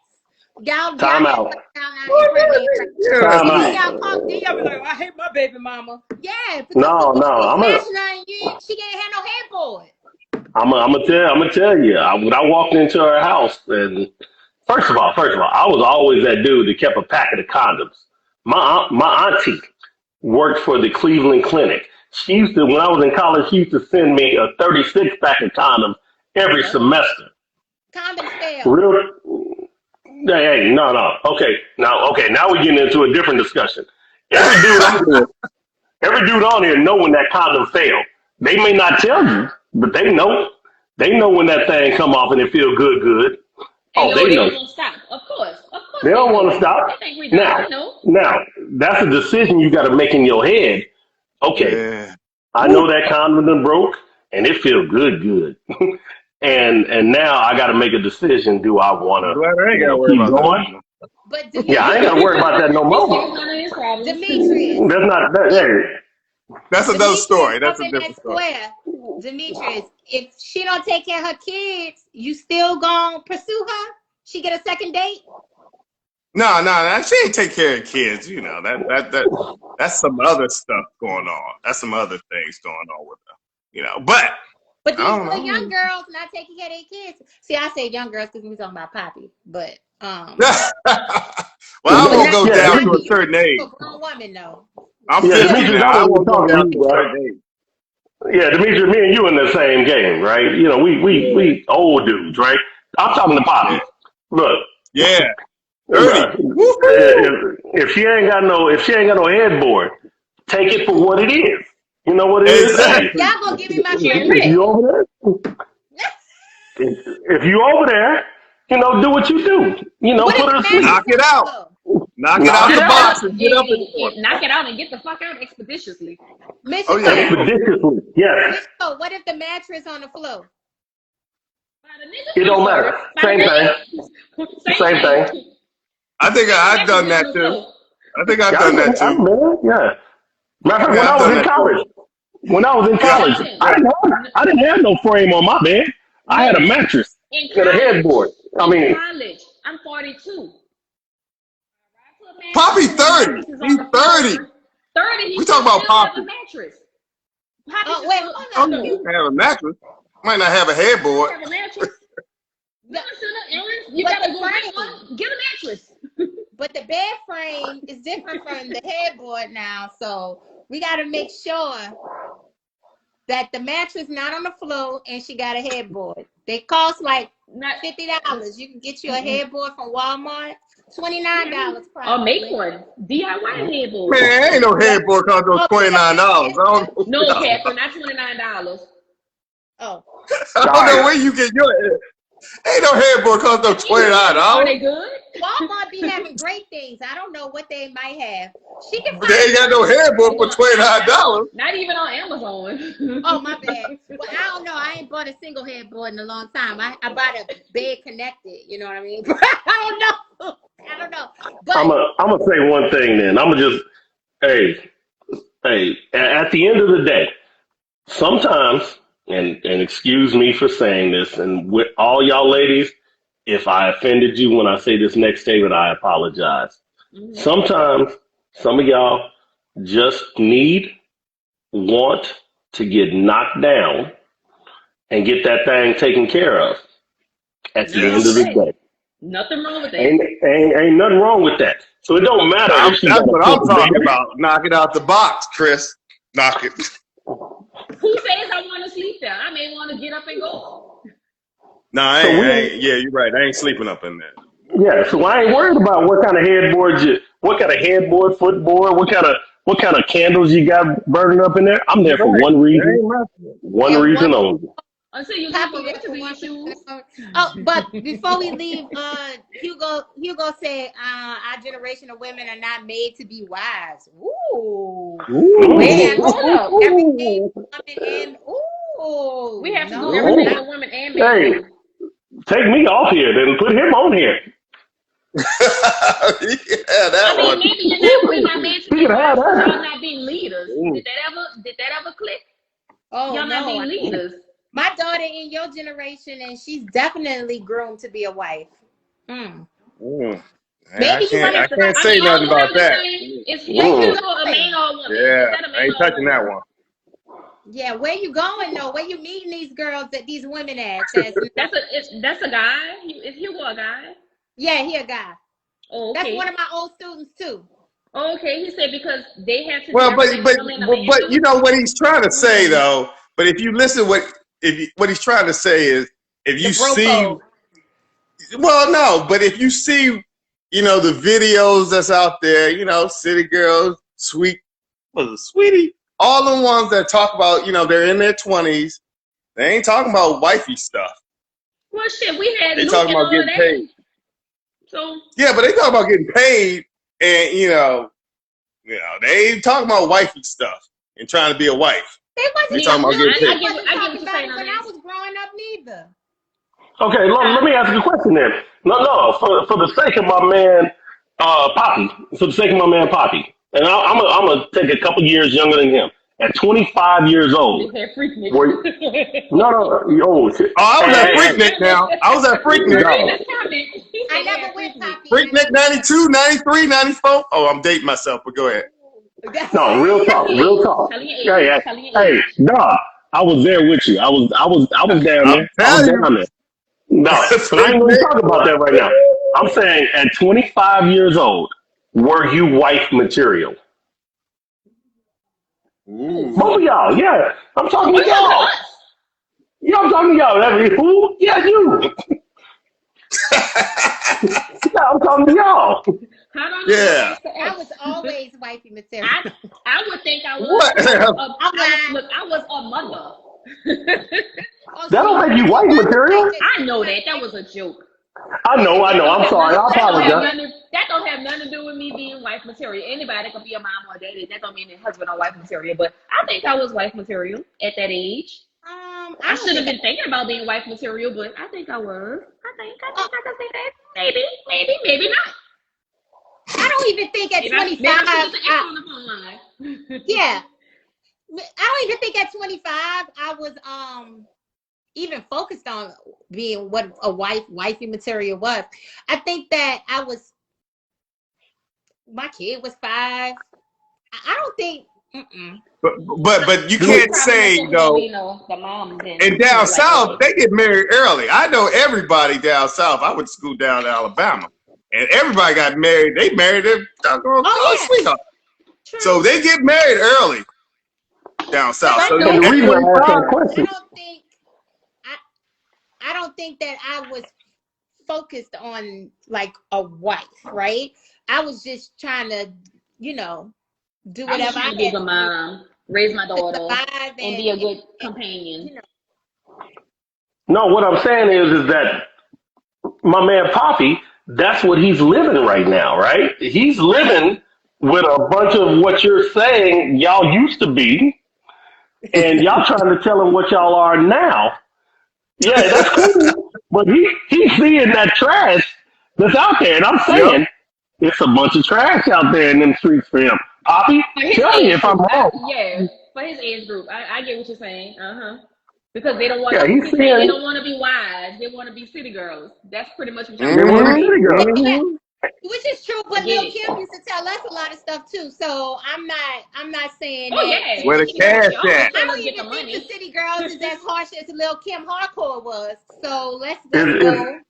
Time out. I hate my baby mama. Yeah. No. She can't have no headboard. I'm gonna tell you. When I walked into her house, and first of all, I was always that dude that kept a packet of condoms. My auntie worked for the Cleveland Clinic. She used to, when I was in college, she used to send me a 36 pack of condoms every semester. Condoms fail. Hey, no. Okay, now we're getting into a different discussion. Every dude on here know when that condom failed. They may not tell you, but they know. They know when that thing come off and it feel good. Oh, they know. Don't stop. Of course. They don't want to stop. Now, that's a decision you got to make in your head. Okay, I know that condom done broke and it feel good. And now I got to make a decision. Do I want to keep going? But I ain't got to worry about that no more. Demetrius. That's not that. Hey. That's another story. That's a different story. Demetrius, if she don't take care of her kids, you still gonna pursue her? She get a second date? No. She ain't take care of kids. You know that's some other stuff going on. That's some other things going on with her. You know, but these little young girls not taking care of their kids. See, I say young girls because we talking about Poppy, but well, I won't go down to a certain age. A grown woman, though. I'm Demetrius, I won't go down to a certain age. Yeah, Demetrius, me and you in the same game, right? You know, we old dudes, right? I'm talking to Poppy. Look. Yeah. 30. If she ain't got no headboard, take it for what it is. You know what it is? Exactly. Y'all gonna give me my if you over there, if you over there, you know, do what you do. You know, put her to sleep. Knock it out. Knock it out the box and get up and knock it out and get the fuck out expeditiously. Expeditiously, yes. So what if the mattress on the floor? It don't matter. Same thing. I think I've done that too. Yeah. Matter of fact, when I was in college, I didn't have no frame on my bed. I had a mattress and a headboard. In college, I'm 42. Poppy 30. He's 30. 30. We talking about Poppy. Mattress. Wait, hold on. You have a mattress. Might not have a headboard. Have a mattress. You gotta go get a mattress. But the bed frame is different from the headboard now, so we got to make sure that the mattress not on the floor and she got a headboard. They cost like $50. You can get you a headboard from Walmart, $29 probably. Or make one DIY headboard. Man, ain't no headboard cost those $29. No, Catherine, not $29. Oh, I don't know where you get your. Ain't no headboard cost no $29. Are they good? Walmart be having great things. I don't know what they might have. She can. They ain't got no headboard for $29. Not even on Amazon. Oh, my bad. Well, I don't know. I ain't bought a single headboard in a long time. I bought a bed connected. You know what I mean? I don't know. But I'm gonna say one thing. Then I'm gonna just hey. At the end of the day, sometimes. And excuse me for saying this, and with all y'all ladies, if I offended you when I say this next statement, I apologize. Mm-hmm. Sometimes some of y'all just want to get knocked down and get that thing taken care of at the end of the day. Nothing wrong with that. Ain't nothing wrong with that. So it don't matter. That's what I'm talking about. Knock it out the box, Chris. Knock it. Who says I want to sleep there? I may want to get up and go. No, I ain't. Yeah, you're right. I ain't sleeping up in there. Yeah, so I ain't worried about what kind of headboard, footboard, what kind of candles you got burning up in there. I'm there for one reason. One reason only. Until you have a rest of your shoes. Oh, but before we leave, Hugo said our generation of women are not made to be wives. Ooh. Man, hold up. Everything woman and we have to do everything for women and men. Hey, take me off here, then put him on here. Maybe you're not meant to be wives, y'all not being leaders. Did that ever click? Oh, y'all not being leaders. My daughter in your generation, and she's definitely groomed to be a wife. Maybe I can't say nothing about that. It's a man or a woman. Yeah, I ain't touching that one. Yeah, where you going though? Where you meeting these girls these women at? That's a guy. Is Hugo a guy? Yeah, he a guy. Oh, okay. That's one of my old students too. Oh, okay, he said because they have to. Well, but you know what he's trying to say though. But if you listen, what he's trying to say is if you see. Well, no, but if you see, you know, the videos that's out there, you know, City Girls, Sweetie, all the ones that talk about, you know, they're in their 20s. They ain't talking about wifey stuff. Well, shit, we had. They talking about getting paid. So. Yeah, but they talking about getting paid, and you know, they ain't talking about wifey stuff and trying to be a wife. They wasn't talking about getting paid. I get what you're saying when I was growing up, neither. Okay, let me ask you a question then. No, for the sake of my man, Poppy, and I'm gonna take a couple years younger than him. At 25 years old, were yo, Oh, I was at Freaknik now. I was at Freaknik. no, I never went, Poppy. Freaknik 92, 93, 94. Oh, I'm dating myself, but go ahead. no, real talk, real talk. Tell your Yeah, age. yeah. Tell your Hey, age. dog, I was there with you. I was down I'm there. I was telling you. down there. No, but I ain't gonna talk about that right now. I'm saying at 25 years old, were you wife material? Ooh. Both of y'all, yeah. I'm talking to Oh, you talking to y'all. us? Yeah, I'm talking to y'all. That mean, who? Yeah, you. Yeah, I'm talking to y'all. How don't Yeah. I was always wifey material. I would think I was. What? I was a mother. Oh, That so don't make you you wife was material. wife I know that. That was a joke. I know. I'm sorry. I apologize. That don't have nothing to do with me being wife material. Anybody can be a mom or a daddy. That don't mean a husband or wife material. But I think I was wife material at that age. I should have been thinking about being wife material, but I think I was. I think I can say that. Maybe not. I don't even think at 25. Yeah. I don't even think at 25 I was even focused on being what a wifey material was. I think that my kid was 5. I don't think. But you can't say though. The mom And down south, they get married early. I know everybody down south. I went to school down in Alabama, and everybody got married. They married their sweetheart. True. So they get married early down south. So And the reason I asked that question, I don't think that I was focused on like a wife, right? I was just trying to, do whatever I be a good mom, raise my daughter, and be a good companion. No, what I'm saying is that my man Poppy, that's what he's living right now, right? He's living with a bunch of what you're saying y'all used to be, and y'all trying to tell him what y'all are now. Yeah, that's cool. But he's seeing that trash that's out there. And I'm saying it's a bunch of trash out there in them streets for him. Poppy, tell me if I'm wrong. Yeah, for his age group. I get what you're saying. Because they don't want they don't want to be wives. They want to be city girls. That's pretty much what they want to be city girls. Yeah. Which is true, but Lil Kim used to tell us a lot of stuff too. So I'm not saying that. Where the cash at? I don't even think the city girls is as harsh as Lil Kim hardcore was. So let's go.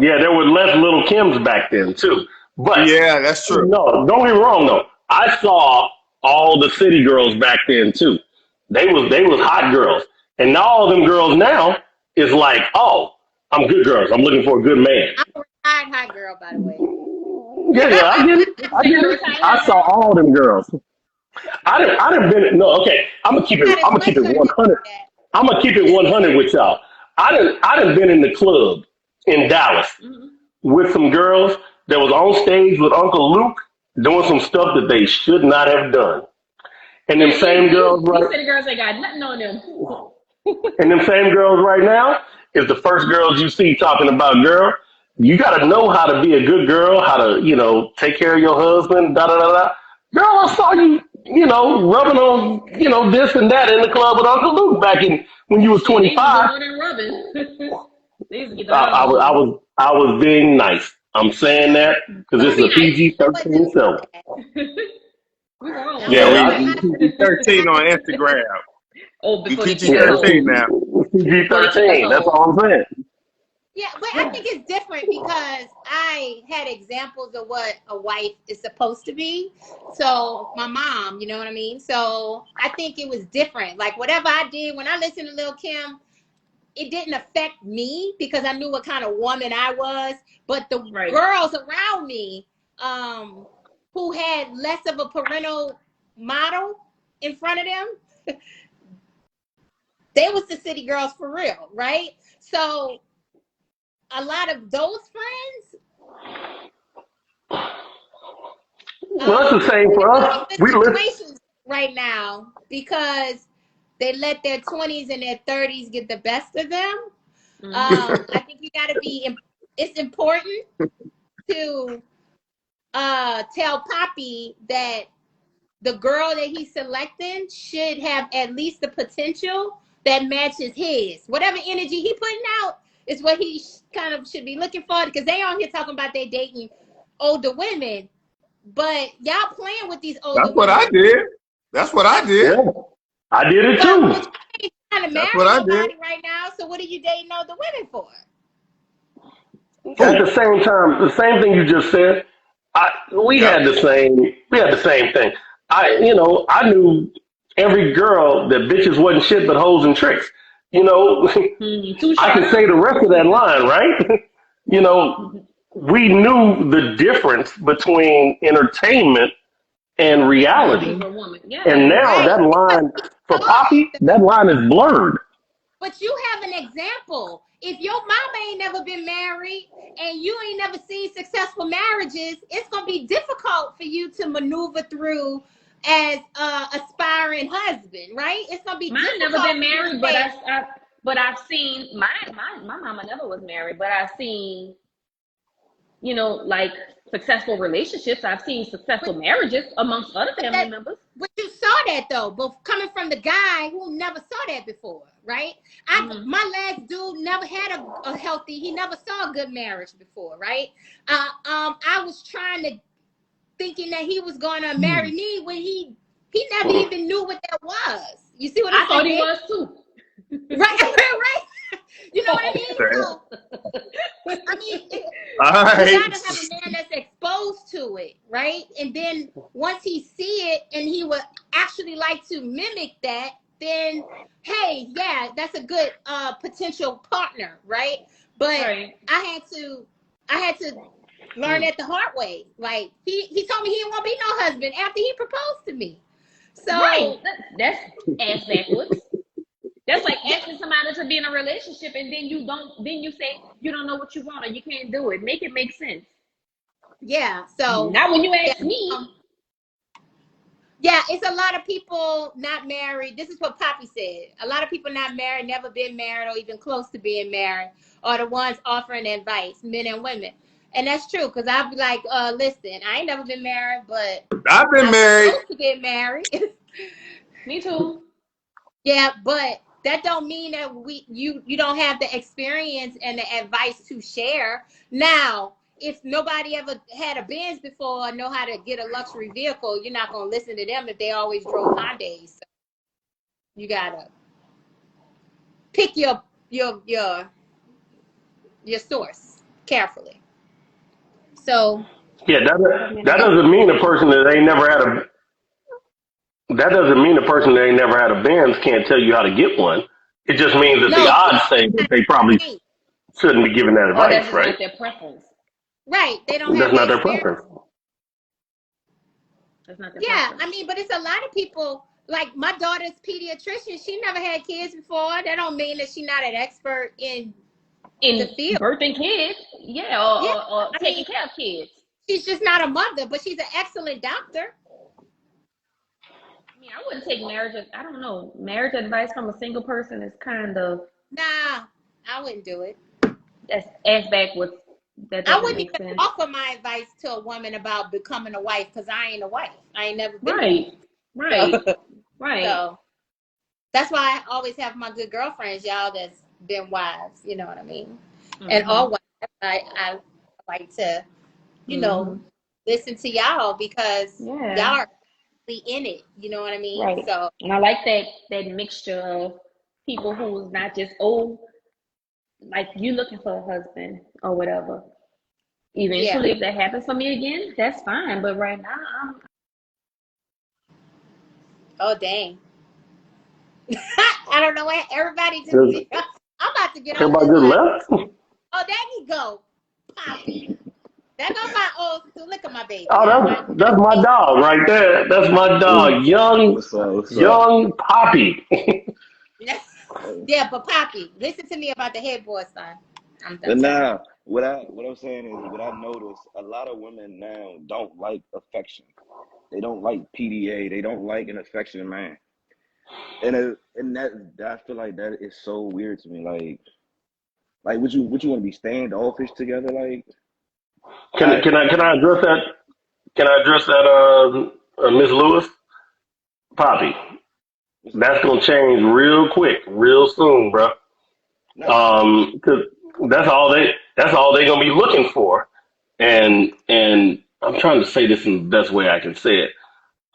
Yeah, there were less Little Kims back then too. But yeah, that's true. No, don't get me wrong though. I saw all the city girls back then too. They was hot girls, and now all them girls now is like, oh, I'm good girls. I'm looking for a good man. I'm a hot girl, by the way. Yeah, I get it. I saw all them girls. I done been no. Okay, I'm gonna keep it 100. I'm gonna keep it 100 with y'all. I done been in the club in Dallas with some girls that was on stage with Uncle Luke doing some stuff that they should not have done. And them same girls city girls ain't got nothing on them. And them same girls right now is the first girls you see talking about, girl, you got to know how to be a good girl, how to, take care of your husband, da-da-da-da. Girl, I saw you, rubbing on, this and that in the club with Uncle Luke back when you was 25. I was being nice. I'm saying that because this is a PG-13 show. Yeah, PG-13 on Instagram. Oh, before PG-13 now. PG-13. That's all I'm saying. Yeah, but I think it's different because I had examples of what a wife is supposed to be. So my mom, you know what I mean? So I think it was different. Like whatever I did when I listened to Lil Kim, it didn't affect me because I knew what kind of woman I was. But the girls around me, who had less of a parental model in front of them, they was the city girls for real, right? So a lot of those friends. Well, that's the same for us. We situations right now because they let their 20s and their 30s get the best of them. I think you got to be. It's important to tell Poppy that the girl that he's selecting should have at least the potential that matches his. Whatever energy he putting out is what he kind of should be looking for, because they on here talking about they dating older women, but y'all playing with these older That's what women. I did. That's what I did. Yeah, I did it But too. you ain't trying to That's marry what I nobody did. right now, so what are you dating older women for? At the same time, the same thing you just said, we Yep. had the same thing. I knew every girl that bitches wasn't shit but hoes and tricks. You know, Too I can sharp. say the rest of that line, right? you know, we knew the difference between entertainment and reality. For a woman. Yeah. And now Right. that Because line we for saw Poppy, that. that line is blurred. But you have an example. If your mama ain't never been married and you ain't never seen successful marriages, it's gonna be difficult for you to maneuver through as a aspiring husband, right? It's gonna be Mine difficult never been for you to married, say, but I've seen my mama never was married, but I've seen, like successful relationships. I've seen successful marriages amongst other but family that, members. but you saw that though, but coming from the guy who never saw that before, right? My last dude never had a healthy, he never saw a good marriage before, right? I was trying to thinking that he was gonna marry me when he never even knew what that was. You see what I'm I thought he saying? was too. Right. You know what I mean? So I mean, All you right. gotta have a man that's exposed to it, right? And then once he see it and he would actually like to mimic that, then hey, yeah, that's a good potential partner, right? But Right. I had to learn it the hard way. Like he told me he didn't want to be no husband after he proposed to me. So Right. That's ass backwards. That's like yeah, asking somebody to be in a relationship and then you say you don't know what you want or you can't do it. Make it make sense. yeah. So Not when you yeah, ask me. yeah, it's a lot of people not married. This is what Poppy said. A lot of people not married, never been married, or even close to being married, are the ones offering advice, men and women. And that's true, because I'll be like, listen, I ain't never been married, but I've been I've been married. close to getting married. Me too. Yeah, but that don't mean that you don't have the experience and the advice to share. Now, if nobody ever had a Benz before or know how to get a luxury vehicle, you're not gonna listen to them if they always drove Hondas. So you gotta pick your source carefully. So Yeah, that doesn't mean a person that ain't never had a that doesn't mean a person that ain't never had a Benz can't tell you how to get one. It just means that the no, odds say that they probably right. shouldn't be giving that Or that's advice, just right? not their preference. They don't have That's the not their experience. preference. That's not their Yeah, preference. I mean, but it's a lot of people. Like my daughter's pediatrician, she never had kids before. That don't mean that she's not an expert in the In field. birthing kids, yeah, Yeah, or I taking mean, care of kids. she's just not a mother, but she's an excellent doctor. I mean, I wouldn't take I don't know. Marriage advice from a single person is kind of Nah, I wouldn't do it. that's ass backwards. That I doesn't wouldn't make even sense. offer my advice to a woman about becoming a wife because I ain't a wife. I ain't never been Right, one. right, right. So that's why I always have my good girlfriends, y'all, that's been wives. You know what I mean? And all Mhm, wives, I like to, you know, mhm. listen to y'all because Yeah, y'all are really in it. You know what I mean? right. So And I like that mixture of people who's not just like you looking for a husband or whatever. yeah. Eventually, if that happens for me again, that's fine. But right now, Oh dang. I don't know what everybody just Does did. I'm about to get off everybody this just line. left? Oh, there you go, Poppy. There go my old. So look at my baby. Oh, that's my dog right there. That's my dog, young What's up? What's up? young Poppy. Yeah, but Poppy, listen to me about the headboard, son. I'm done But talking. now, what I'm saying is, what I noticed, a lot of women now don't like affection. They don't like PDA. They don't like an affectionate man. And that I feel like that is so weird to me. Like would you want to be standoffish together? Like Can I can I can I address that? Can I address that, Miss Lewis? Poppy, What's up? that's gonna change real quick, real soon, bro. Not soon. 'Cause that's all they gonna be looking for. And I'm trying to say this in the best way I can say it.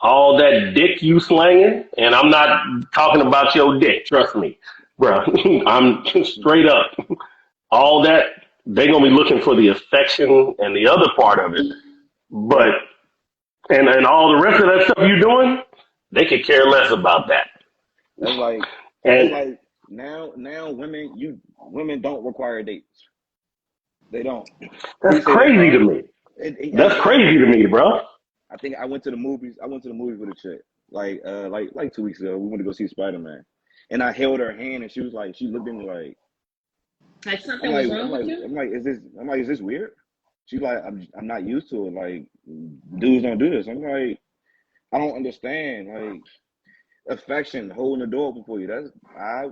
All that dick you slanging, and I'm not talking about your dick, trust me, bro. I'm straight up. All that they gonna be looking for the affection and the other part of it, but Right. and all the rest of that stuff you doing, they could care less about that. That's like it's And like now women don't require dates. They don't. that's He say that crazy to car. me. That's I crazy to me, bro. I think I went to the movies. I went to the movies with a chick like 2 weeks ago. We went to go see Spider-Man, and I held her hand, and she was like, she looked at me like, Like something was wrong with you? I'm like, is this weird? She's like, I'm not used to it. Like, dudes don't do this. I'm like, I don't understand. Like, affection, holding the door open for you. I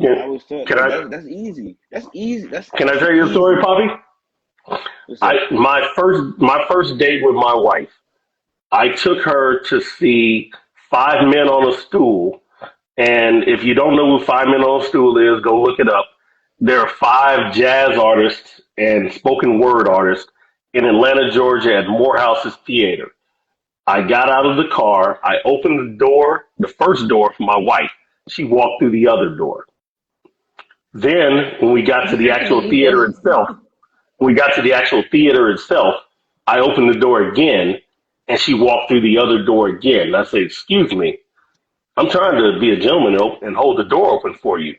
Can, was taught can I that's easy. That's easy. can I That's tell you a story, easy. Poppy? What's I up? my first date with my wife, I took her to see Five Men on a Stool. And if you don't know who Five Men on a Stool is, go look it up. There are five jazz artists and spoken word artists in Atlanta, Georgia at Morehouse's Theater. I got out of the car. I opened the door, the first door for my wife. She walked through the other door. Then, when we got to the actual Definitely theater did. itself, I opened the door again, and she walked through the other door again. And I said, "Excuse me, I'm trying to be a gentleman and hold the door open for you."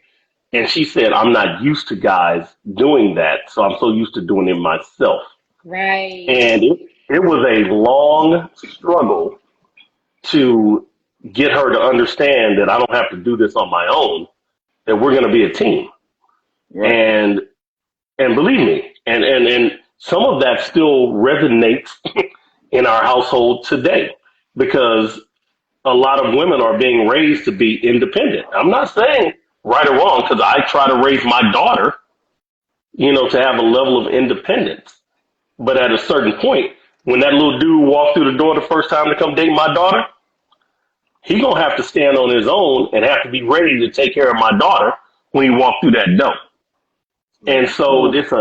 And she said, "I'm not used to guys doing that, so I'm so used to doing it myself." Right. And it was a long struggle to get her to understand that I don't have to do this on my own, that we're going to be a team. Right. And and believe me, and some of that still resonates in our household today because a lot of women are being raised to be independent. I'm not saying right or wrong because I try to raise my daughter, to have a level of independence. But at a certain point, when that little dude walked through the door the first time to come date my daughter, he gonna have to stand on his own and have to be ready to take care of my daughter when he walked through that door. And Right. so it's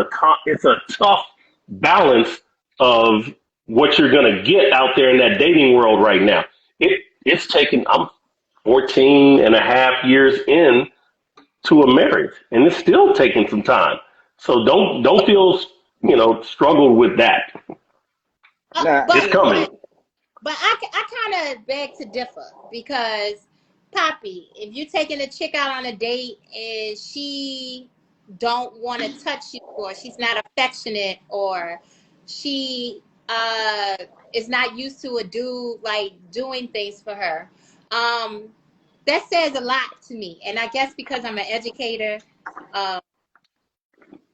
a tough balance of what you're gonna get out there in that dating world right now. It's taken I'm 14 and a half years in to a marriage, and it's still taking some time. So don't feel struggled with that. Nah, It's But coming. I kind of beg to differ because Poppy, if you're taking a chick out on a date and she don't want to touch you or she's not affectionate or she uh is not used to a dude like doing things for her, um that says a lot to me. And I guess because I'm an educator, um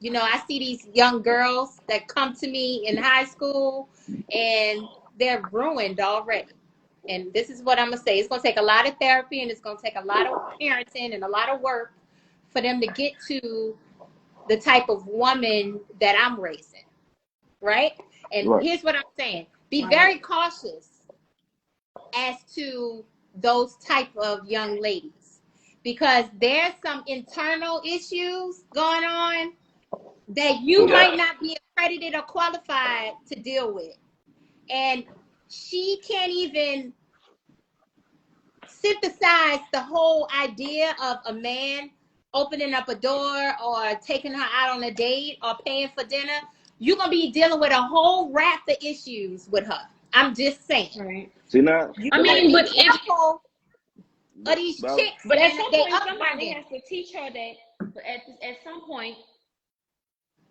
I see these young girls that come to me in high school and they're ruined already. And this is what I'm going to say. It's going to take a lot of therapy and it's going to take a lot of parenting and a lot of work for them to get to the type of woman that I'm raising. Right? And right. here's what I'm saying. Be Right. very cautious as to those type of young ladies because there's some internal issues going on that you Yeah. might not be accredited or qualified to deal with. And she can't even synthesize the whole idea of a man opening up a door or taking her out on a date or paying for dinner. You're going to be dealing with a whole raft of issues with her. I'm just saying. Right. See now, You I but got to like, mean, be but if careful of these but chicks but at and some they point somebody upbringing. has to teach her that. But at some point,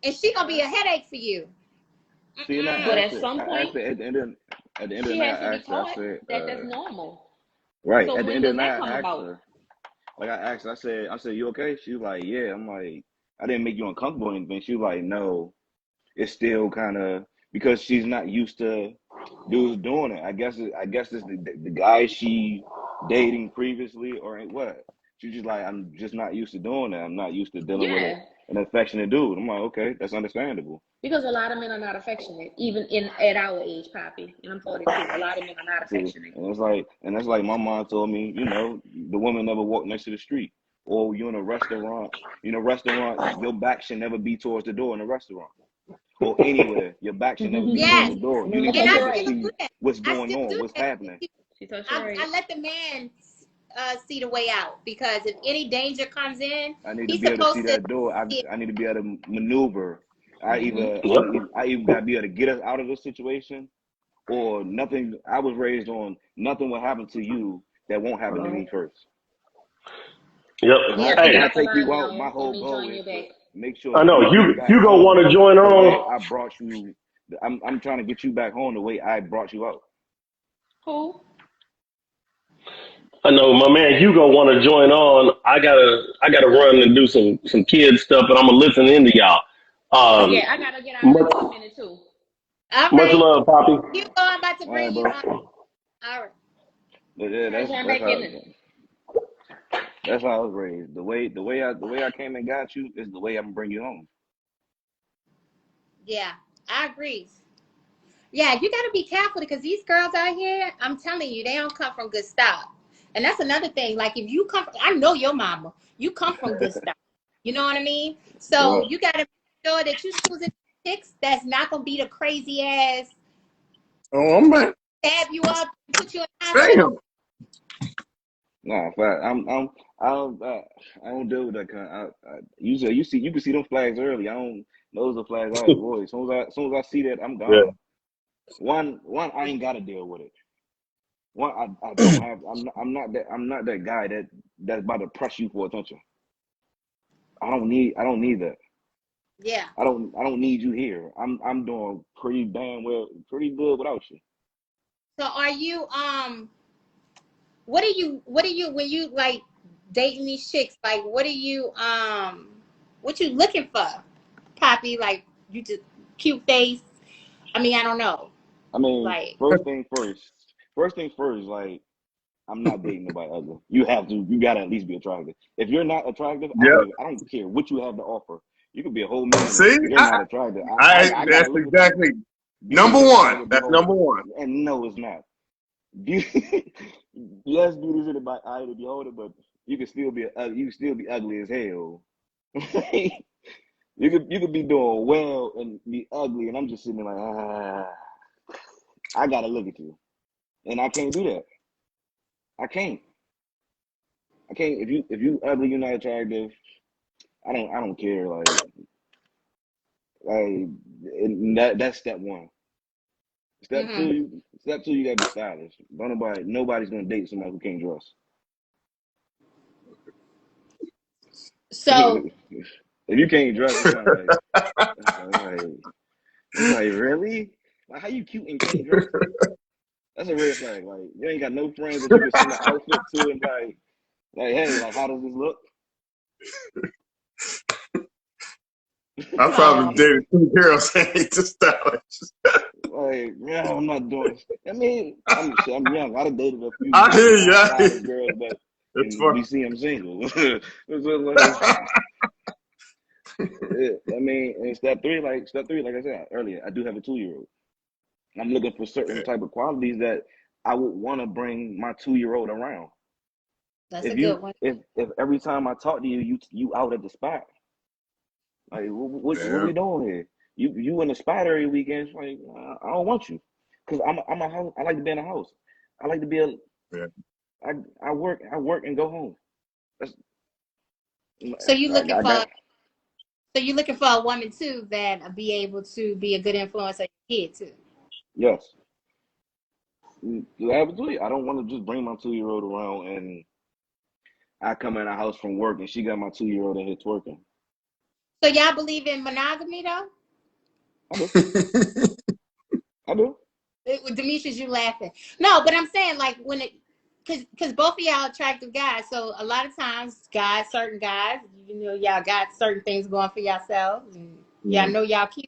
And she going to be a headache for you. see now, but Mm-mm. at some I asked point, her at the end of the she night, has to I be asked her, I taught said, that that's normal. right. So At the when end of does the that night, come I asked about? her, like I asked her, I said, you okay? She was like, yeah. I'm like, I didn't make you uncomfortable or anything. She was like, no, it's still kind of because she's not used to dudes doing it. I guess it's the guy she dating previously or what. She's just like, I'm just not used to doing that. I'm not used to dealing with Yeah, an affectionate dude. I'm like, okay, that's understandable. because a lot of men are not affectionate, even at our age, Poppy. And I'm 42. A lot of men are not See, affectionate. and that's like my mom told me, the woman never walked next to the street. Or you're in a restaurant, your back should never be towards the door in a restaurant. Or anywhere, your back should never be towards Yes, the door. You No, need to and that's be I able to still right. do see that. what's I going still on, do what's that. happening. She told you right. I let the man see the way out, because if any danger comes in, I need to he's be able to see supposed to that door. see it. I need to be able to maneuver. Mm-hmm. I either gotta be able to get us out of this situation, or nothing. I was raised on nothing will happen to you that won't happen to me first. Yep. Yeah, If people Hey, I off the take line, you out, my y'all. Let whole me goal join is you to back. make sure I that know you get back you gonna want home to join the way on. I brought you. I'm trying to get you back home the way I brought you out. Who? I know my man Hugo want to join on. I gotta run and do some kid stuff, but I'm gonna listen into y'all. Yeah, I gotta get out of here Much in a minute too. All much right, love, Poppy. Hugo, I'm about to All right, bring you bro. on. All right. But yeah, I join back in. that's how I was raised. The way I came and got you is the way I'm gonna bring you home. Yeah, I agree. Yeah, you got to be careful, because these girls out here, I'm telling you, they don't come from good stock. And that's another thing. Like, if you come from, I know your mama, you come from good stock. You know what I mean? So Yeah. you got to make sure that you choosing chicks that's not going to be the crazy ass, Oh, man. stab you up and put you in the hospital. Damn. Nah, fact. I don't deal with that kind. You can see them flags early. I don't. Those are flags I avoid. As soon as I see that, I'm Yeah. gone. One, I ain't gotta deal with it. One, I don't have. I'm not that guy that's about to press you for attention. I don't need that. Yeah. I don't need you here. I'm doing pretty damn well, pretty good without you. So are you, what are you, when you like dating these chicks, like, what you looking for, Poppy? Like, you just cute face? I mean, I don't know. I mean, Like, first thing first. First thing first, like I'm not dating nobody ugly. You gotta at least be attractive. If you're not attractive, Yep. I don't care what you have to offer. You could be a whole millionaire. See, You're not attractive. I gotta that's look at you. exactly Beauty number is in the eye of one. the That's number beholder. one. And no, it's not. Beauty, yes, beauty is in the eye of the beholder, but you can still be ugly as hell. You could be doing well and be ugly, and I'm just sitting there like, I gotta look at you, and I can't do that. I can't. I can't. If you ugly, you're not attractive. I don't care. And that's step one. mm-hmm. Step two, you gotta be stylish. Nobody's gonna date somebody who can't dress. So If you can't dress, it's like really? Like how you cute and can't dress? That's a red flag. Like you ain't got no friends that you can send an outfit to and like hey, like how does this look? I so probably dated two girls that ain't the stylish. Like, yeah, I'm not doing. I mean, I'm young. I'd have dated a few I hear you. I hear non-stylish you. girls, but It's funny. we see I'm single. So, like, I mean, and step three, like I said earlier, I do have a 2-year-old. I'm looking for certain type of qualities that I would want to bring my 2-year-old around. that's a good one. If every time I talk to you, you out at the spot, like what Yeah. we doing here? You in the spot every weekend? It's like I don't want you, cause I'm a house. I like to be in a house. I like to be a. Yeah. I work and go home. That's So you looking I for got a woman too that be able to be a good influence on your kid too. yes. I have a 2 year. I don't want to just bring my 2-year-old around and I come in the house from work and she got my 2-year-old in here twerking. So y'all believe in monogamy though? I do. I do. Demetrius, you laughing? No, but I'm saying, like, when it, because both of y'all attractive guys, so a lot of times certain guys, y'all got certain things going for yourselves, and y'all know y'all cute.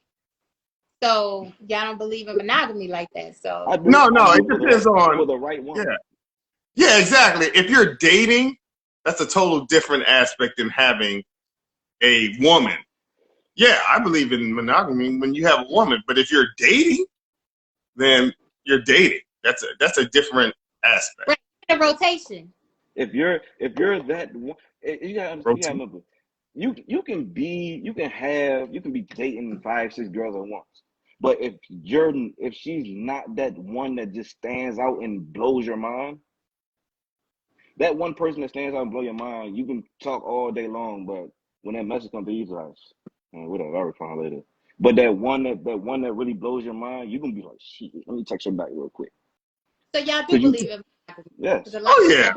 So y'all don't believe in monogamy like that. I So do. No, I no, do it depends for on. the right Yeah. woman. Yeah, exactly. If you're dating, That's a total different aspect than having a woman. Yeah, I believe in monogamy when you have a woman, but if you're dating, then you're dating. That's a different aspect. Right. The rotation. If you're that one, you gotta remember, you can be dating 5-6 girls at once. But if she's not that one that just stands out and blows your mind, that one person that stands out and blow your mind, you can talk all day long, but when that message comes to you, like, whatever, I'll respond later. But that one that really blows your mind, you can be like, shit, let me text her back real quick. So y'all do believe in yes. Oh yeah.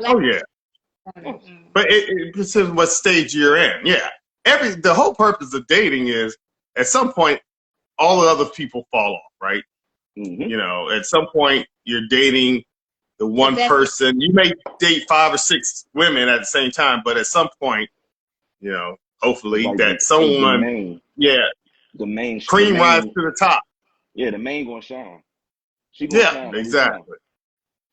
Mm-hmm. But it depends what stage you're in. Yeah. The whole purpose of dating is at some point all the other people fall off, right? Mm-hmm. You know, at some point you're dating the one person. You may date 5 or 6 women at the same time, but at some point, you know, hopefully like that someone, the main cream rises to the top. Yeah, the main gonna shine. She gonna shine. Exactly.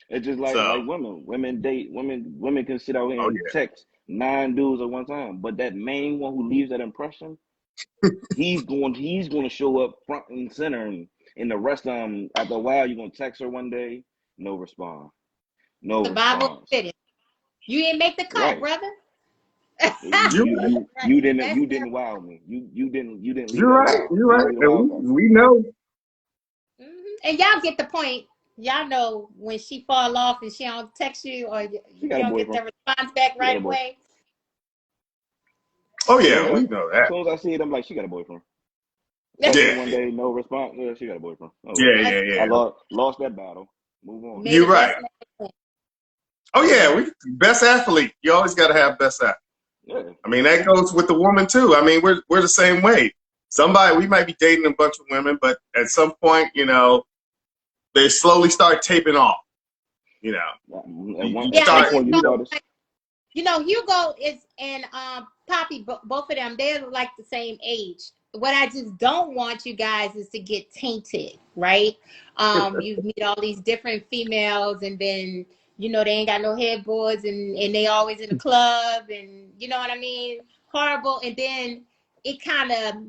It's just like women. Women date. Women can sit out here and text 9 dudes at one time, but that main one who leaves that impression, he's going to show up front and center, and the rest of them, after a while, you're gonna text her one day, no response, no response. Bible fitted. You didn't make the cut, brother. You didn't wow me. You didn't. You're right. You're right. We know. Mm-hmm. And y'all get the point. Y'all know when she fall off and she don't text you or you don't get the response back right away. Oh yeah, we know that. As soon as I see it, I'm like, she got a boyfriend. Yeah. One day, no response. Yeah, she got a boyfriend. Oh, yeah. I lost that battle. Move on. You're right. Oh yeah, best athlete. You always got to have best athlete. Yeah. I mean, that goes with the woman too. I mean, we're the same way. We might be dating a bunch of women, but at some point, you know, they slowly start taping off. You know, you know, Hugo and Poppy, both of them, they're like the same age. What I just don't want you guys is to get tainted, right? You meet all these different females, and then you know they ain't got no headboards, and they always in the club, and you know what I mean? Horrible, and then it kind of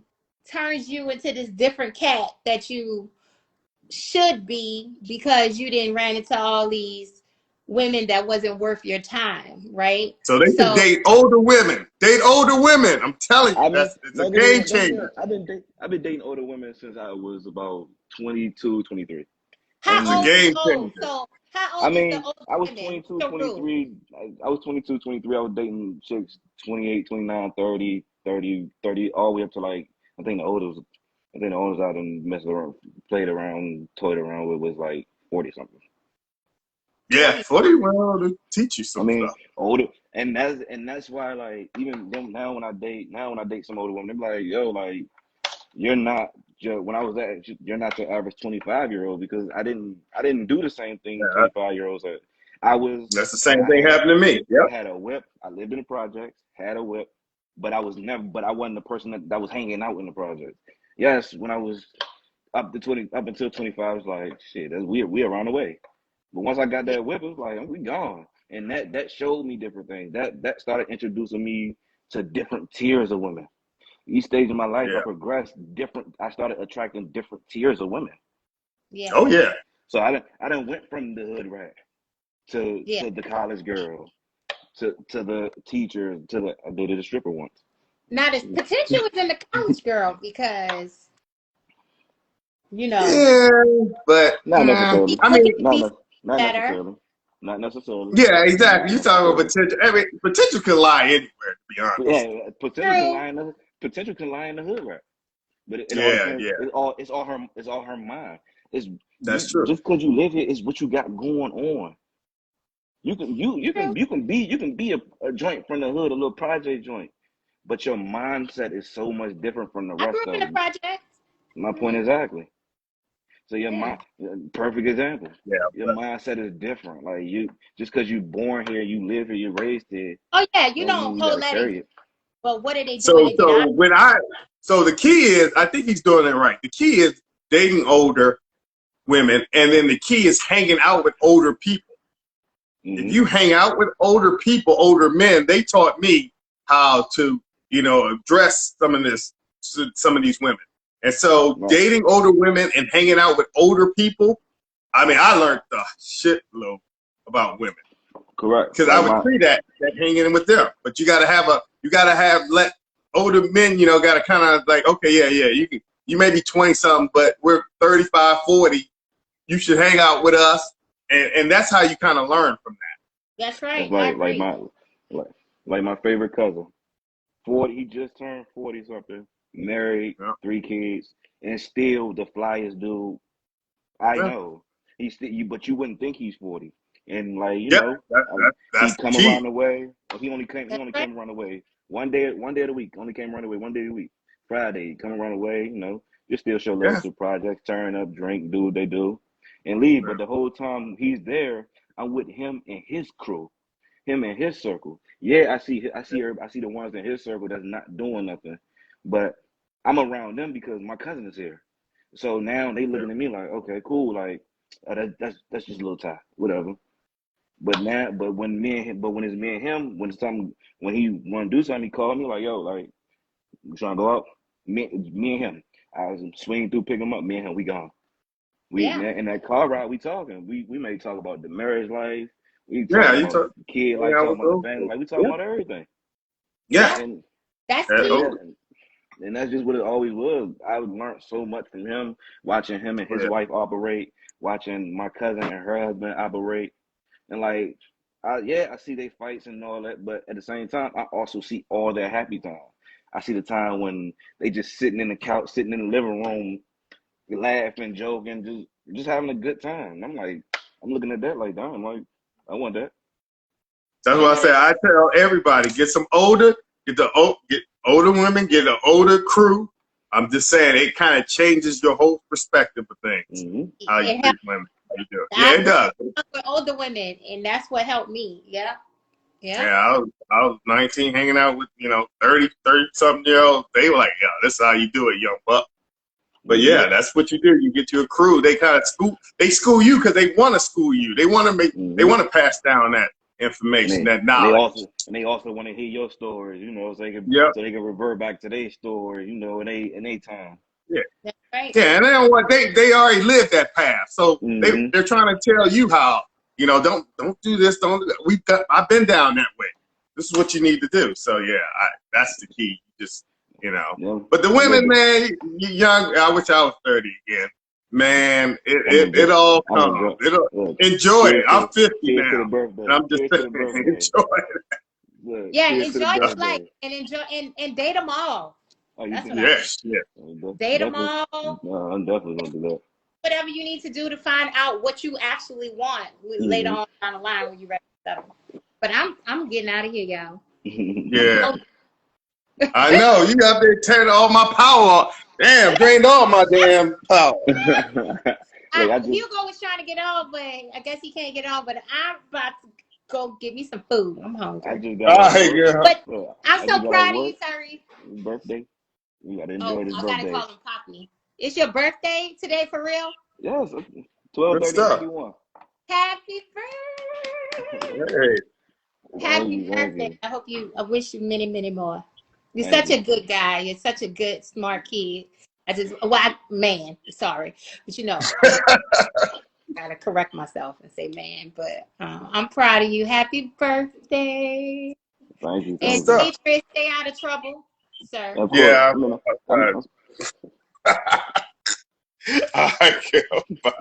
turns you into this different cat that you should be because you didn't run into all these women that wasn't worth your time, right? So they can date older women. I'm telling you, it's a game changer. I've been dating older women since I was about 22, 23. How old is old? So how old is the old I was women? 22, 23. I was 22, 23. I was dating chicks 28, 29, 30, 30, all the way up to like, I think the oldest out and messed around, played around, toyed around with was like 40 something. Yeah, 40 will teach you some stuff. Older, and that's why, like, even them now when I date some older women, they're like, yo, like, you're not when I was you're not your average 25-year-old, because I didn't do the same thing 25-year-olds had. That's the same thing happened to me. Yep. I had a whip. I lived in the projects, had a whip, but I wasn't the person that was hanging out in the projects. Yes, when I was up until 25, it's like, shit, we around the way. But once I got that whip, it was like, we gone. And that showed me different things. That started introducing me to different tiers of women. Each stage of my life, I progressed different. I started attracting different tiers of women. Yeah. Oh yeah. So I done went from the hood rat to the college girl to the teacher I dated a stripper once. Now the potential was in the college girl because, you know. Yeah, but not necessarily. I mean, not necessarily. Not necessarily. Yeah, exactly. You talking about potential? I mean, potential can lie anywhere. To be honest. Yeah, potential can lie in the hood, right? But it's all her mind. That's true. Just because you live here is what you got going on. You can be a joint from the hood, a little project joint, but your mindset is so much different from the rest of them. My point exactly. So your mind, perfect example. Yeah, your mindset is different. Like just because you born here, you live here, you're raised here. Oh yeah, you don't hold that in. But what are they doing? So the key is, I think he's doing it right. The key is dating older women, and then the key is hanging out with older people. if you hang out with older people, older men, they taught me how to, address some of these women. And so dating older women and hanging out with older people, I mean, I learned a shitload about women. Correct. Because I would treat that hanging with them. But you gotta let older men, gotta kind of like, okay, yeah, you may be 20 something, but we're 35, 40. You should hang out with us. And that's how you kind of learn from that. That's right. Like my favorite cousin. 40, he just turned 40 something, married, 3 kids, and still the flyest dude I know. He's still, but you wouldn't think he's 40. And like, he come around the way. He only came around the way one day of the week. Only came around the way one day a week. Friday, come around the way, just still show love to projects, turn up, drink, do what they do, and leave. But the whole time he's there, I'm with him and his crew, him and his circle. Yeah, I see the ones in his circle that's not doing nothing, but I'm around them because my cousin is here. So now they looking at me like, okay, cool, like that's just a little tie, whatever. But when it's me and him, when he want to do something, he called me like, yo, like, you trying to go out? Me and him. I was swinging through, pick him up. Me and him, we gone. In that car ride, we talking. We may talk about the marriage life. We talk about the kid life, talk about the family life. We talk about everything. Yeah. And that's cute. And that's just what it always was. I learned so much from him, watching him and his wife operate, watching my cousin and her husband operate. And like, I see they fights and all that, but at the same time, I also see all their happy time. I see the time when they just sitting in the couch, sitting in the living room, laughing, joking, just having a good time. I'm like, I'm looking at that like, damn, like, I want that. That's what I say. I tell everybody, get older women, get an older crew. I'm just saying, it kind of changes your whole perspective of things. Mm-hmm. How you treat women. How you do it. Yeah, it does. With older women, and that's what helped me. Yeah. I was 19, hanging out with 30 something year olds. They were like, "Yeah, this is how you do it, young buck." But yeah, that's what you do. You get you a crew. They kind of school you because they want to school you. They want to they want to pass down that information, that knowledge. And they also want to hear your stories, so they can revert back to their story, in their time. Yeah. That's right. Yeah, and they already lived that path, so they're trying to tell you how. Don't do this. Don't do that. I've been down that way. This is what you need to do. So yeah, that's the key. Just But the women, man, you young. I wish I was 30 again. Man, it all comes. Enjoy it. I'm 50 now, and I'm just saying, enjoy it. Yeah, enjoy your life and enjoy and date them all. That's what I mean. Date them all. No, I'm definitely gonna do that. Whatever you need to do to find out what you actually want later on down the line when you're ready to settle. But I'm getting out of here, y'all. Yeah. I know. You got to turn all my power off. Damn, drained all my damn power. Hugo was trying to get on, but I guess he can't get on. But I'm about to go get me some food. I'm hungry. But I'm so proud of you, Terry. Birthday. You got to enjoy this birthday. I got to call him Poppy. It's your birthday today, for real? Yes, 12/30/91. Happy birthday! Happy birthday! I wish you many, many more. You're such a good guy. You're such a good, smart kid. Man, sorry, but gotta correct myself and say man. But I'm proud of you. Happy birthday! Thank you. And Demetrius, stay out of trouble, sir. Yeah. All right,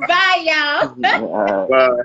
Bye, y'all. Bye.